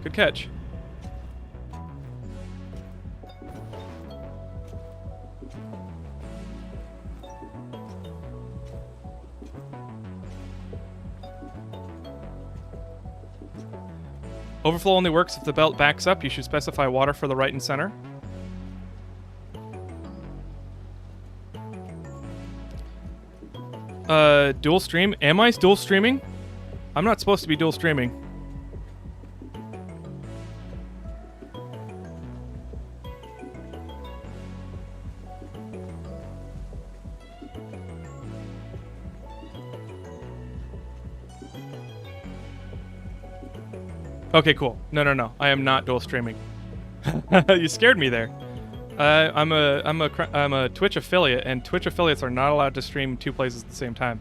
Good catch. Overflow only works if the belt backs up. You should specify water for the right and center. Dual stream. Am I dual streaming? I'm not supposed to be dual streaming. Okay, cool. No. I am not dual streaming. You scared me there. I'm a Twitch affiliate, and Twitch affiliates are not allowed to stream 2 places at the same time.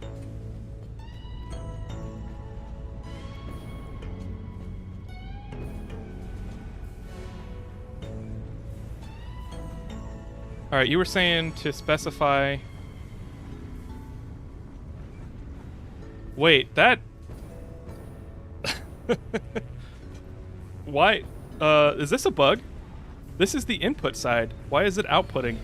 All right, you were saying to specify. Wait, that. Why? Is this a bug? This is the input side. Why is it outputting?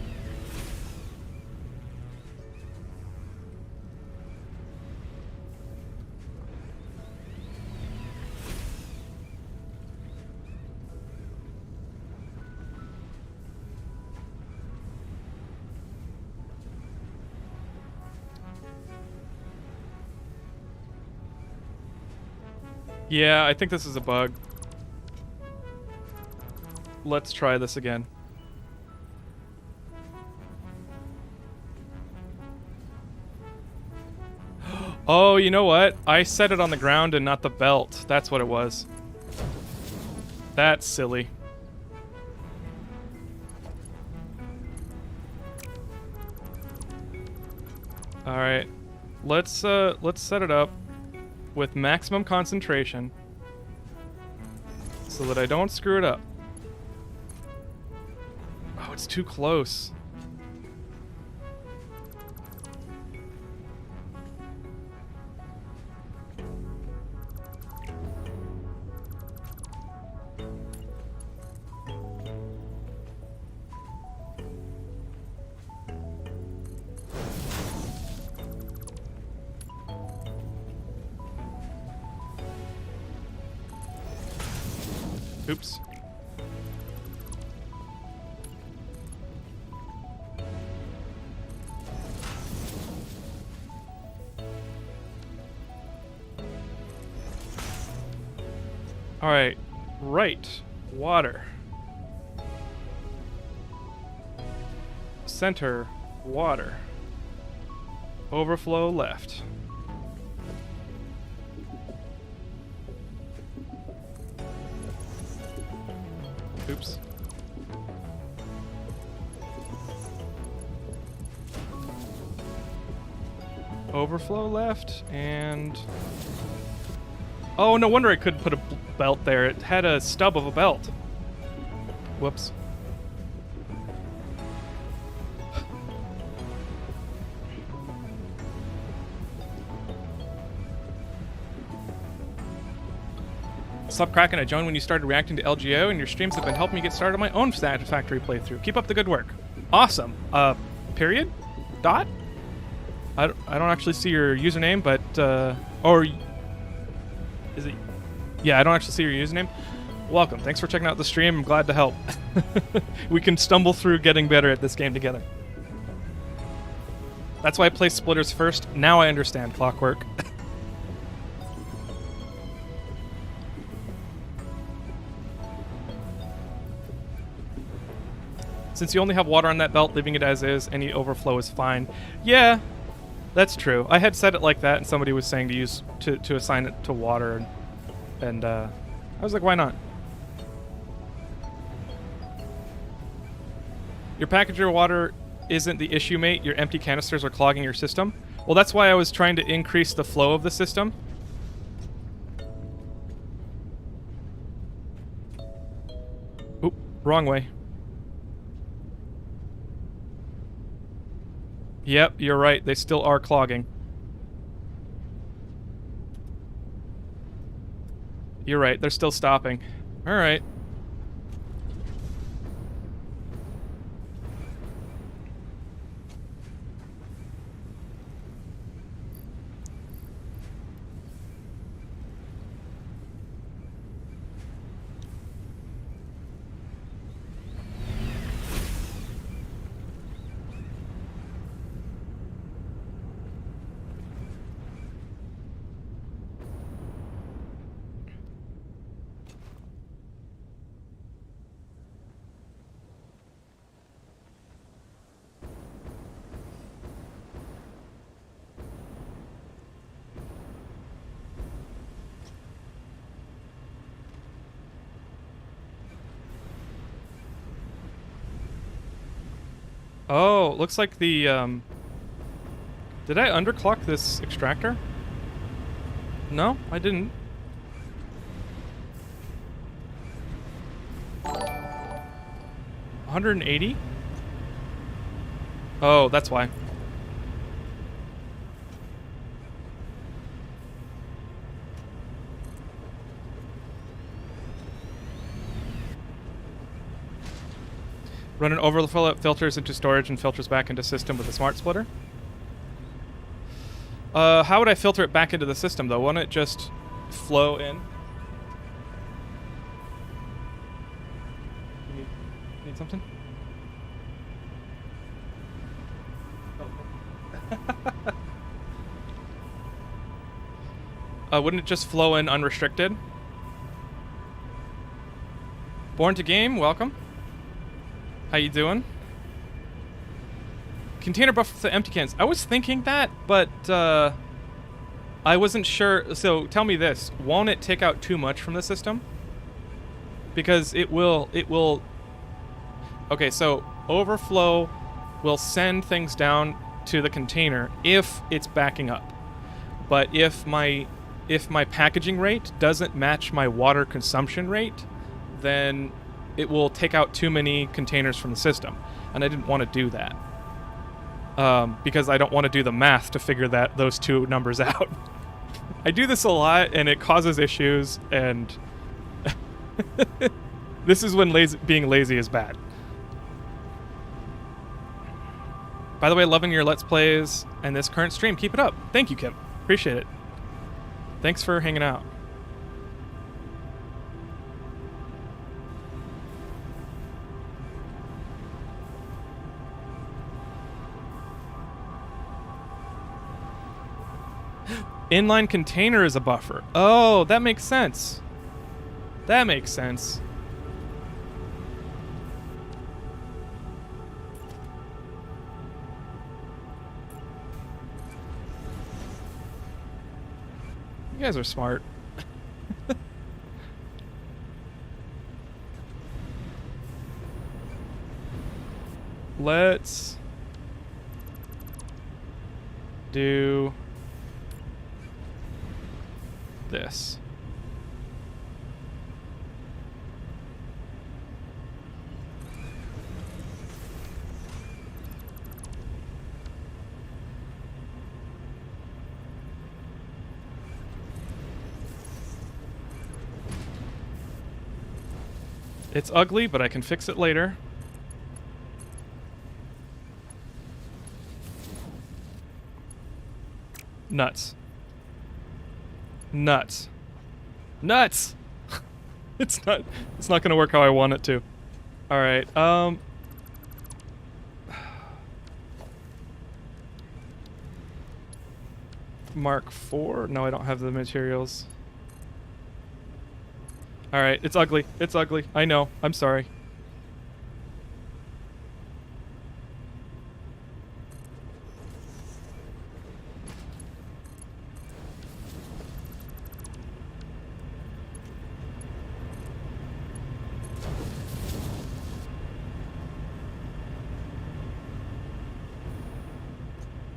Yeah, I think this is a bug. Let's try this again. Oh, you know what? I set it on the ground and not the belt. That's what it was. That's silly. All right. Let's set it up with maximum concentration so that I don't screw it up. Oh, it's too close. Oops. All right. Right. Water. Center. Water. Overflow left. Oops. Overflow left, and... Oh, no wonder I couldn't put a belt there. It had a stub of a belt. Whoops. Sup, Kraken? I joined when you started reacting to LGO, and your streams have been helping me get started on my own Satisfactory playthrough. Keep up the good work. Awesome. Period? Dot? I don't actually see your username, but, or... Is it... Yeah, I don't actually see your username. Welcome. Thanks for checking out the stream. I'm glad to help. We can stumble through getting better at this game together. That's why I placed splitters first. Now I understand clockwork. Since you only have water on that belt, leaving it as is, any overflow is fine. Yeah, that's true. I had said it like that, and somebody was saying to use to assign it to water, and I was like, why not? Your package of water isn't the issue, mate. Your empty canisters are clogging your system. Well, that's why I was trying to increase the flow of the system. Oop, wrong way. Yep, you're right. They still are clogging. You're right. They're still stopping. All right. Oh, looks like the, did I underclock this extractor? No, I didn't. $180? Oh, that's why. Run an overflow that filters into storage and filters back into system with a smart splitter. How would I filter it back into the system, though? Won't it just flow in? Need something? Wouldn't it just flow in unrestricted? Born to Game, welcome. How you doing? Container buffer to empty cans. I was thinking that, but I wasn't sure. So tell me this: won't it take out too much from the system? Because it will. Okay, so overflow will send things down to the container if it's backing up. But if my packaging rate doesn't match my water consumption rate, then it will take out too many containers from the system. And I didn't want to do that. Because I don't want to do the math to figure those two numbers out. I do this a lot, and it causes issues, and this is when being lazy is bad. By the way, loving your Let's Plays and this current stream. Keep it up. Thank you, Kim. Appreciate it. Thanks for hanging out. Inline container is a buffer. Oh, that makes sense. That makes sense. You guys are smart. Let's do this. It's ugly, but I can fix it later. Nuts. Nuts. Nuts! It's not gonna work how I want it to. Alright, Mark IV? No, I don't have the materials. Alright, it's ugly. It's ugly. I know. I'm sorry.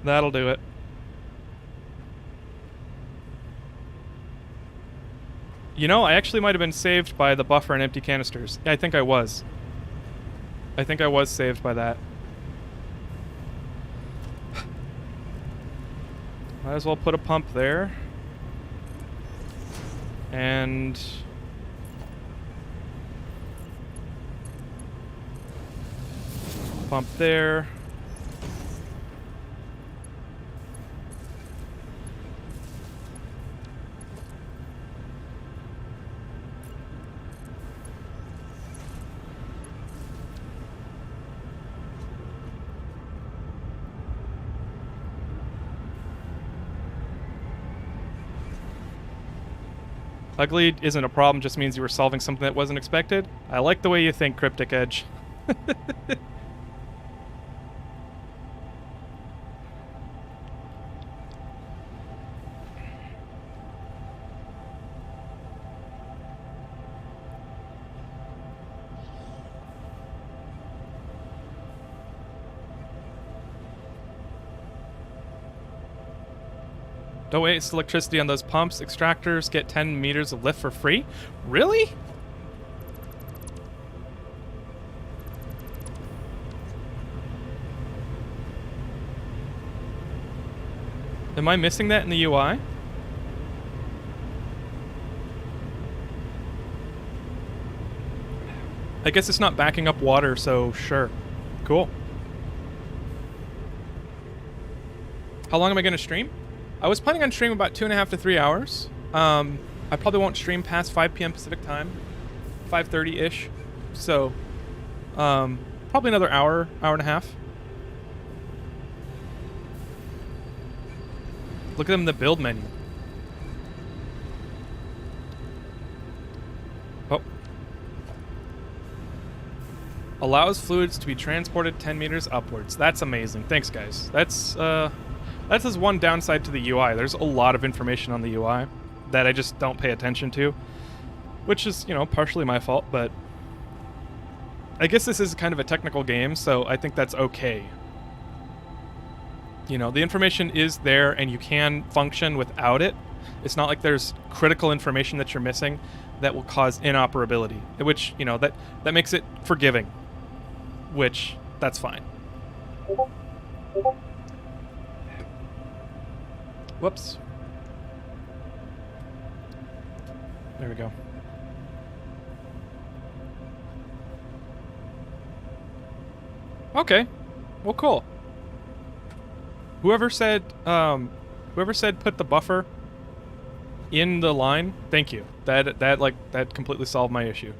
That'll do it. You know, I actually might have been saved by the buffer and empty canisters. Yeah, I think I was. I think I was saved by that. Might as well put a pump there. And pump there. Ugly isn't a problem, just means you were solving something that wasn't expected. I like the way you think, Cryptic Edge. Don't waste electricity on those pumps. Extractors get 10 meters of lift for free. Really? Am I missing that in the UI? I guess it's not backing up water, so sure. Cool. How long am I going to stream? I was planning on streaming about 2.5 to 3 hours. I probably won't stream past 5 p.m. Pacific time, 5:30-ish. So, probably another hour and a half. Look at them in the build menu. Oh. Allows fluids to be transported 10 meters upwards. That's amazing. Thanks, guys. That's just one downside to the UI. There's a lot of information on the UI that I just don't pay attention to, which is, you know, partially my fault, but I guess this is kind of a technical game, so I think that's okay. You know, the information is there and you can function without it. It's not like there's critical information that you're missing that will cause inoperability, which, you know, that makes it forgiving, which that's fine. Whoops. There we go. Okay. Well, cool. Whoever said put the buffer in the line, thank you. That completely solved my issue.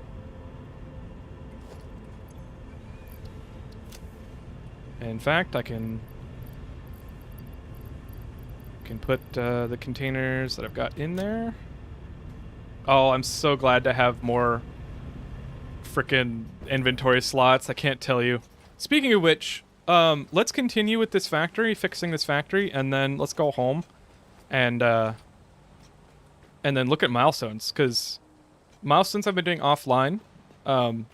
In fact, I can put the containers that I've got in there. Oh, I'm so glad to have more frickin' inventory slots. I can't tell you. Speaking of which, let's continue with this factory, fixing this factory, and then let's go home and then look at milestones, because milestones I've been doing offline,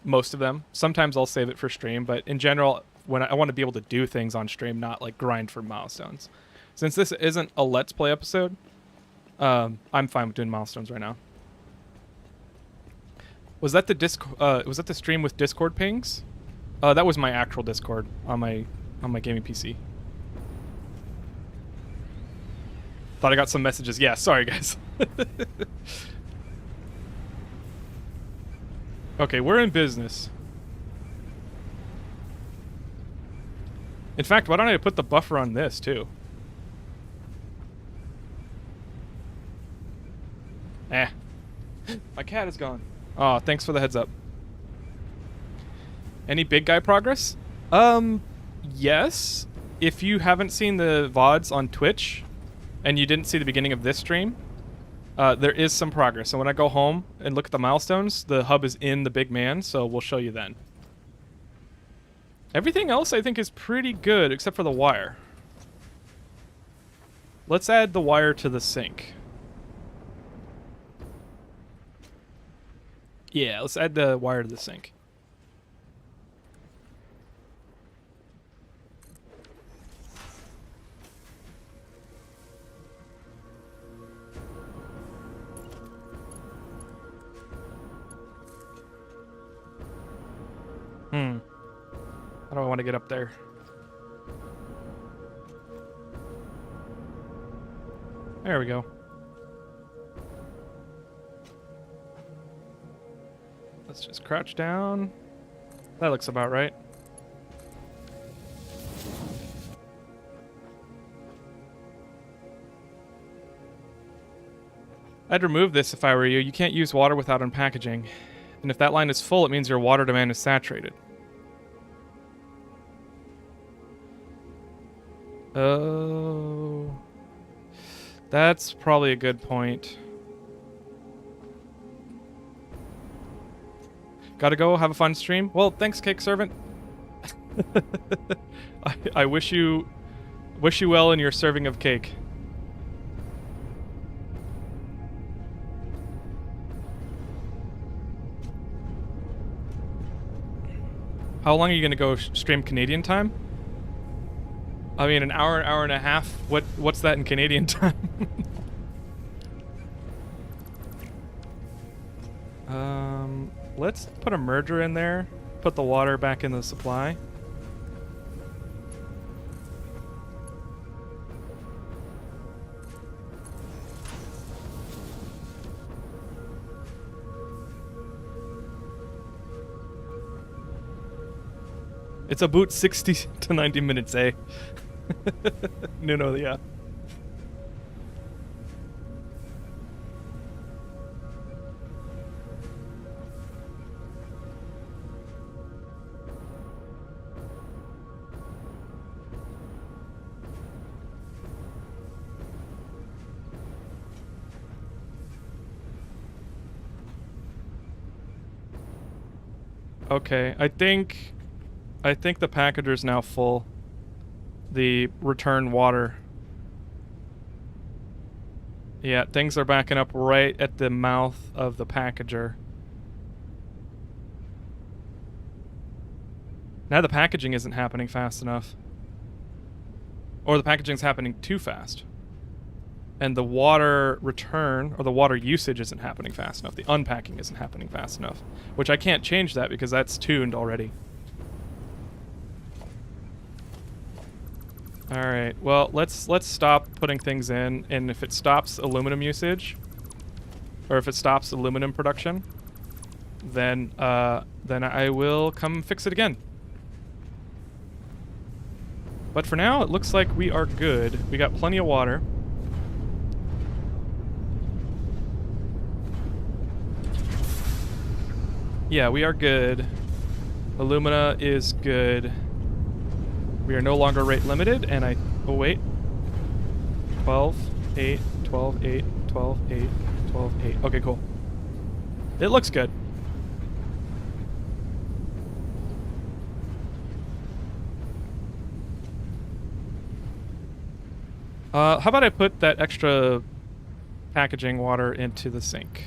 most of them. Sometimes I'll save it for stream, but in general, when I want to be able to do things on stream, not like grind for milestones. Since this isn't a Let's Play episode, I'm fine with doing milestones right now. Was that the stream with Discord pings? That was my actual Discord on my gaming PC. Thought I got some messages. Yeah, sorry guys. Okay, we're in business. In fact, why don't I put the buffer on this too? Eh. My cat is gone. Oh, thanks for the heads up. Any big guy progress? Yes. If you haven't seen the VODs on Twitch, and you didn't see the beginning of this stream, there is some progress. So when I go home and look at the milestones, the hub is in the big man, so we'll show you then. Everything else I think is pretty good, except for the wire. Let's add the wire to the sink. Yeah, let's add the wire to the sink. How do I want to get up there? There we go. Let's just crouch down. That looks about right. I'd remove this if I were you. You can't use water without unpackaging. And if that line is full, it means your water demand is saturated. Oh. That's probably a good point. Gotta go, have a fun stream. Well, thanks, Cake Servant. I wish you well in your serving of cake. How long are you gonna go stream Canadian time? I mean, an hour and a half. What's that in Canadian time? Let's put a merger in there. Put the water back in the supply. It's about 60 to 90 minutes, eh? No, yeah. Okay, I think the packager's now full. The return water. Yeah, things are backing up right at the mouth of the packager. Now the packaging isn't happening fast enough. Or the packaging's happening too fast. And the water return, or the water usage isn't happening fast enough. The unpacking isn't happening fast enough. Which I can't change that because that's tuned already. Alright, well, let's stop putting things in, and if it stops aluminum usage, or if it stops aluminum production, then I will come fix it again. But for now, it looks like we are good. We got plenty of water. Yeah, we are good. Alumina is good. We are no longer rate limited, and oh wait. 12, 8, 12, 8, 12, 8, 12, 8. Okay, cool. It looks good. How about I put that extra packaging water into the sink?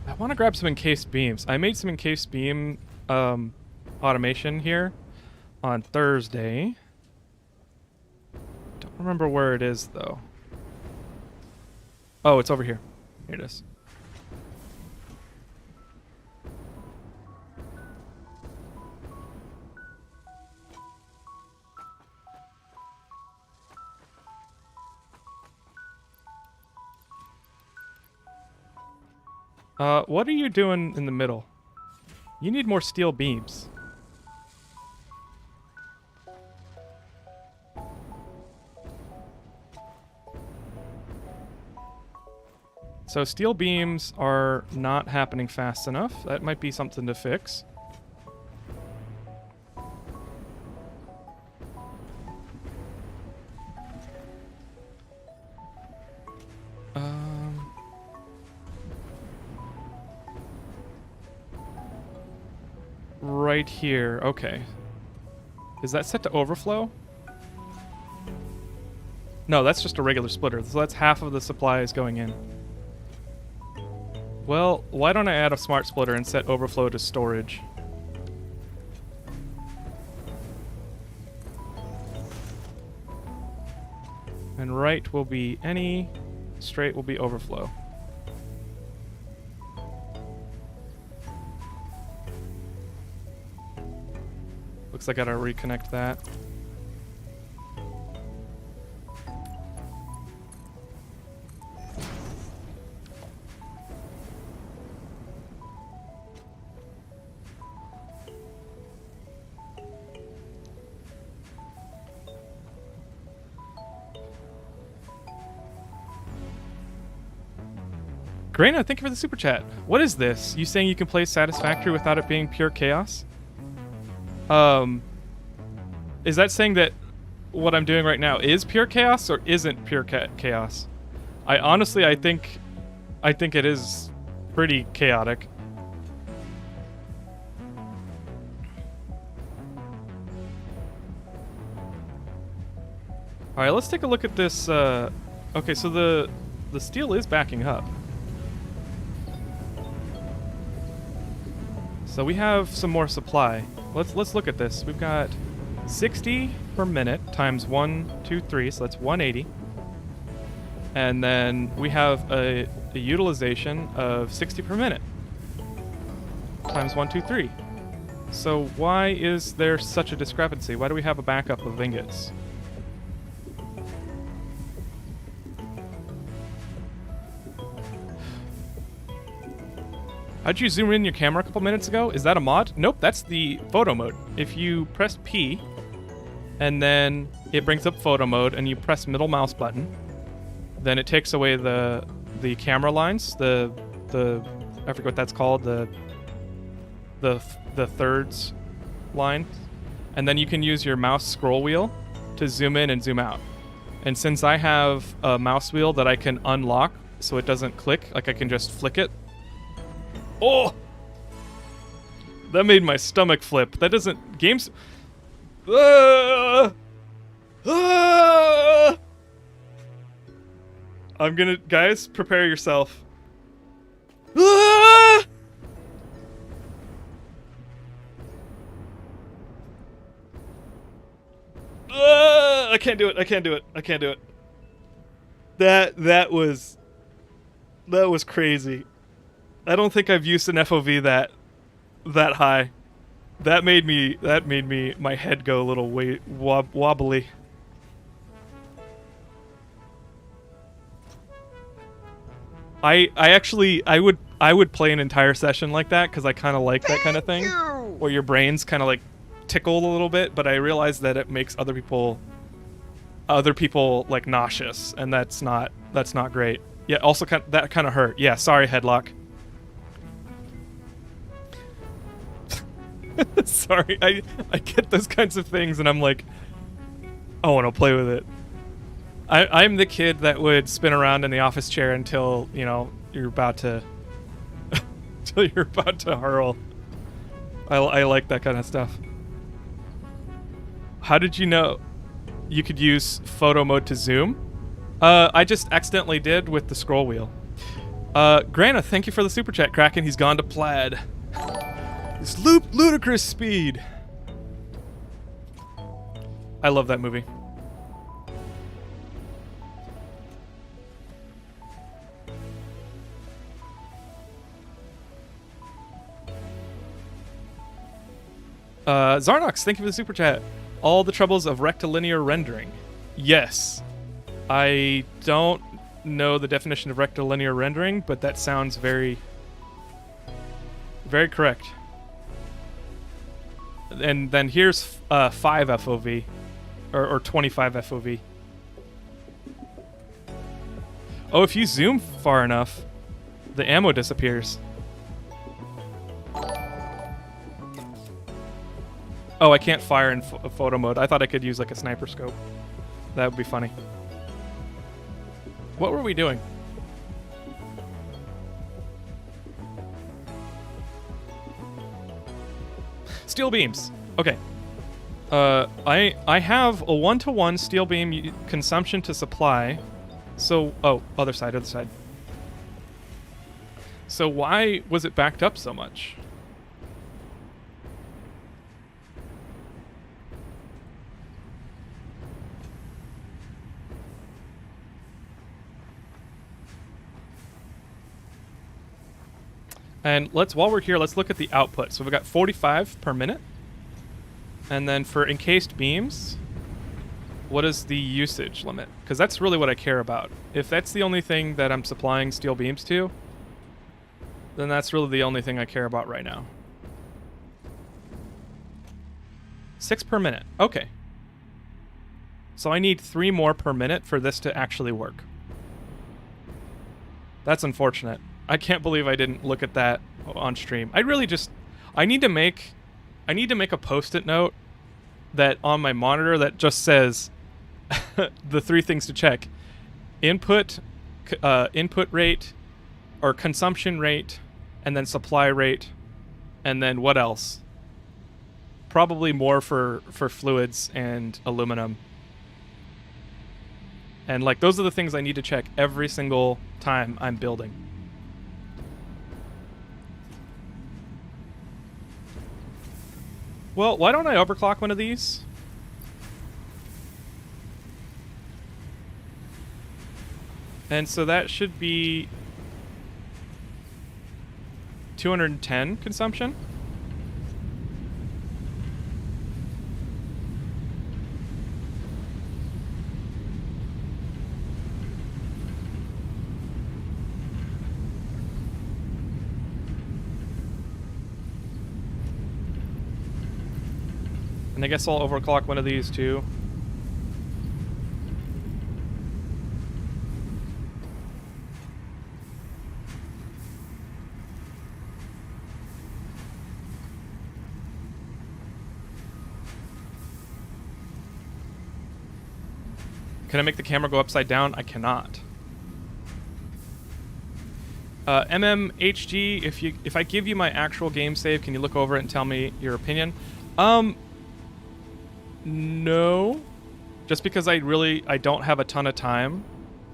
I want to grab some encased beams. I made some encased beam automation here on Thursday. Don't remember where it is though. Oh, it's over here. Here it is. What are you doing in the middle? You need more steel beams. So steel beams are not happening fast enough. That might be something to fix. Right here. Okay. Is that set to overflow? No, that's just a regular splitter. So that's half of the supply is going in. Well, why don't I add a smart splitter and set overflow to storage? And right will be any, straight will be overflow. Looks like I gotta reconnect that. Grana, thank you for the super chat. What is this? You saying you can play Satisfactory without it being pure chaos? Is that saying that what I'm doing right now is pure chaos or isn't pure chaos? I think it is pretty chaotic. All right, let's take a look at this. Okay, so the steel is backing up. So we have some more supply. Let's look at this. We've got 60 per minute times 1, 2, 3, so that's 180. And then we have a utilization of 60 per minute. Times 1, 2, 3. So why is there such a discrepancy? Why do we have a backup of ingots? How'd you zoom in your camera a couple minutes ago? Is that a mod? Nope, that's the photo mode. If you press P, and then it brings up photo mode, and you press middle mouse button, then it takes away the camera lines, the I forget what that's called, the thirds line, and then you can use your mouse scroll wheel to zoom in and zoom out. And since I have a mouse wheel that I can unlock so it doesn't click, like I can just flick it. Oh! That made my stomach flip. That doesn't... Games... I'm gonna... Guys, prepare yourself. I can't do it. I can't do it. I can't do it. That was crazy. I don't think I've used an FOV that high. That made me my head go a little wobbly. I would play an entire session like that because I kind of like that kind of thing, where your brain's kind of like tickled a little bit, but I realize that it makes other people like nauseous, and that's not great. Yeah, also that kind of hurt. Yeah, sorry, Headlock. Sorry, I get those kinds of things, and I'm like, I want to play with it. I'm the kid that would spin around in the office chair until, you know, you're about to hurl. I like that kind of stuff. How did you know you could use photo mode to zoom? I just accidentally did with the scroll wheel. Grana, thank you for the super chat, Kraken. He's gone to plaid. It's ludicrous speed. I love that movie. Zarnox, thank you for the super chat. All the troubles of rectilinear rendering. Yes. I don't know the definition of rectilinear rendering, but that sounds very, very correct. And then here's 5 FOV, or 25 FOV. Oh, if you zoom far enough, the ammo disappears. Oh, I can't fire in photo mode. I thought I could use like a sniper scope. That would be funny. What were we doing? Steel beams. Okay. I have a 1-to-1 steel beam consumption to supply. So, oh, other side. So why was it backed up so much? And while we're here, let's look at the output. So we've got 45 per minute. And then for encased beams, what is the usage limit? Because that's really what I care about. If that's the only thing that I'm supplying steel beams to, then that's really the only thing I care about right now. 6 per minute. Okay. So I need 3 more per minute for this to actually work. That's unfortunate. I can't believe I didn't look at that on stream. I need to make a post-it note that on my monitor that just says the 3 things to check: input rate, or consumption rate, and then supply rate, and then what else? Probably more for fluids and aluminum. And like those are the things I need to check every single time I'm building. Well, why don't I overclock one of these? And so that should be 210 consumption. And I guess I'll overclock one of these too. Can I make the camera go upside down? I cannot. MMHG, if I give you my actual game save, can you look over it and tell me your opinion? No. Just because I don't have a ton of time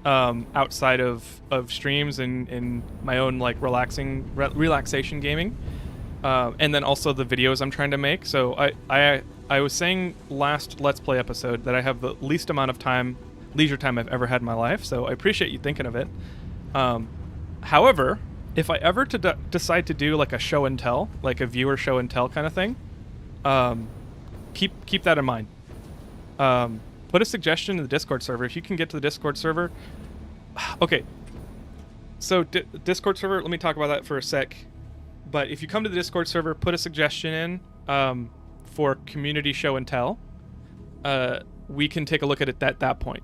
outside of streams and my own like relaxation gaming. And then also the videos I'm trying to make. So I was saying last Let's Play episode that I have the least amount of time, leisure time I've ever had in my life. So I appreciate you thinking of it. However, if I ever decide to do like a show and tell, like a viewer show and tell kind of thing, keep that in mind. Put a suggestion in the Discord server. If you can get to the Discord server. Okay. So Discord server, let me talk about that for a sec. But if you come to the Discord server, put a suggestion in for community show and tell. We can take a look at it at that point.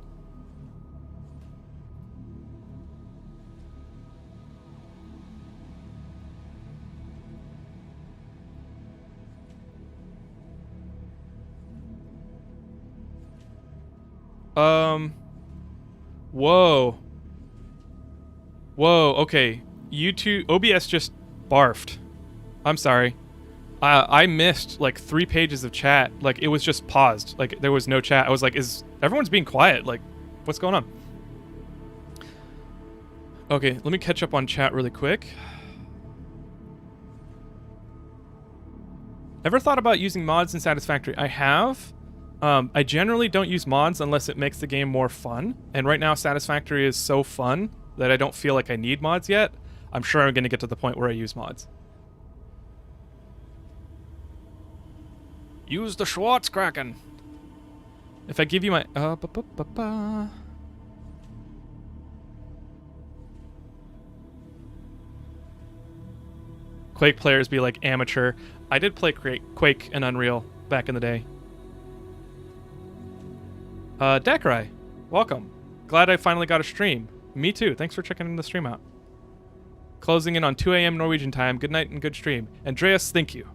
Whoa, okay. YouTube, OBS just barfed. I'm sorry. I missed like 3 pages of chat. Like it was just paused. Like there was no chat. I was like, everyone's being quiet? Like, what's going on? Okay, let me catch up on chat really quick. Ever thought about using mods in Satisfactory? I have. I generally don't use mods unless it makes the game more fun. And right now, Satisfactory is so fun that I don't feel like I need mods yet. I'm sure I'm going to get to the point where I use mods. Use the Schwartz Kraken. If I give you my... Quake players be like amateur. I did play Quake and Unreal back in the day. Dakarai, welcome. Glad I finally got a stream. Me too. Thanks for checking the stream out. Closing in on 2 a.m. Norwegian time. Good night and good stream. Andreas, thank you.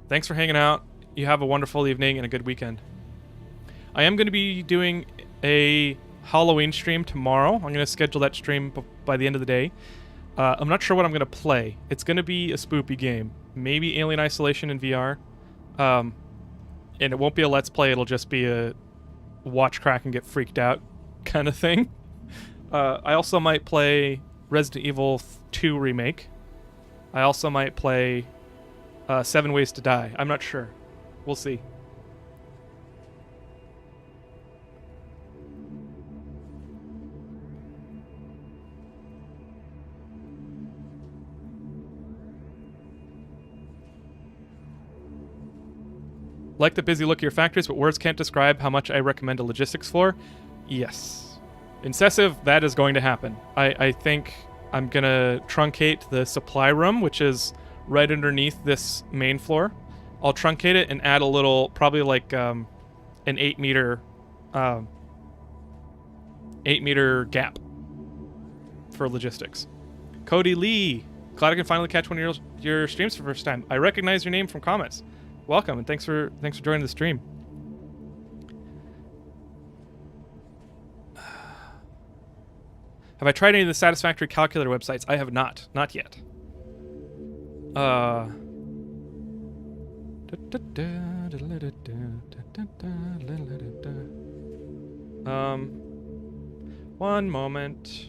Thanks for hanging out. You have a wonderful evening and a good weekend. I am going to be doing a Halloween stream tomorrow. I'm going to schedule that stream by the end of the day. I'm not sure what I'm going to play. It's going to be a spoopy game. Maybe Alien Isolation in VR. And it won't be a Let's Play. It'll just be a watch Kraken get freaked out kind of thing. I also might play Resident Evil 2 Remake. I also might play 7 Ways to Die. I'm not sure. We'll see. Like the busy look of your factories, but words can't describe how much I recommend a logistics floor. Yes. Incessive, that is going to happen. I think I'm going to truncate the supply room, which is right underneath this main floor. I'll truncate it and add a little, probably like an 8 meter gap for logistics. Cody Lee, glad I can finally catch one of your streams for the first time. I recognize your name from comments. Welcome and thanks for joining the stream. Have I tried any of the Satisfactory calculator websites? I have not yet. One moment.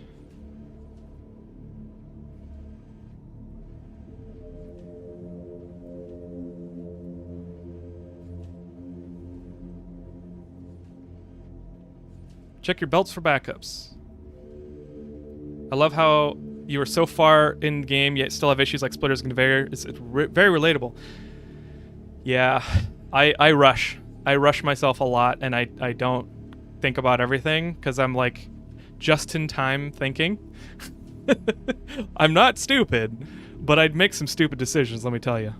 Check your belts for backups. I love how you are so far in game yet still have issues like splitters and conveyor. It's very relatable. Yeah, I rush. I rush myself a lot, and I don't think about everything because I'm like just in time thinking. I'm not stupid, but I'd make some stupid decisions, let me tell you.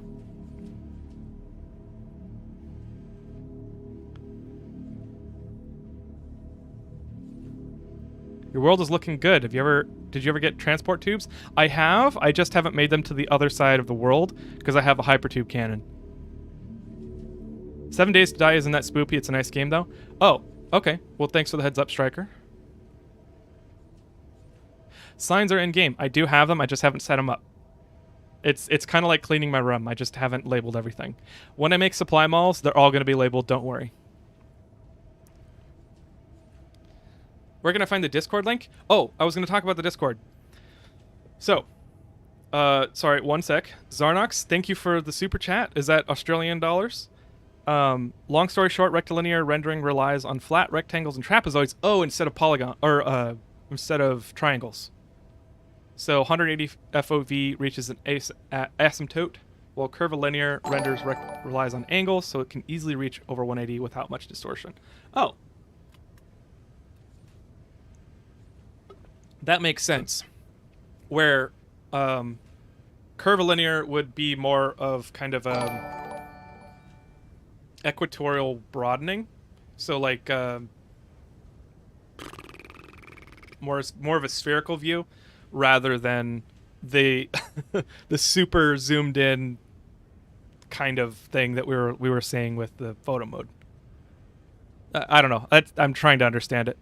Your world is looking good. Did you ever get transport tubes? I have. I just haven't made them to the other side of the world because I have a hypertube cannon. 7 Days to Die isn't that spoopy. It's a nice game though. Oh, okay. Well, thanks for the heads up, Striker. Signs are in game. I do have them. I just haven't set them up. It's kind of like cleaning my room. I just haven't labeled everything. When I make supply malls, they're all going to be labeled. Don't worry. Where can I find the Discord link? Oh, I was going to talk about the Discord. So, sorry, one sec. Zarnox, thank you for the super chat. Is that Australian dollars? Long story short, rectilinear rendering relies on flat rectangles and trapezoids. Oh, instead of polygon, or instead of triangles. So 180 FOV reaches an asymptote, while curvilinear relies on angles, so it can easily reach over 180 without much distortion. Oh. That makes sense. Where curvilinear would be more of kind of equatorial broadening. So like more of a spherical view rather than the the super zoomed in kind of thing that we were saying with the photo mode. I don't know. I'm trying to understand it.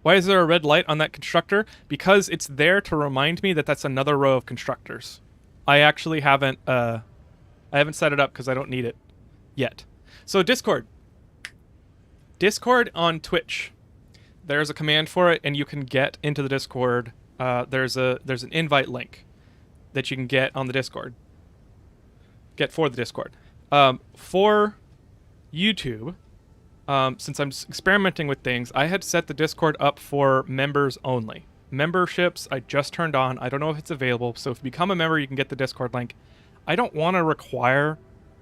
Why is there a red light on that constructor? Because it's there to remind me that that's another row of constructors. I actually haven't set it up because I don't need it yet. So Discord on Twitch. There's a command for it, and you can get into the Discord. There's an invite link that you can get on the Discord. Get for the Discord. For YouTube. Since I'm experimenting with things, I had set the Discord up for members only. Memberships I just turned on. I don't know if it's available, so if you become a member, you can get the Discord link. I don't want to require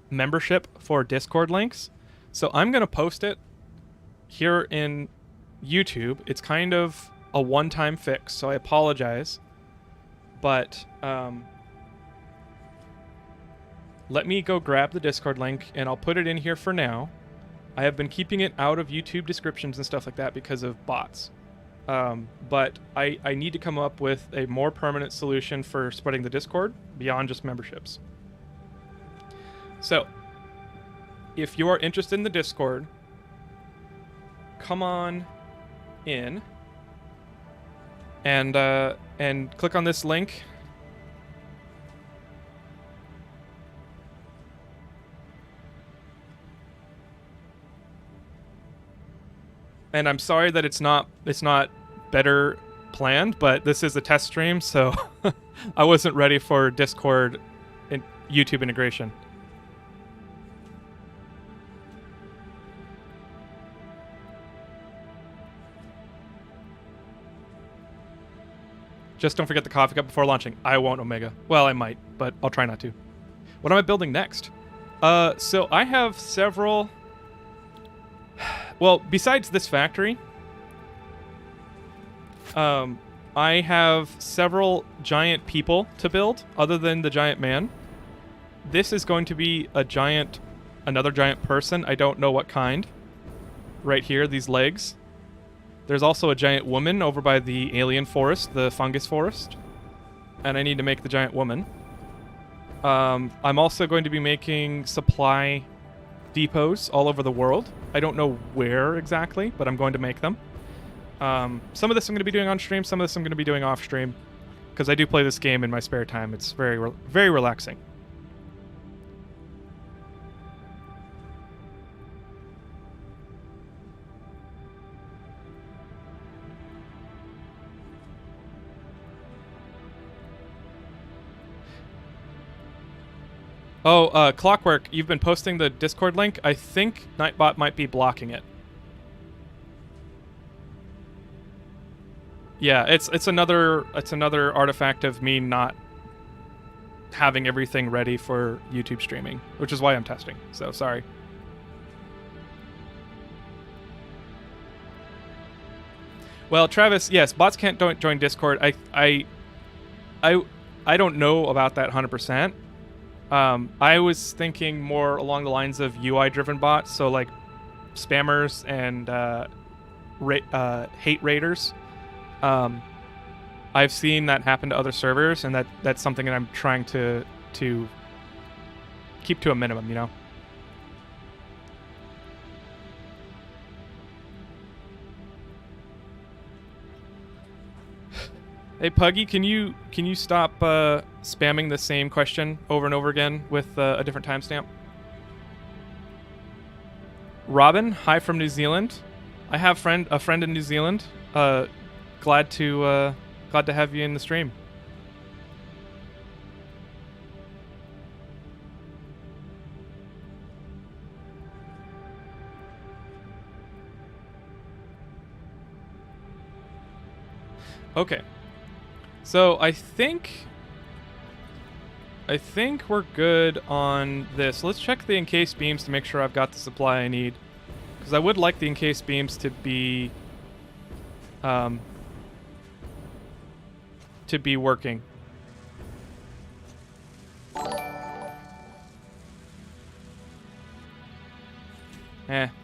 membership for Discord links, so I'm going to post it here in YouTube. It's kind of a one-time fix, so I apologize. But let me go grab the Discord link, and I'll put it in here for now. I have been keeping it out of YouTube descriptions and stuff like that because of bots. But I need to come up with a more permanent solution for spreading the Discord beyond just memberships. So, if you are interested in the Discord, come on in and click on this link. And I'm sorry that it's not better planned, but this is a test stream, so I wasn't ready for Discord and YouTube integration. Just don't forget the coffee cup before launching. I won't, Omega. Well, I might, but I'll try not to. What am I building next? So I have several... Well, besides this factory, I have several giant people to build, other than the giant man. This is going to be another giant person. I don't know what kind. Right here, these legs. There's also a giant woman over by the alien forest, the fungus forest. And I need to make the giant woman. I'm also going to be making supply depots all over the world. I don't know where exactly, but I'm going to make them. Some of this I'm going to be doing on stream, some of this I'm going to be doing off stream, because I do play this game in my spare time. It's very, very relaxing. Oh, Clockwork, you've been posting the Discord link. I think Nightbot might be blocking it. Yeah, it's another artifact of me not having everything ready for YouTube streaming, which is why I'm testing. So sorry. Well, Travis, yes, bots can't join Discord. I don't know about that 100%. I was thinking more along the lines of UI-driven bots, so like spammers and hate raiders. I've seen that happen to other servers, and that's something that I'm trying to keep to a minimum, you know? Hey Puggy, can you stop spamming the same question over and over again with a different timestamp? Robin, hi from New Zealand. I have a friend in New Zealand. Glad to have you in the stream. Okay. So I think we're good on this. Let's check the encased beams to make sure I've got the supply I need, because I would like the encased beams to be working.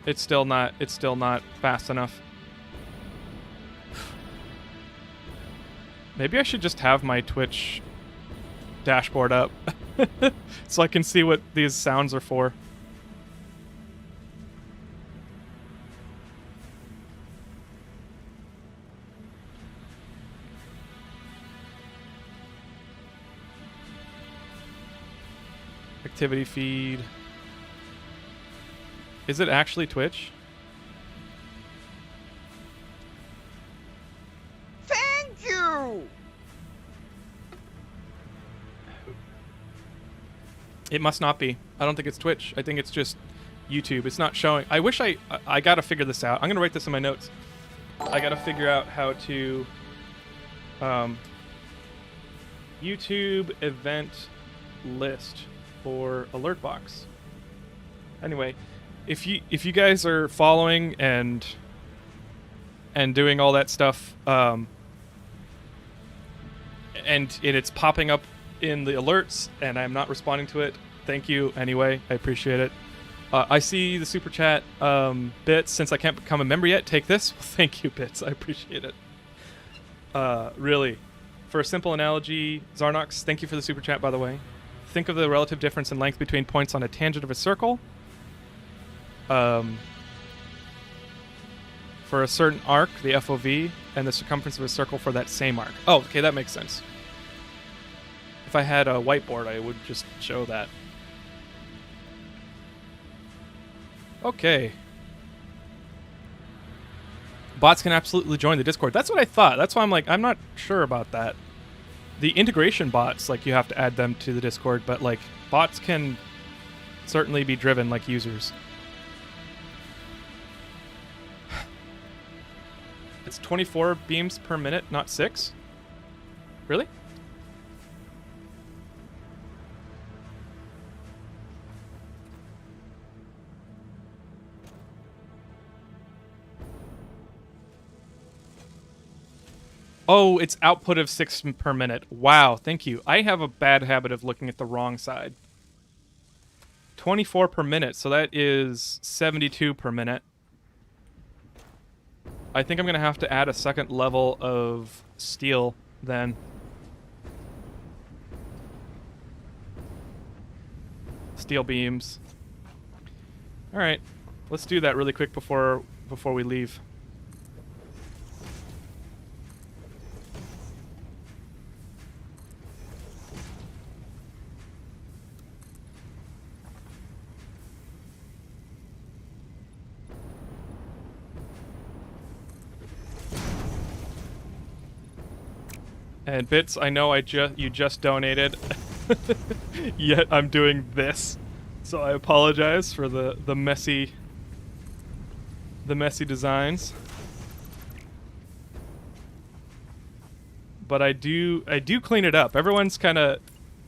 It's still not fast enough. Maybe I should just have my Twitch dashboard up so I can see what these sounds are for. Activity feed. Is it actually Twitch? It must not be. I don't think it's Twitch. I think it's just YouTube. It's not showing. I wish I gotta figure this out. I'm gonna write this in my notes. I gotta figure out how to YouTube event list for alert box. Anyway, if you guys are following and doing all that stuff, and it's popping up in the alerts and I'm not responding to it, thank you anyway. I appreciate it. I see the super chat. Bits, since I can't become a member yet, take this. Well, thank you, Bits. I appreciate it. Really. For a simple analogy, Zarnox, thank you for the super chat, by the way. Think of the relative difference in length between points on a tangent of a circle. For a certain arc, the FOV, and the circumference of a circle for that same arc. Oh, okay, that makes sense. If I had a whiteboard, I would just show that. Okay. Bots can absolutely join the Discord. That's what I thought. That's why I'm like, I'm not sure about that. The integration bots, like, you have to add them to the Discord, but, like, bots can certainly be driven like users. It's 24 beams per minute, not 6? Really? Oh, it's output of 6 per minute. Wow, thank you. I have a bad habit of looking at the wrong side. 24 per minute, so that is 72 per minute. I think I'm going to have to add a second level of steel then. Steel beams. All right, let's do that really quick before we leave. And Bits, I know you just donated, yet I'm doing this, so I apologize for the messy designs. but I do clean it up. Everyone's kind of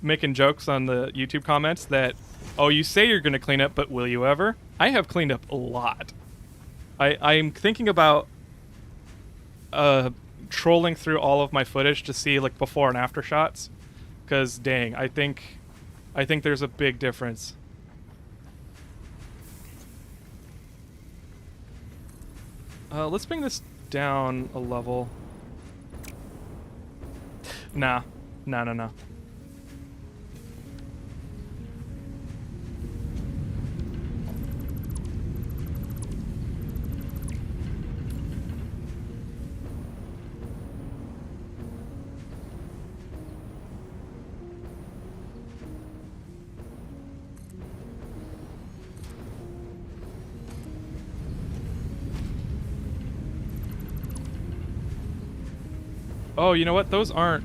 making jokes on the YouTube comments that, oh, you say you're going to clean up, but will you ever? I have cleaned up a lot. I'm thinking about trolling through all of my footage to see like before and after shots, because dang, I think there's a big difference. Let's bring this down a level. Nah. Oh, you know what? Those aren't...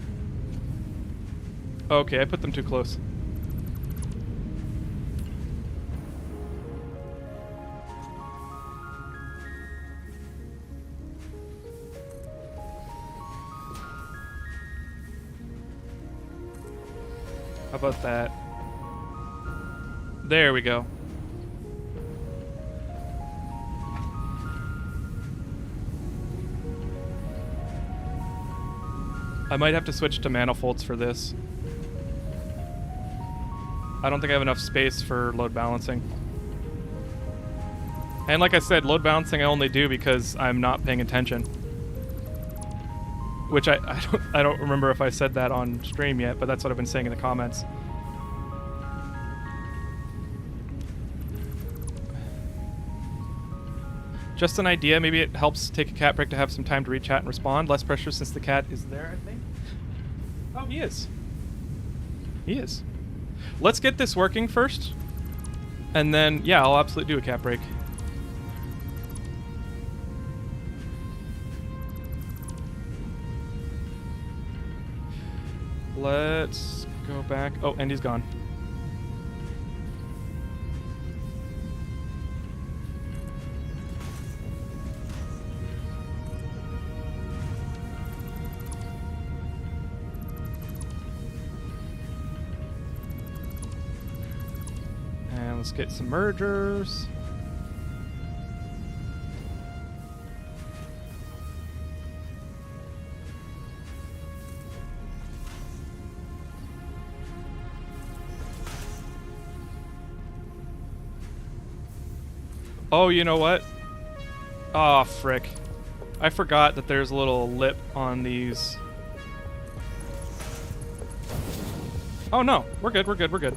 Okay, I put them too close. How about that? There we go. I might have to switch to manifolds for this. I don't think I have enough space for load balancing. And like I said, load balancing I only do because I'm not paying attention. Which I don't remember if I said that on stream yet, but that's what I've been saying in the comments. Just an idea, maybe it helps take a cat break to have some time to read chat and respond. Less pressure since the cat is there, I think. Oh, he is. He is. Let's get this working first. And then, yeah, I'll absolutely do a cat break. Let's go back. Oh, and he's gone. And let's get some mergers. Oh, you know what? Oh, frick. I forgot that there's a little lip on these. Oh, no. We're good, we're good, we're good.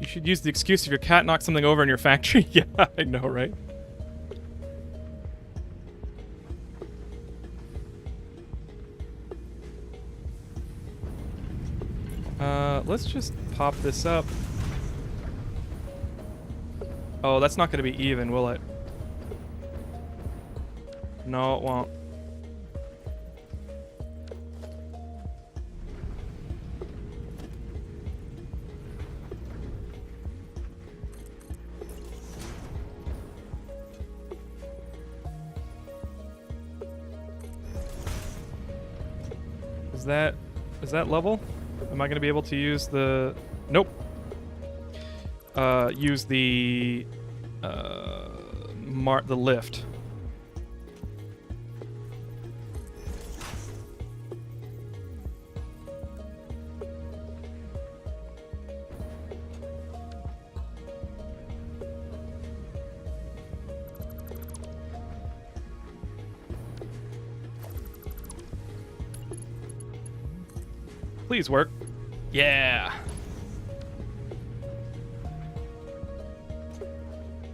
You should use the excuse if your cat knocks something over in your factory. Yeah, I know, right? Let's just pop this up. Oh, that's not going to be even, will it? No, it won't. Is that level? Am I going to be able to use the... Nope. Use the... the lift. Please work. Yeah.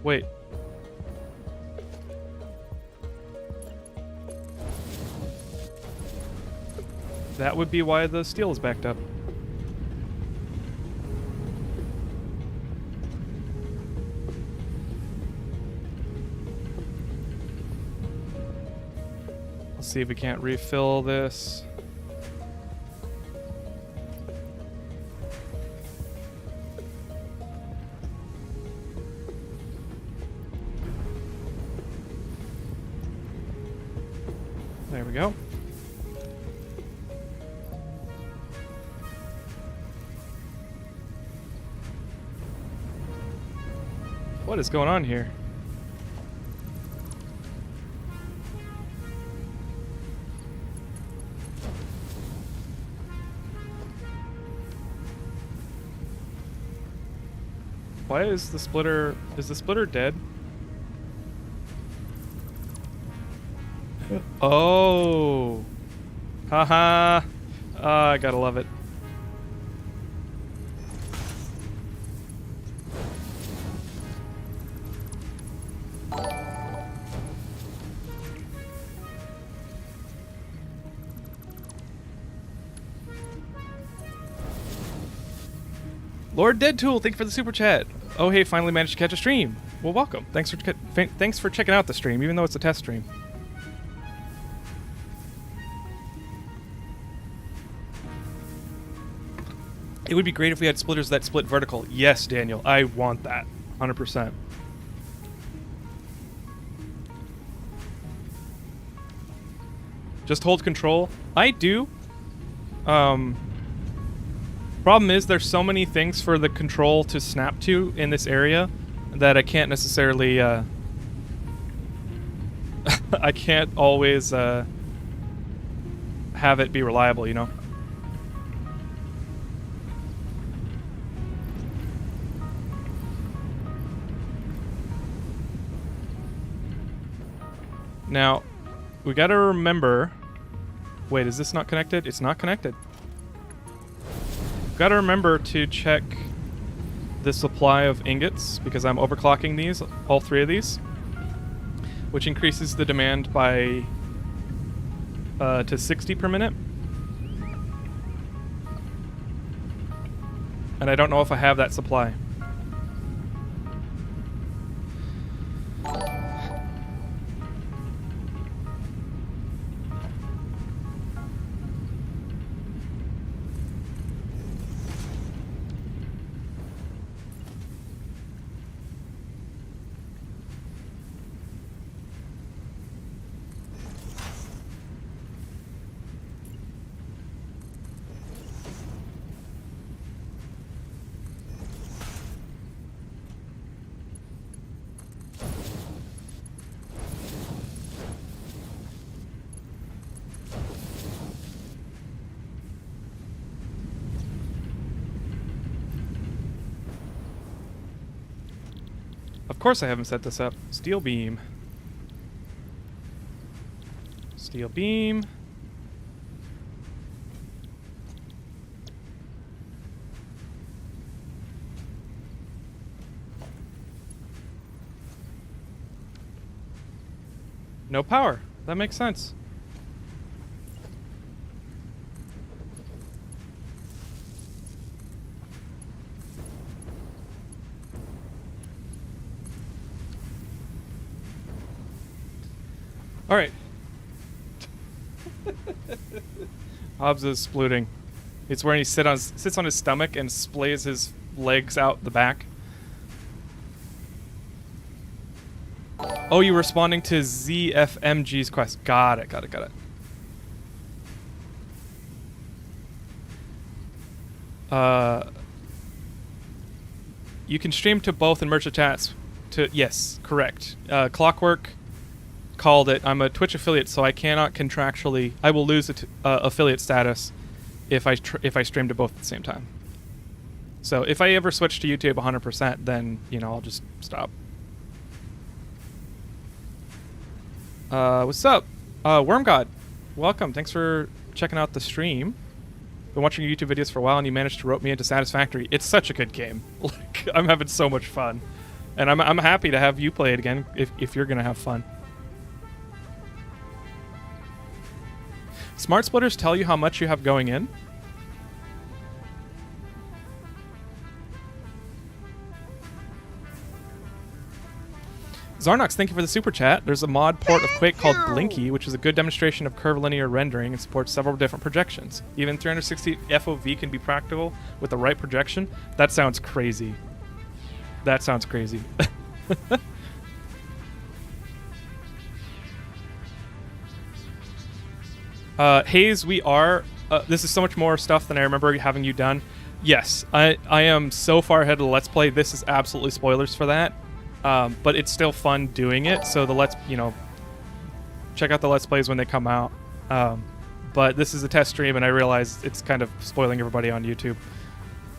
Wait. That would be why the steel is backed up. Let's see if we can't refill this. There we go. What is going on here? Why is the splitter... Is the splitter dead? Oh! Haha! I gotta love it. Lord Deadtool, thank you for the super chat. Oh hey, finally managed to catch a stream. Well, welcome. Thanks for checking out the stream, even though it's a test stream. It would be great if we had splitters that split vertical. Yes, Daniel, I want that. 100%. Just hold control. I do. Problem is, there's so many things for the control to snap to in this area that I can't necessarily, I can't always, have it be reliable, you know? Now, we gotta remember... Wait, is this not connected? It's not connected. Gotta remember to check the supply of ingots, because I'm overclocking these, all three of these, which increases the demand by to 60 per minute. And I don't know if I have that supply. Of course I haven't set this up. Steel beam. Steel beam. No power. That makes sense. All right. Hobbs is splooting. It's where he sits on his stomach and splays his legs out the back. Oh, you're responding to ZFMG's quest. Got it. You can stream to both and merge chats to... Yes, correct. Clockwork called it. I'm a Twitch affiliate, so I cannot contractually... I will lose affiliate status if I stream to both at the same time. So if I ever switch to YouTube 100%, then, you know, I'll just stop. What's up? Wormgod, welcome. Thanks for checking out the stream. Been watching your YouTube videos for a while, and you managed to rope me into Satisfactory. It's such a good game. Like, I'm having so much fun. And I'm happy to have you play it again if you're gonna have fun. Smart splitters tell you how much you have going in. Zarnox, thank you for the super chat. There's a mod port of Quake called Blinky, which is a good demonstration of curvilinear rendering and supports several different projections. Even 360 FOV can be practical with the right projection. That sounds crazy. That sounds crazy. Hayes, we are... this is so much more stuff than I remember having you done. Yes, I am so far ahead of the Let's Play. This is absolutely spoilers for that. But it's still fun doing it, so check out the Let's Plays when they come out. But this is a test stream, and I realize it's kind of spoiling everybody on YouTube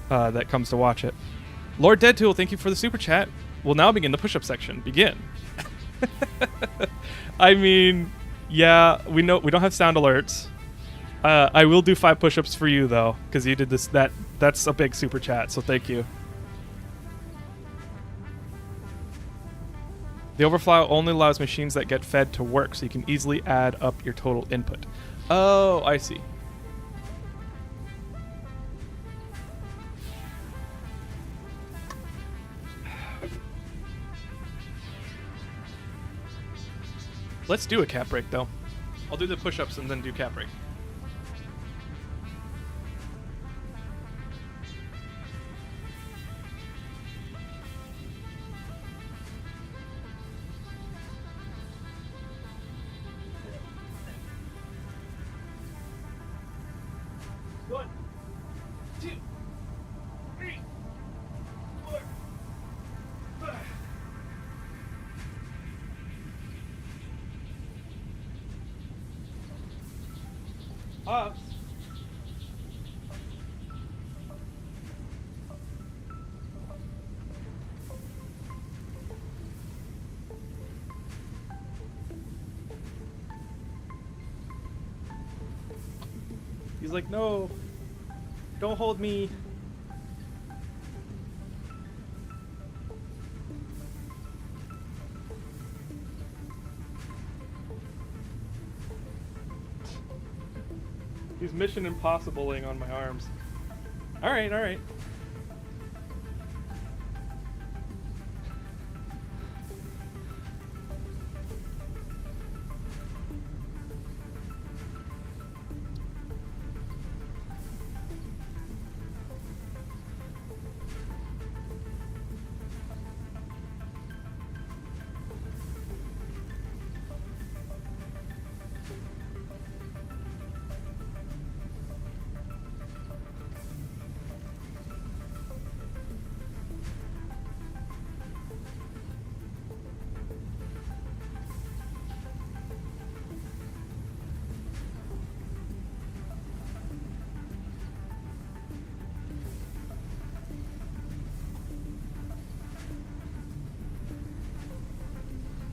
that comes to watch it. Lord Deadtool, thank you for the super chat. We'll now begin the push-up section. Begin. I mean, yeah, we know we don't have sound alerts. I will do 5 push-ups for you though, because you did this. That's a big super chat, so thank you. The overflow only allows machines that get fed to work, so you can easily add up your total input. Oh, I see. Let's do a cat break, though. I'll do the push-ups and then do cat break. He's like, no, don't hold me. He's Mission Impossible-ing on my arms. All right, all right.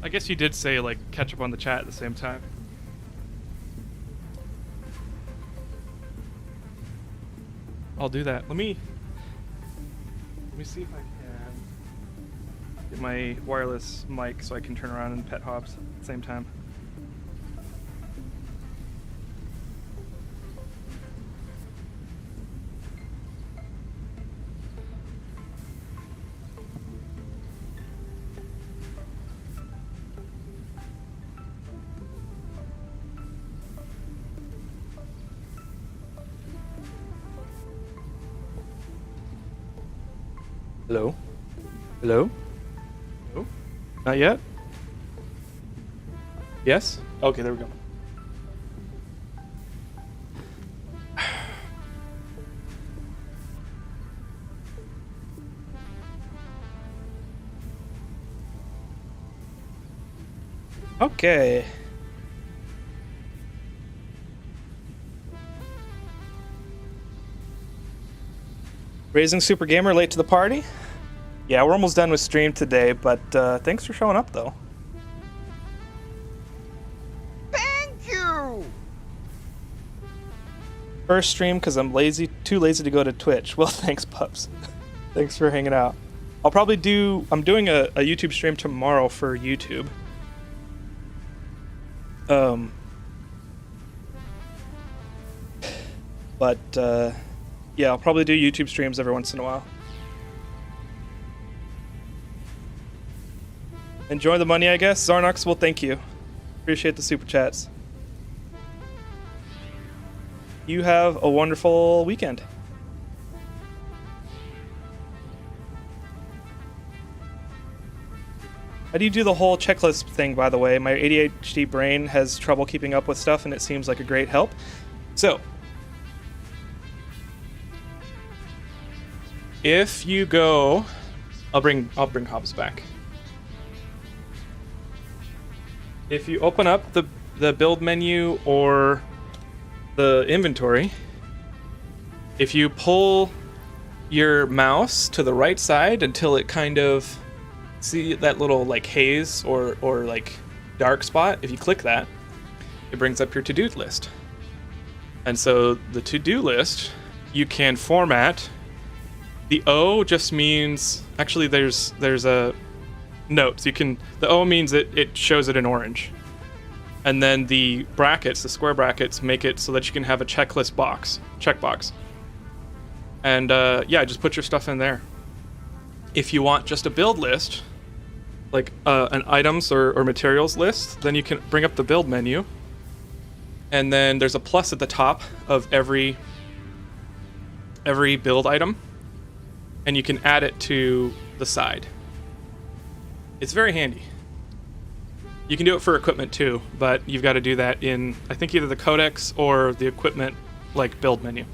I guess you did say, like, catch up on the chat at the same time. I'll do that. Let me see if I can get my wireless mic so I can turn around and pet Hobbs at the same time. Hello? Hello? Hello? Not yet? Yes? Okay, there we go. Okay. Raising Super Gamer late to the party? Yeah, we're almost done with stream today, but thanks for showing up, though. Thank you! First stream because I'm too lazy to go to Twitch. Well, thanks, pups. Thanks for hanging out. I'll probably do... I'm doing a YouTube stream tomorrow for YouTube. But, yeah, I'll probably do YouTube streams every once in a while. Enjoy the money, I guess. Zarnox, well, thank you. Appreciate the super chats. You have a wonderful weekend. How do you do the whole checklist thing, by the way? My ADHD brain has trouble keeping up with stuff, and it seems like a great help. So, if you go... I'll bring Hobbs back. If you open up the build menu or the inventory, if you pull your mouse to the right side until it kind of... See that little like haze or like dark spot? If you click that, it brings up your to-do list. And so the to-do list, you can format. The O just means, actually there's a note. So you can, the O means it shows it in orange. And then the brackets, the square brackets, make it so that you can have a checklist checkbox. And yeah, just put your stuff in there. If you want just a build list, like an items or materials list, then you can bring up the build menu, and then there's a plus at the top of every build item, and you can add it to the side. It's very handy. You can do it for equipment too, but you've got to do that in, I think, either the codex or the equipment like build menu.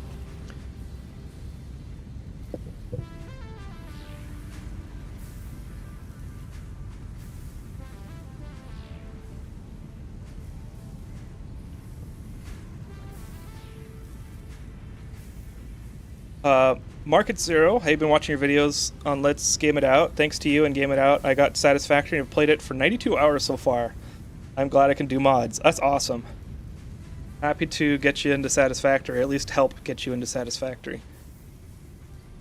Market Zero, I've been watching your videos on Let's Game It Out. Thanks to you and Game It Out, I got Satisfactory and have played it for 92 hours so far. I'm glad I can do mods. That's awesome. Happy to get you into Satisfactory, at least help get you into Satisfactory.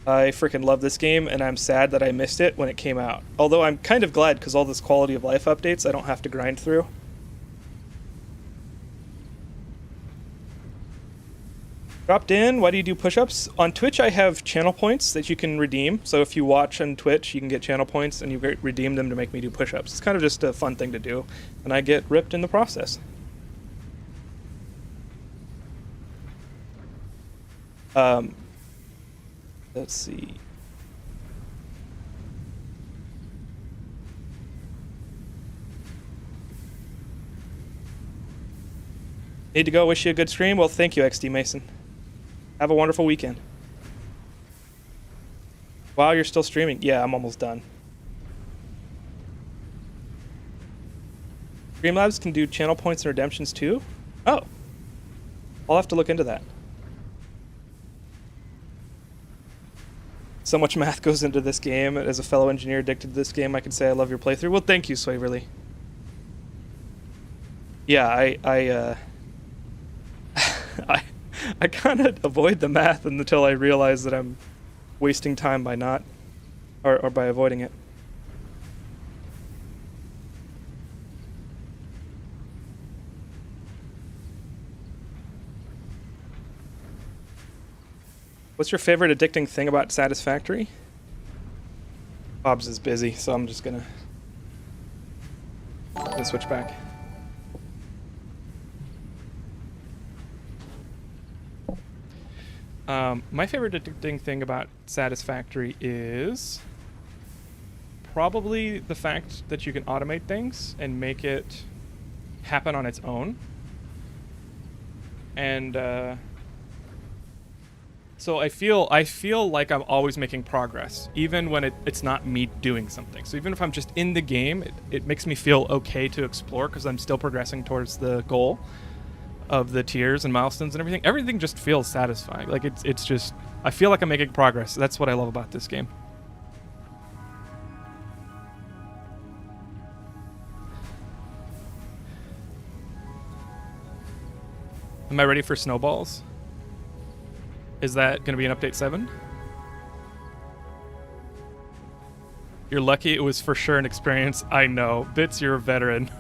I freaking love this game, and I'm sad that I missed it when it came out. Although I'm kind of glad, because all this quality of life updates I don't have to grind through. Dropped in, why do you do push-ups? On Twitch I have channel points that you can redeem. So if you watch on Twitch, you can get channel points and you redeem them to make me do push-ups. It's kind of just a fun thing to do, and I get ripped in the process. Let's see. Need to go, wish you a good stream? Well, thank you, XD Mason. Have a wonderful weekend. Wow, you're still streaming? Yeah, I'm almost done. Streamlabs can do channel points and redemptions too? Oh. I'll have to look into that. So much math goes into this game. As a fellow engineer addicted to this game, I can say I love your playthrough. Well, thank you, Swaverly. Yeah, I kind of avoid the math until I realize that I'm wasting time by not, or by avoiding it. What's your favorite addicting thing about Satisfactory? Bob's is busy, so I'm just gonna switch back. My favorite addicting thing about Satisfactory is probably the fact that you can automate things and make it happen on its own. And so I feel like I'm always making progress, even when it's not me doing something. So even if I'm just in the game, it makes me feel okay to explore because I'm still progressing towards the goal of the tiers and milestones and everything. Everything just feels satisfying. Like it's just, I feel like I'm making progress. That's what I love about this game. Am I ready for snowballs? Is that going to be an update 7? You're lucky it was for sure an experience. I know. Bits, you're a veteran.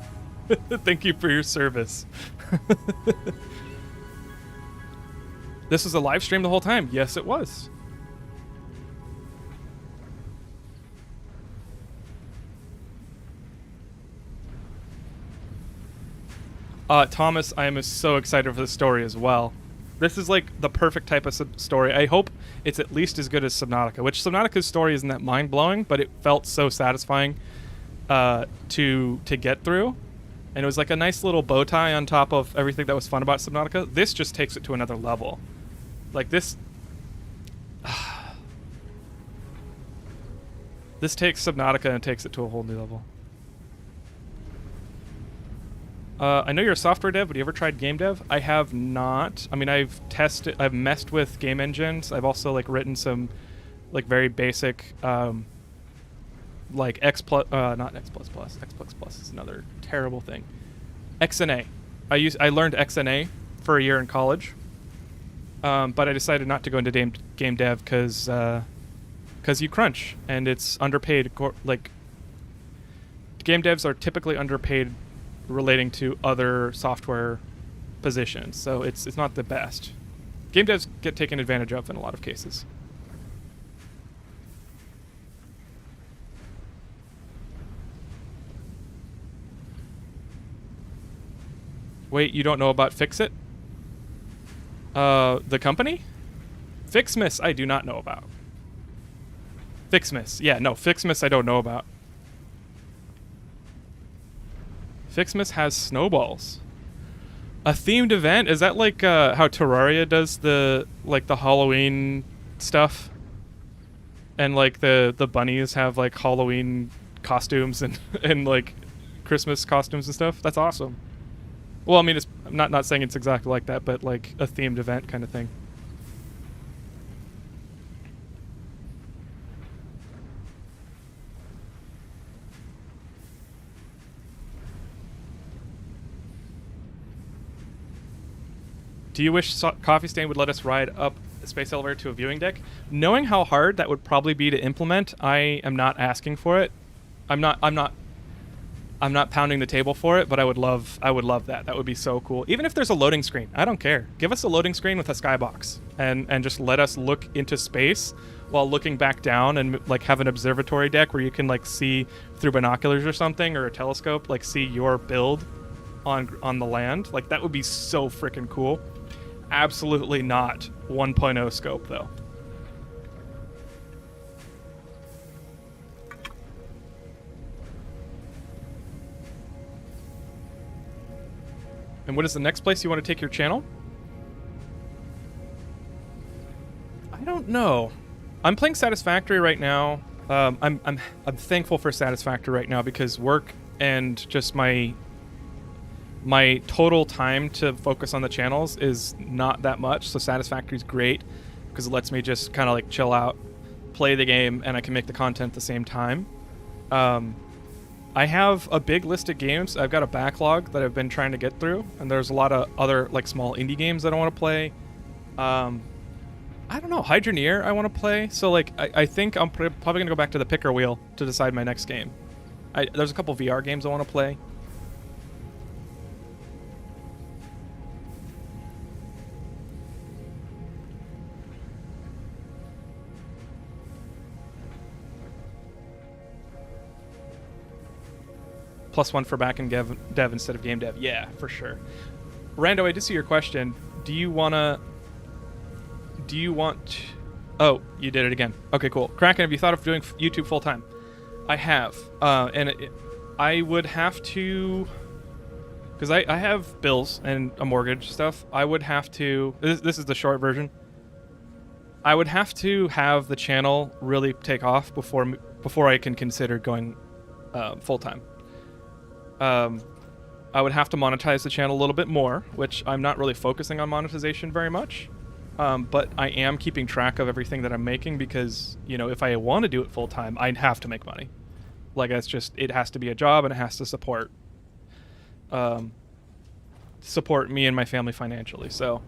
Thank you for your service. This was a live stream the whole time. Yes, it was. Thomas, I am so excited for the story as well. This is like the perfect type of story. I hope it's at least as good as Subnautica, which Subnautica's story isn't that mind-blowing, but it felt so satisfying to get through. And it was like a nice little bow tie on top of everything that was fun about Subnautica. This just takes it to another level. Like this... this takes Subnautica and takes it to a whole new level. I know you're a software dev, but you ever tried game dev? I have not. I mean, I've messed with game engines. I've also like written some like very basic like not X++. X++ is another terrible thing. XNA. I learned XNA for a year in college. But I decided not to go into game dev because you crunch and it's underpaid. Like game devs are typically underpaid relating to other software positions, so it's not the best. Game devs get taken advantage of in a lot of cases. Wait, you don't know about Fixit? The company? Fixmas I do not know about. Fixmas. Yeah, no, Fixmas I don't know about. Fixmas has snowballs. A themed event? Is that like how Terraria does the Halloween stuff? And like the bunnies have like Halloween costumes and like Christmas costumes and stuff? That's awesome. Well, I mean, I'm not saying it's exactly like that, but like a themed event kind of thing. Do you wish Coffee Stain would let us ride up the space elevator to a viewing deck? Knowing how hard that would probably be to implement, I am not asking for it. I'm not pounding the table for it, but I would love that. That would be so cool. Even if there's a loading screen, I don't care. Give us a loading screen with a skybox and just let us look into space while looking back down and like have an observatory deck where you can like see through binoculars or something or a telescope, like see your build on the land. Like that would be so freaking cool. Absolutely not 1.0 scope though. And what is the next place you want to take your channel? I don't know. I'm playing Satisfactory right now. I'm thankful for Satisfactory right now because work and just my total time to focus on the channels is not that much. So Satisfactory is great because it lets me just kind of like chill out, play the game, and I can make the content at the same time. I have a big list of games. I've got a backlog that I've been trying to get through, and there's a lot of other like small indie games that I want to play. I don't know, Hydroneer I want to play. So like I think I'm probably gonna go back to the picker wheel to decide my next game. There's a couple VR games I want to play. +1 for back and dev instead of game dev. Yeah, for sure. Rando, I did see your question. Do you want... Oh, you did it again. Okay, cool. Kraken, have you thought of doing YouTube full-time? I have. I would have to... Because I have bills and a mortgage stuff. I would have to... This is the short version. I would have to have the channel really take off before I can consider going full-time. I would have to monetize the channel a little bit more, which I'm not really focusing on monetization very much. But I am keeping track of everything that I'm making because, you know, if I want to do it full time, I'd have to make money. Like, that's just, it has to be a job and it has to support me and my family financially. So,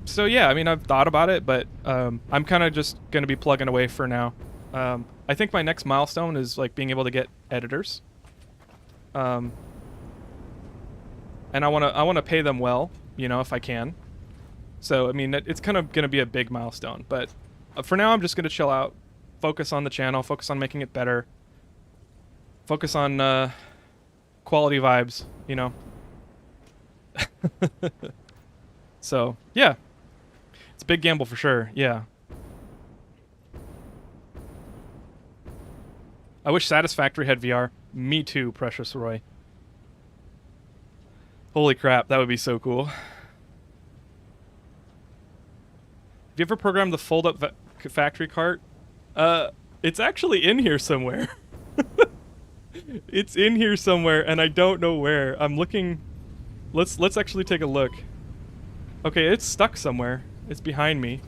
So yeah, I mean, I've thought about it, but I'm kind of just going to be plugging away for now. I think my next milestone is like being able to get editors. And I want to pay them well, you know, if I can. So I mean, it's kind of going to be a big milestone, but for now I'm just going to chill out, focus on the channel, focus on making it better. Focus on quality vibes, you know. So, yeah. It's a big gamble for sure, yeah. I wish Satisfactory had VR. Me too, Precious Roy. Holy crap, that would be so cool. Have you ever programmed the fold-up factory cart? It's actually in here somewhere. It's in here somewhere, and I don't know where. I'm looking... Let's actually take a look. Okay, it's stuck somewhere. It's behind me.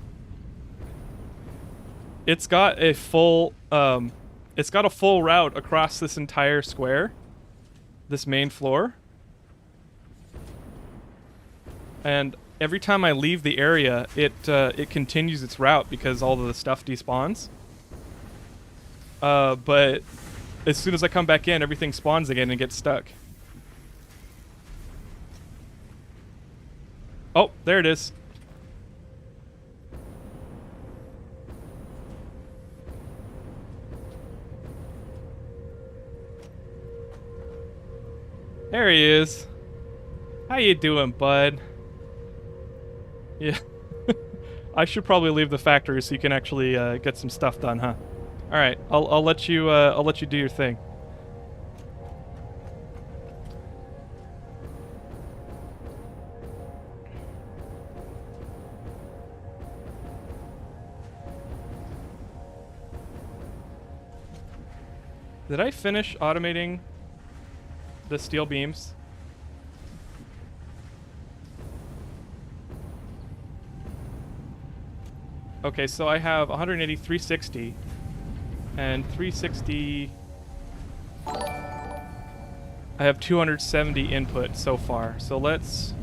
It's got a full route across this entire square. This main floor. And every time I leave the area, it continues its route because all of the stuff despawns. But as soon as I come back in, everything spawns again and gets stuck. Oh, there it is. There he is. How you doing, bud? Yeah. I should probably leave the factory so you can actually get some stuff done, huh? All right, I'll let you do your thing. Did I finish automating the steel beams? Okay, so I have 180, 360, and 360... I have 270 input so far, so let's...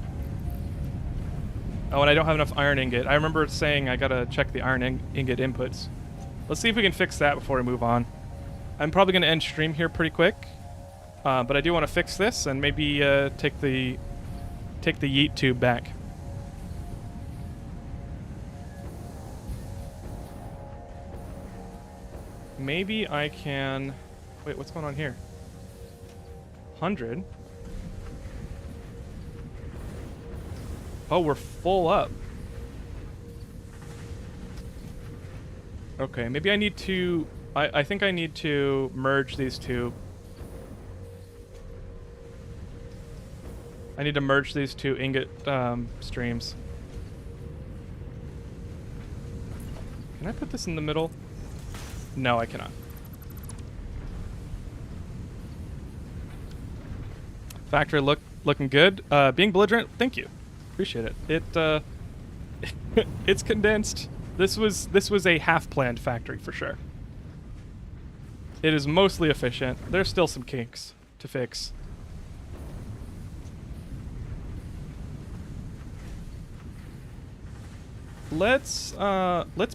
Oh, and I don't have enough iron ingot. I remember saying I gotta check the iron ingot inputs. Let's see if we can fix that before we move on. I'm probably gonna end stream here pretty quick, but I do want to fix this and maybe take the yeet tube back. Maybe I can... Wait, what's going on here? 100? Oh, we're full up. Okay, maybe I need to... I think I need to merge these two. I need to merge these two ingot streams. Can I put this in the middle? No, I cannot. Factory looking good. Being belligerent, thank you. Appreciate it. It's condensed. This was a half-planned factory for sure. It is mostly efficient. There's still some kinks to fix. Let's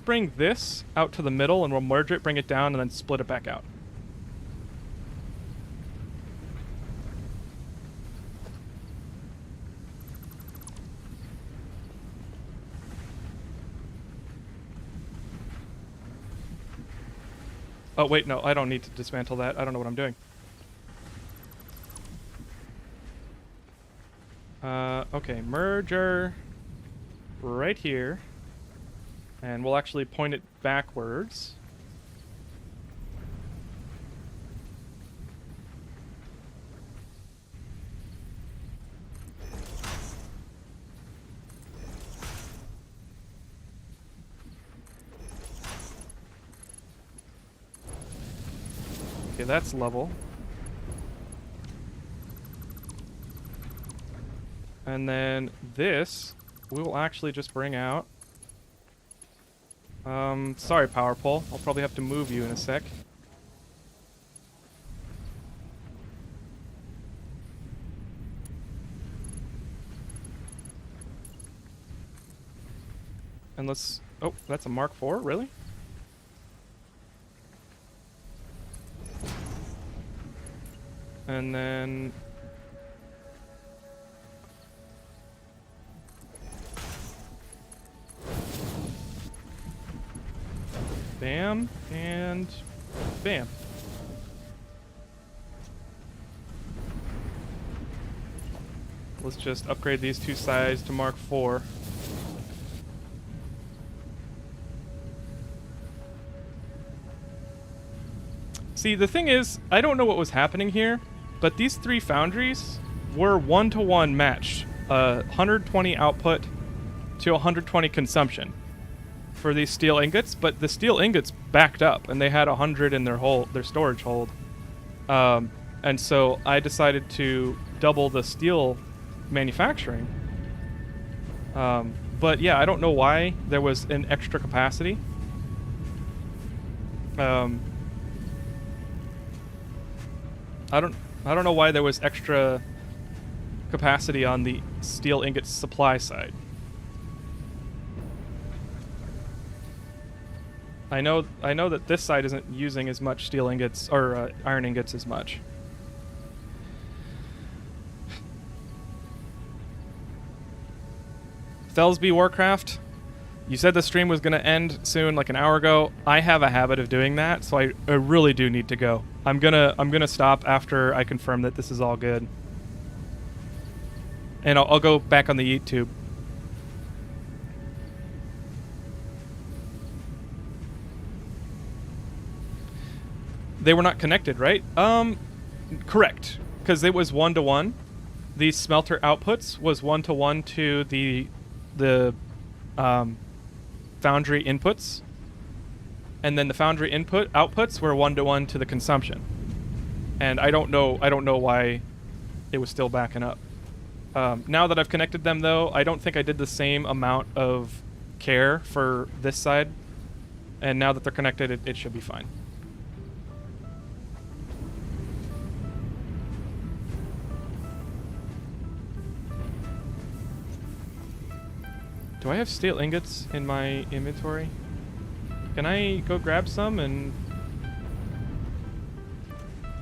bring this out to the middle and we'll merge it, bring it down, and then split it back out. Oh, wait, no, I don't need to dismantle that. I don't know what I'm doing. Okay, merger right here. And we'll actually point it backwards. Okay, that's level. And then this, we will actually just bring out... sorry, power pole. I'll probably have to move you in a sec. And let's... Oh, that's a Mark IV? Really? And then... Bam, and bam. Let's just upgrade these two sides to Mark IV. See, the thing is, I don't know what was happening here, but these three foundries were one-to-one matched. 120 output to 120 consumption for these steel ingots, but the steel ingots backed up, and they had 100 in their storage hold. And so I decided to double the steel manufacturing. But yeah, I don't know why there was an extra capacity. I don't know why there was extra capacity on the steel ingot supply side. I know that this side isn't using as much steel ingots or iron ingots as much. Felsby Warcraft, you said the stream was going to end soon, like an hour ago. I have a habit of doing that, so I really do need to go. I'm gonna stop after I confirm that this is all good, and I'll go back on the YouTube. They were not connected, right? Correct, because it was 1-to-1. The smelter outputs was 1-to-1 to the foundry inputs, and then the foundry outputs were 1-to-1 to the consumption. And I don't know why it was still backing up. Now that I've connected them, though, I don't think I did the same amount of care for this side, and now that they're connected, it should be fine. Do I have steel ingots in my inventory? Can I go grab some and...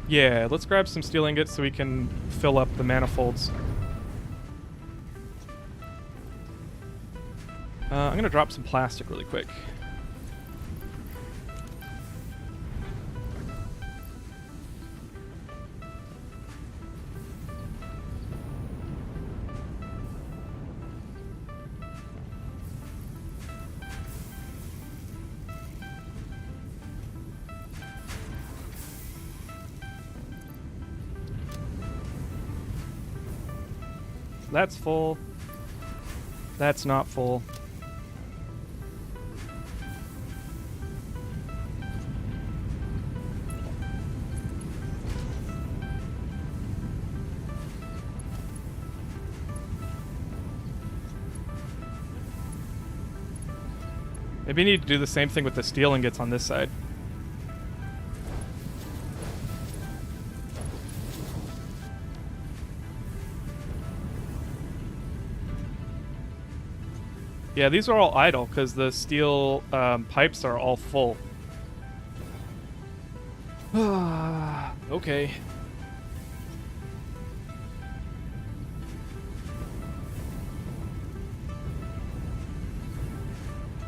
Yeah, let's grab some steel ingots so we can fill up the manifolds. I'm gonna drop some plastic really quick. That's full. That's not full. Maybe I need to do the same thing with the steel ingots on this side. Yeah, these are all idle because the steel pipes are all full. Okay.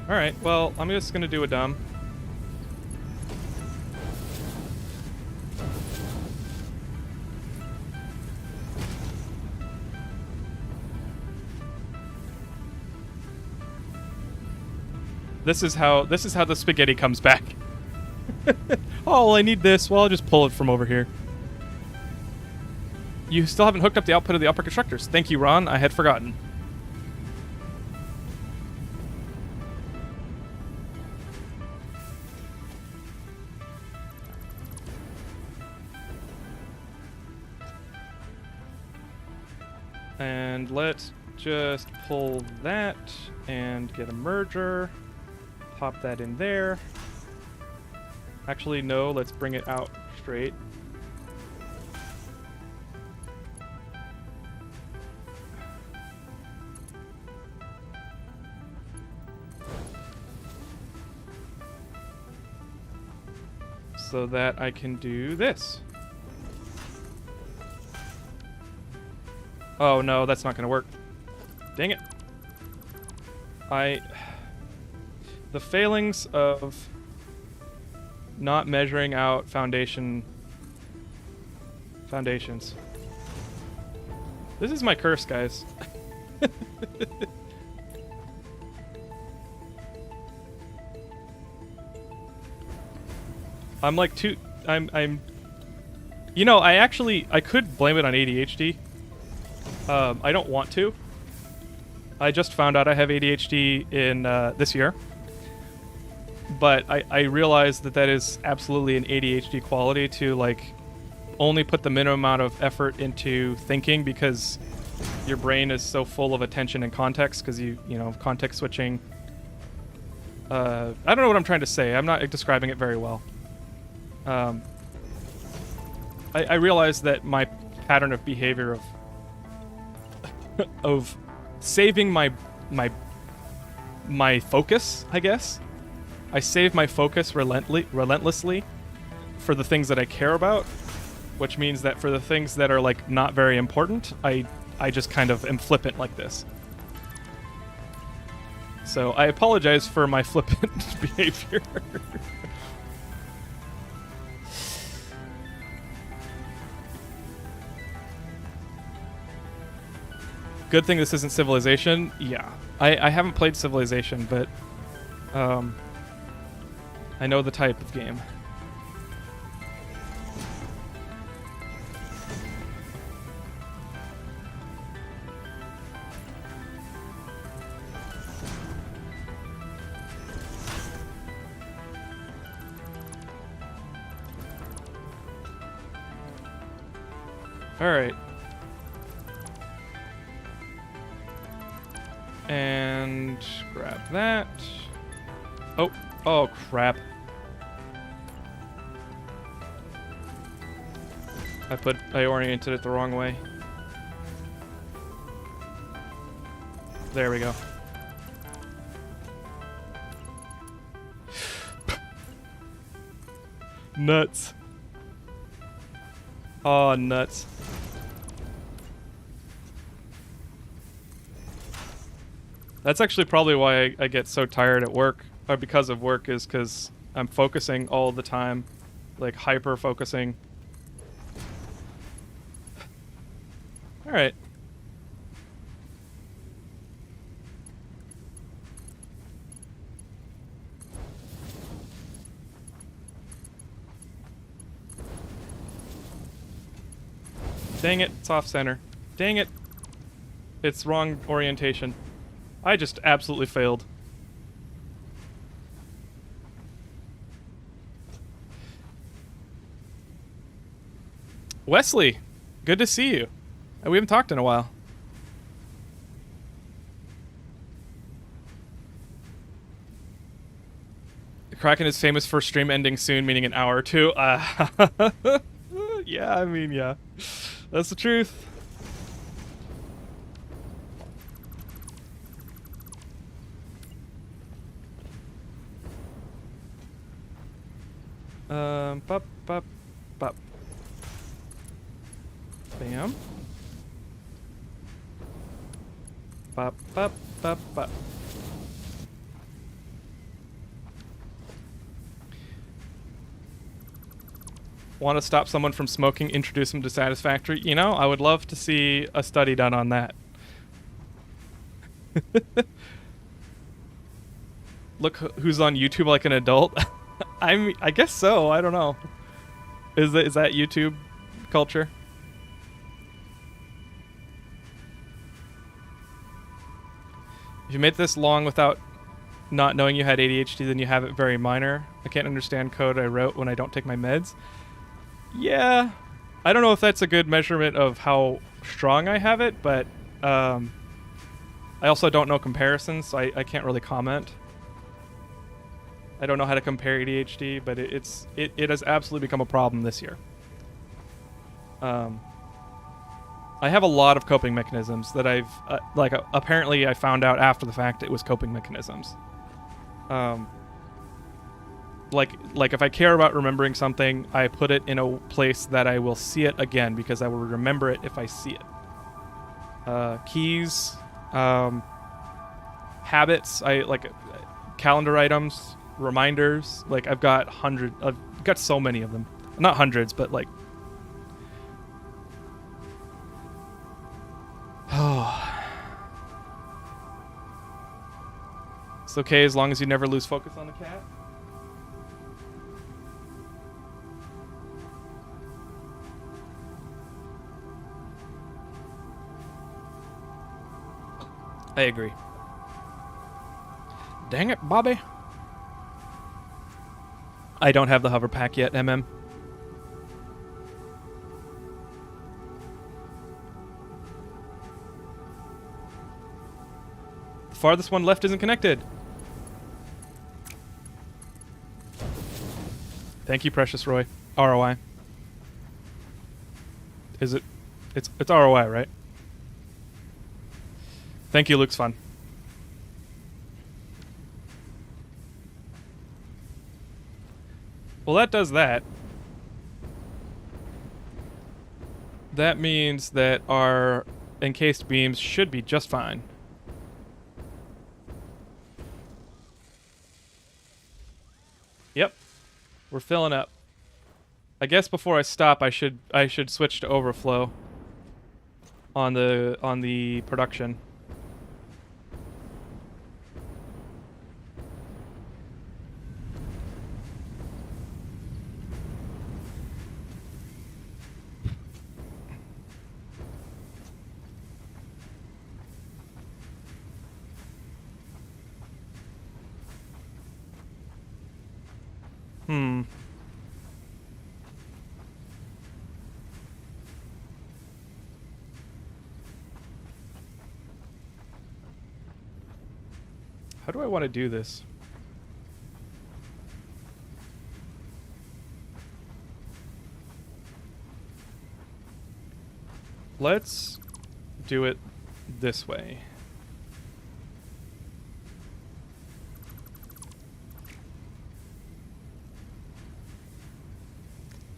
Alright, well, I'm just gonna do a dumb. This is how the spaghetti comes back. Oh, I need this. Well, I'll just pull it from over here. You still haven't hooked up the output of the upper constructors. Thank you, Ron. I had forgotten. And let's just pull that and get a merger. Pop that in there. Actually, no, let's bring it out straight. so that I can do this. Oh no, that's not gonna work. Dang it. The failings of not measuring out foundations. This is my curse, guys. I'm like you know, I could blame it on ADHD. I don't want to. I just found out I have ADHD in this year. But I realize that is absolutely an ADHD quality to like only put the minimum amount of effort into thinking because your brain is so full of attention and context because you know, context switching. I don't know what I'm trying to say. I'm not describing it very well. I realize that my pattern of behavior of saving my focus, I guess. I save my focus relentlessly for the things that I care about, which means that for the things that are like not very important, I just kind of am flippant like this. So I apologize for my flippant behavior. Good thing this isn't Civilization. Yeah, I haven't played Civilization, but I know the type of game. All right. And grab that. Oh crap. I oriented it the wrong way. There we go. Nuts. Oh, nuts. That's actually probably why I get so tired at work, or because of work, is because I'm focusing all the time, like hyper focusing. All right. Dang it, it's off center. Dang it. It's wrong orientation. I just absolutely failed. Wesley, good to see you. We haven't talked in a while. Kraken is famous for stream ending soon, meaning an hour or two. Yeah, I mean, yeah. That's the truth. Bop, bop, bop. Bam. Bop, bop, bop, bop. Want to stop someone from smoking, introduce them to Satisfactory? You know, I would love to see a study done on that. Look who's on YouTube like an adult. I guess so. I don't know. Is that YouTube culture? If you made this long without not knowing you had ADHD, then you have it very minor. I can't understand code I wrote when I don't take my meds. Yeah, I don't know if that's a good measurement of how strong I have it, but I also don't know comparisons, so I can't really comment. I don't know how to compare ADHD, but it has absolutely become a problem this year. I have a lot of coping mechanisms that I've apparently I found out after the fact it was coping mechanisms. like if I care about remembering something, I put it in a place that I will see it again because I will remember it if I see it. Keys, habits, I like calendar items, reminders. Like I've got so many of them. Not hundreds, but like. Oh. It's okay as long as you never lose focus on the cat. I agree. Dang it, Bobby. I don't have the hover pack yet, MM. The farthest one left isn't connected. Thank you, Precious Roy. ROI. Is it? It's ROI, right? Thank you, Luke's fun. Well, that does that. That means that our encased beams should be just fine. Yep. We're filling up. I guess before I stop, I should switch to overflow on the production. How do I want to do this? Let's do it this way.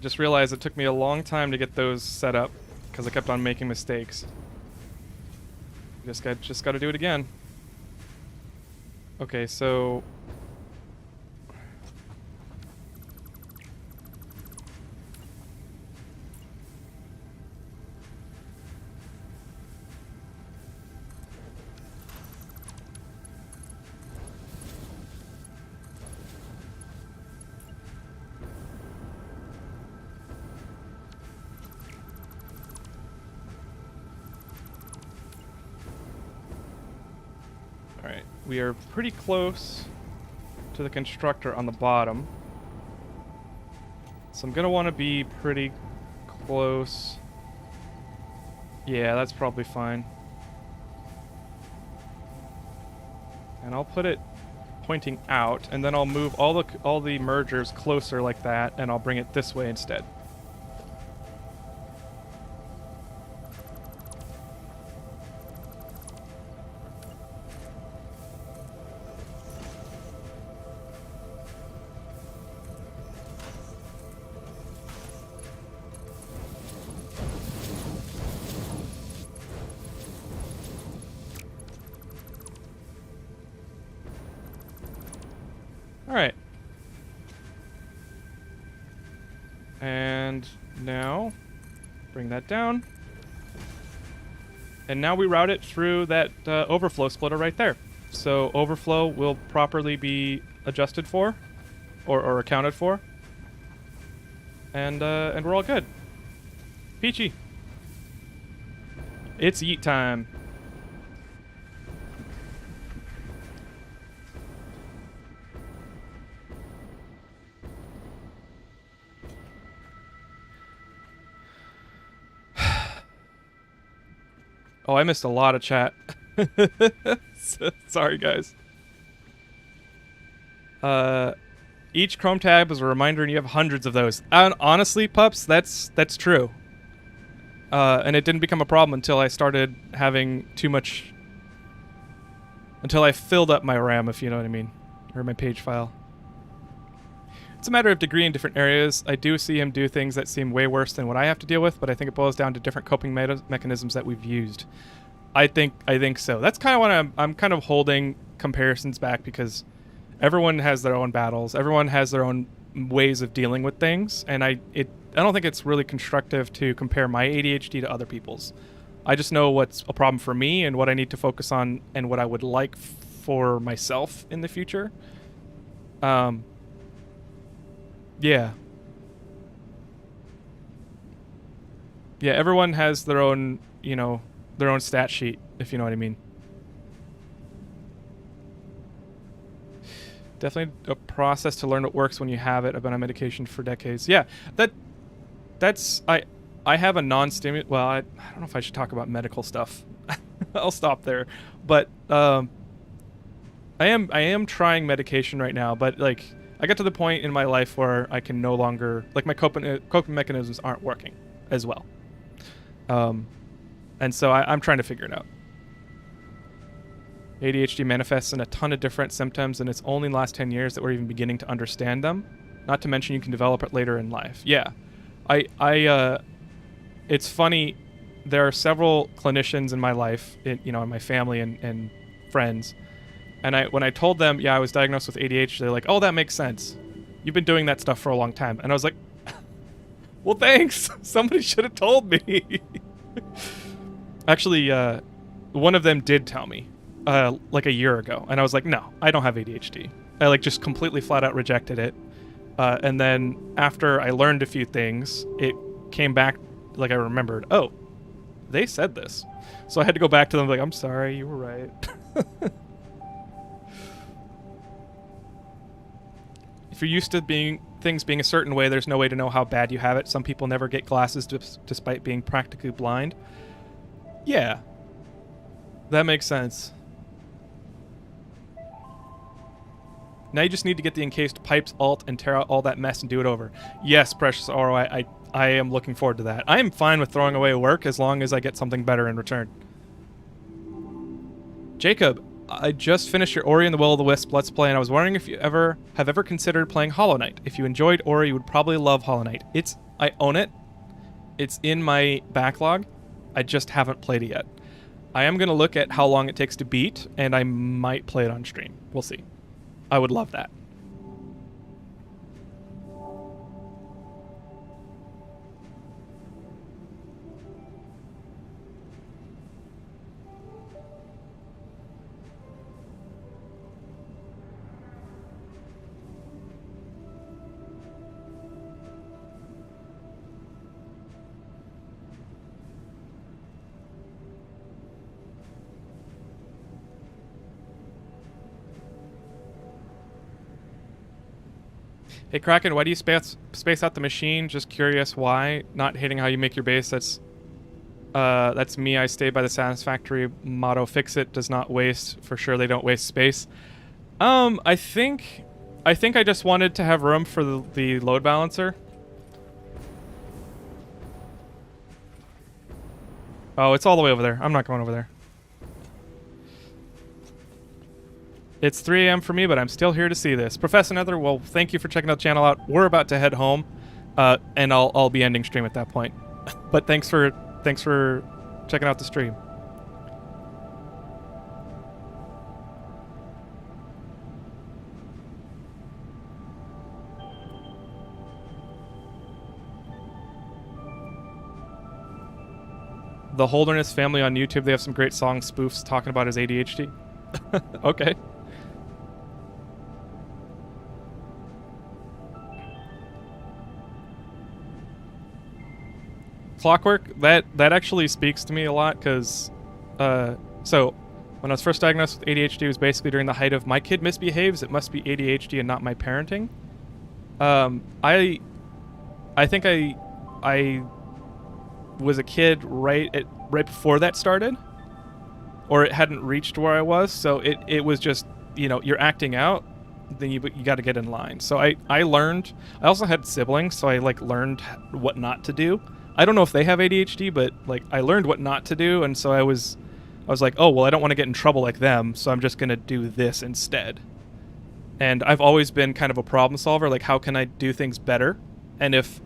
Just realized it took me a long time to get those set up because I kept on making mistakes. Just got to do it again. Okay, so alright, we are pretty close to the constructor on the bottom. So I'm gonna want to be pretty close. Yeah, that's probably fine. And I'll put it pointing out, and then I'll move all the mergers closer like that, and I'll bring it this way instead. Alright. And now, bring that down. And now we route it through that overflow splitter right there. So overflow will properly be adjusted for, or accounted for. And we're all good. Peachy. It's eat time. Oh, I missed a lot of chat. Sorry, guys. Each Chrome tab is a reminder, and you have hundreds of those. And honestly, pups, that's true. And it didn't become a problem until I started having too much... Until I filled up my RAM, if you know what I mean. Or my page file. It's a matter of degree in different areas. I do see him do things that seem way worse than what I have to deal with, but I think it boils down to different coping mechanisms that we've used. I think so. That's kind of what I'm kind of holding comparisons back, because everyone has their own battles. Everyone has their own ways of dealing with things, and I don't think it's really constructive to compare my ADHD to other people's. I just know what's a problem for me and what I need to focus on and what I would like for myself in the future. Yeah. Yeah, everyone has their own, their own stat sheet, if you know what I mean. Definitely a process to learn what works when you have it. I've been on medication for decades. Yeah, I have a non-stimulant. Well, I don't know if I should talk about medical stuff. I'll stop there. But I am trying medication right now. But like, I got to the point in my life where I can no longer, like, my coping mechanisms aren't working as well. And so I'm trying to figure it out. ADHD manifests in a ton of different symptoms, and it's only in the last 10 years that we're even beginning to understand them. Not to mention you can develop it later in life. Yeah. It's funny, there are several clinicians in my life, in my family and friends, and when I told them, yeah, I was diagnosed with ADHD, they're like, oh, that makes sense. You've been doing that stuff for a long time. And I was like, well, thanks. Somebody should have told me. Actually, one of them did tell me, like a year ago, and I was like, no, I don't have ADHD. I just completely flat out rejected it. And then after I learned a few things, it came back, like I remembered, oh, they said this. So I had to go back to them like, I'm sorry, you were right. If you're used to things being a certain way, there's no way to know how bad you have it. Some people never get glasses despite being practically blind. Yeah, that makes sense. Now you just need to get the encased pipes alt and tear out all that mess and do it over. Yes, Precious Oro, I am looking forward to that. I am fine with throwing away work as long as I get something better in return. Jacob, I just finished your Ori and the Will of the Wisp Let's Play, and I was wondering if you have ever considered playing Hollow Knight. If you enjoyed Ori, you would probably love Hollow Knight. I own it. It's in my backlog. I just haven't played it yet. I am going to look at how long it takes to beat, and I might play it on stream. We'll see. I would love that. Hey Kraken, why do you space out the machine? Just curious why. Not hating how you make your base. That's me. I stay by the Satisfactory motto. Fix it, does not waste. For sure they don't waste space. I think I just wanted to have room for the load balancer. Oh, it's all the way over there. I'm not going over there. It's 3 a.m. for me, but I'm still here to see this. Professor Nether, well, thank you for checking the channel out. We're about to head home, and I'll be ending stream at that point. But thanks for checking out the stream. The Holderness family on YouTube, they have some great song spoofs talking about his ADHD. Okay. Clockwork, that actually speaks to me a lot, because so when I was first diagnosed with ADHD, it was basically during the height of my kid misbehaves, it must be ADHD and not my parenting. I think I was a kid right before that started, or it hadn't reached where I was, so it was just, you're acting out, then you got to get in line. So I learned. I also had siblings, so I learned what not to do. I don't know if they have ADHD, but I learned what not to do, and so I was like, oh well, I don't want to get in trouble like them, so I'm just gonna do this instead. And I've always been kind of a problem solver, like how can I do things better? And if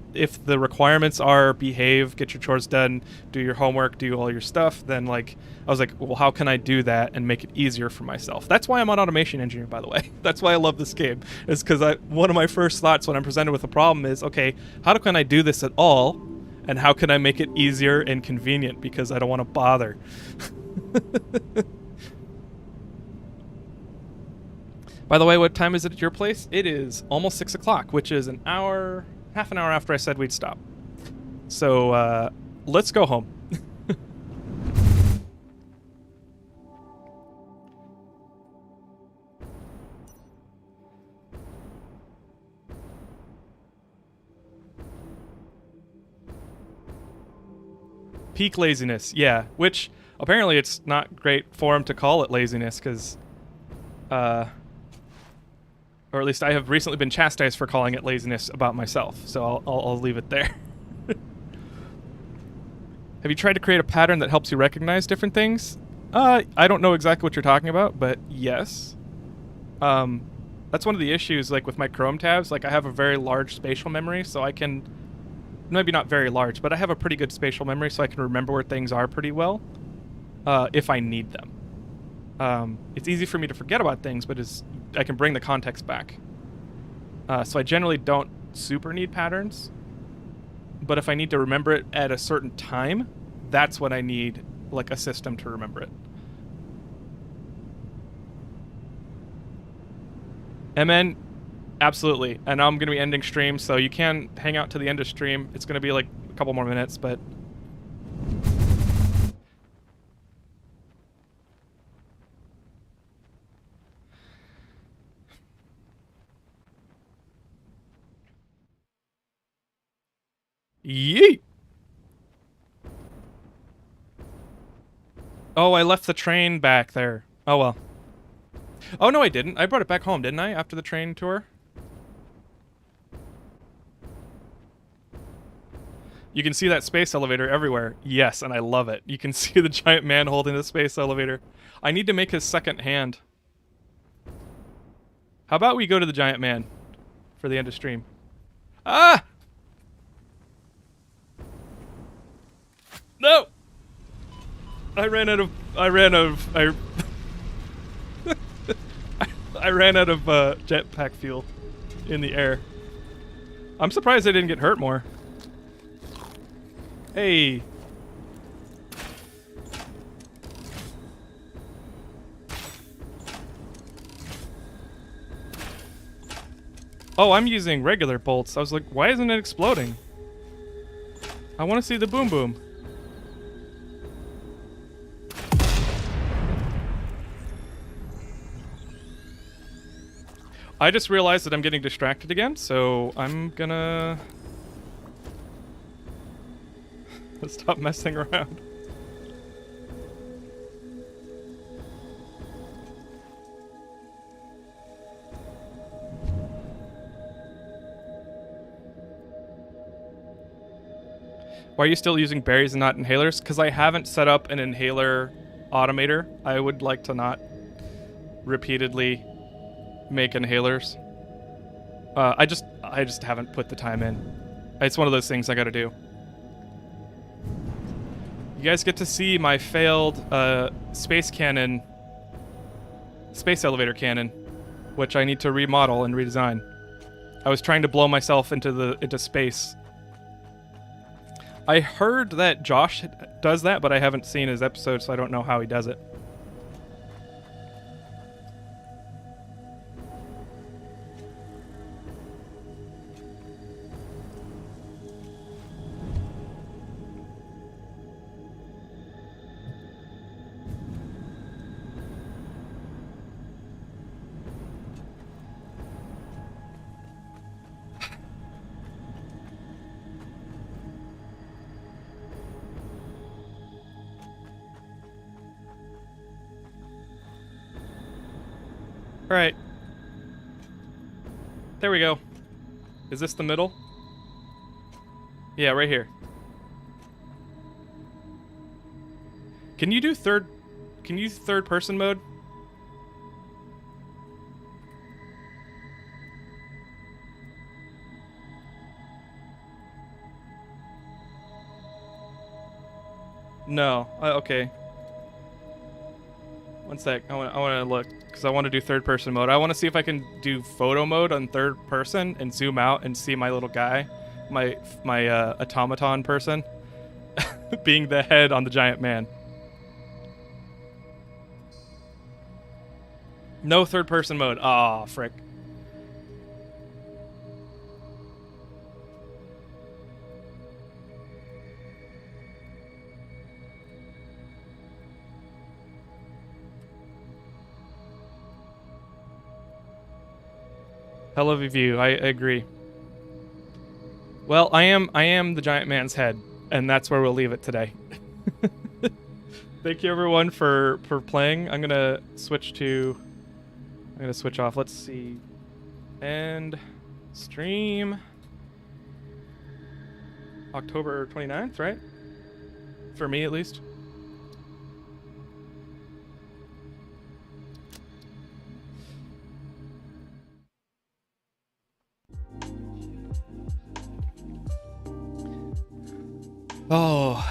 the requirements are behave, get your chores done, do your homework, do all your stuff, then like I was like, well, how can I do that and make it easier for myself? That's why I'm on automation engineering, by the way. That's why I love this game. Is because one of my first thoughts when I'm presented with a problem is, okay, how can I do this at all? And how can I make it easier and convenient, because I don't want to bother. By the way, what time is it at your place? It is almost 6 o'clock, which is half an hour after I said we'd stop. So, let's go home. Peak laziness, yeah. Which, apparently it's not great for him to call it laziness, because, or at least I have recently been chastised for calling it laziness about myself, so I'll leave it there. Have you tried to create a pattern that helps you recognize different things? I don't know exactly what you're talking about, but yes. That's one of the issues, like with my Chrome tabs. Like I have a very large spatial memory, so I can, maybe not very large, but I have a pretty good spatial memory, so I can remember where things are pretty well, if I need them. It's easy for me to forget about things, but I can bring the context back. So I generally don't super need patterns, but if I need to remember it at a certain time, that's when I need like a system to remember it. MN, absolutely. And I'm going to be ending stream, so you can hang out to the end of stream. It's going to be like a couple more minutes, but... Yeet! Oh, I left the train back there. Oh, well. Oh, no, I didn't. I brought it back home, didn't I, after the train tour? You can see that space elevator everywhere. Yes, and I love it. You can see the giant man holding the space elevator. I need to make his second hand. How about we go to the giant man for the end of stream? Ah! No! I ran out of jetpack fuel in the air. I'm surprised I didn't get hurt more. Hey. Oh, I'm using regular bolts. I was like, why isn't it exploding? I want to see the boom boom. I just realized that I'm getting distracted again, so I'm gonna stop messing around. Why are you still using berries and not inhalers? Because I haven't set up an inhaler automator. I would like to not repeatedly make inhalers. I just haven't put the time in. It's one of those things I gotta do. You guys get to see my failed space elevator cannon, which I need to remodel and redesign. I was trying to blow myself into space. I heard that Josh does that, but I haven't seen his episode, so I don't know how he does it. Alright. There we go. Is this the middle? Yeah, right here. Can you use third person mode? No. Okay. One sec. I want to look because I want to do third person mode. I want to see if I can do photo mode on third person and zoom out and see my little guy, my automaton person, being the head on the giant man. No third person mode. Aw, frick. Hell of a view. I agree. Well, I am the giant man's head, and that's where we'll leave it today. Thank you everyone for playing. I'm gonna switch off. Let's see. End stream. October 29th, right? For me at least. Oh.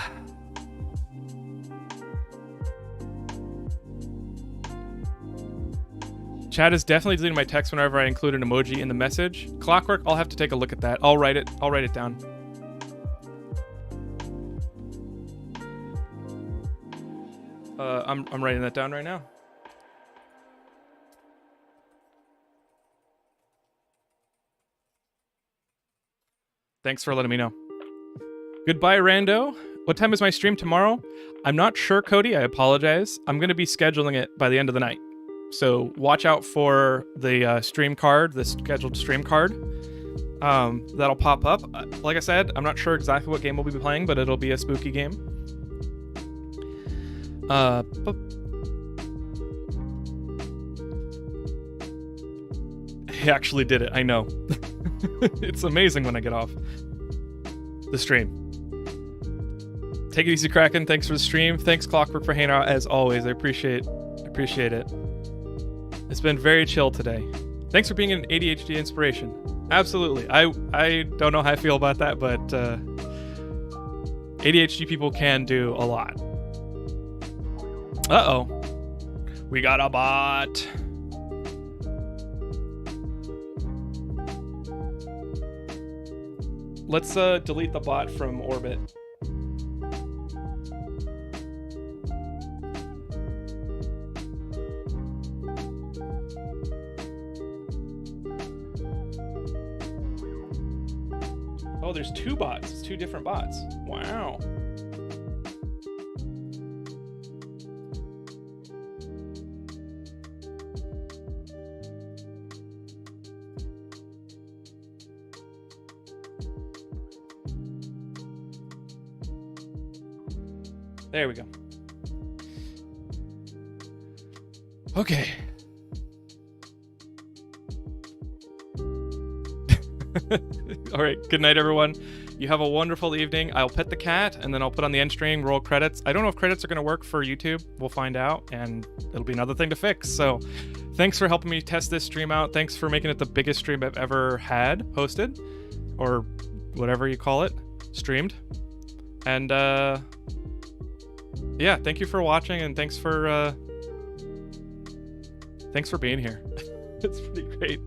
Chat is definitely deleting my text whenever I include an emoji in the message. Clockwork, I'll have to take a look at that. I'll write it down. I'm writing that down right now. Thanks for letting me know. Goodbye, Rando. What time is my stream tomorrow? I'm not sure, Cody. I apologize. I'm going to be scheduling it by the end of the night. So watch out for the stream card, the scheduled stream card. That'll pop up. Like I said, I'm not sure exactly what game we'll be playing, but it'll be a spooky game. He actually did it. I know. It's amazing when I get off the stream. Take it easy, Kraken. Thanks for the stream. Thanks, Clockwork, for hanging out as always. I appreciate it. It's been very chill today. Thanks for being an ADHD inspiration. Absolutely. I don't know how I feel about that, but ADHD people can do a lot. Uh-oh. We got a bot. Let's delete the bot from orbit. Oh, there's two bots. It's two different bots. Wow. There we go. Okay. All right. Good night, everyone. You have a wonderful evening. I'll pet the cat, and then I'll put on the end string, roll credits. I don't know if credits are going to work for YouTube. We'll find out, and it'll be another thing to fix. So thanks for helping me test this stream out. Thanks for making it the biggest stream I've ever had hosted, or whatever you call it, streamed. And yeah, thank you for watching, and thanks for being here. It's pretty great.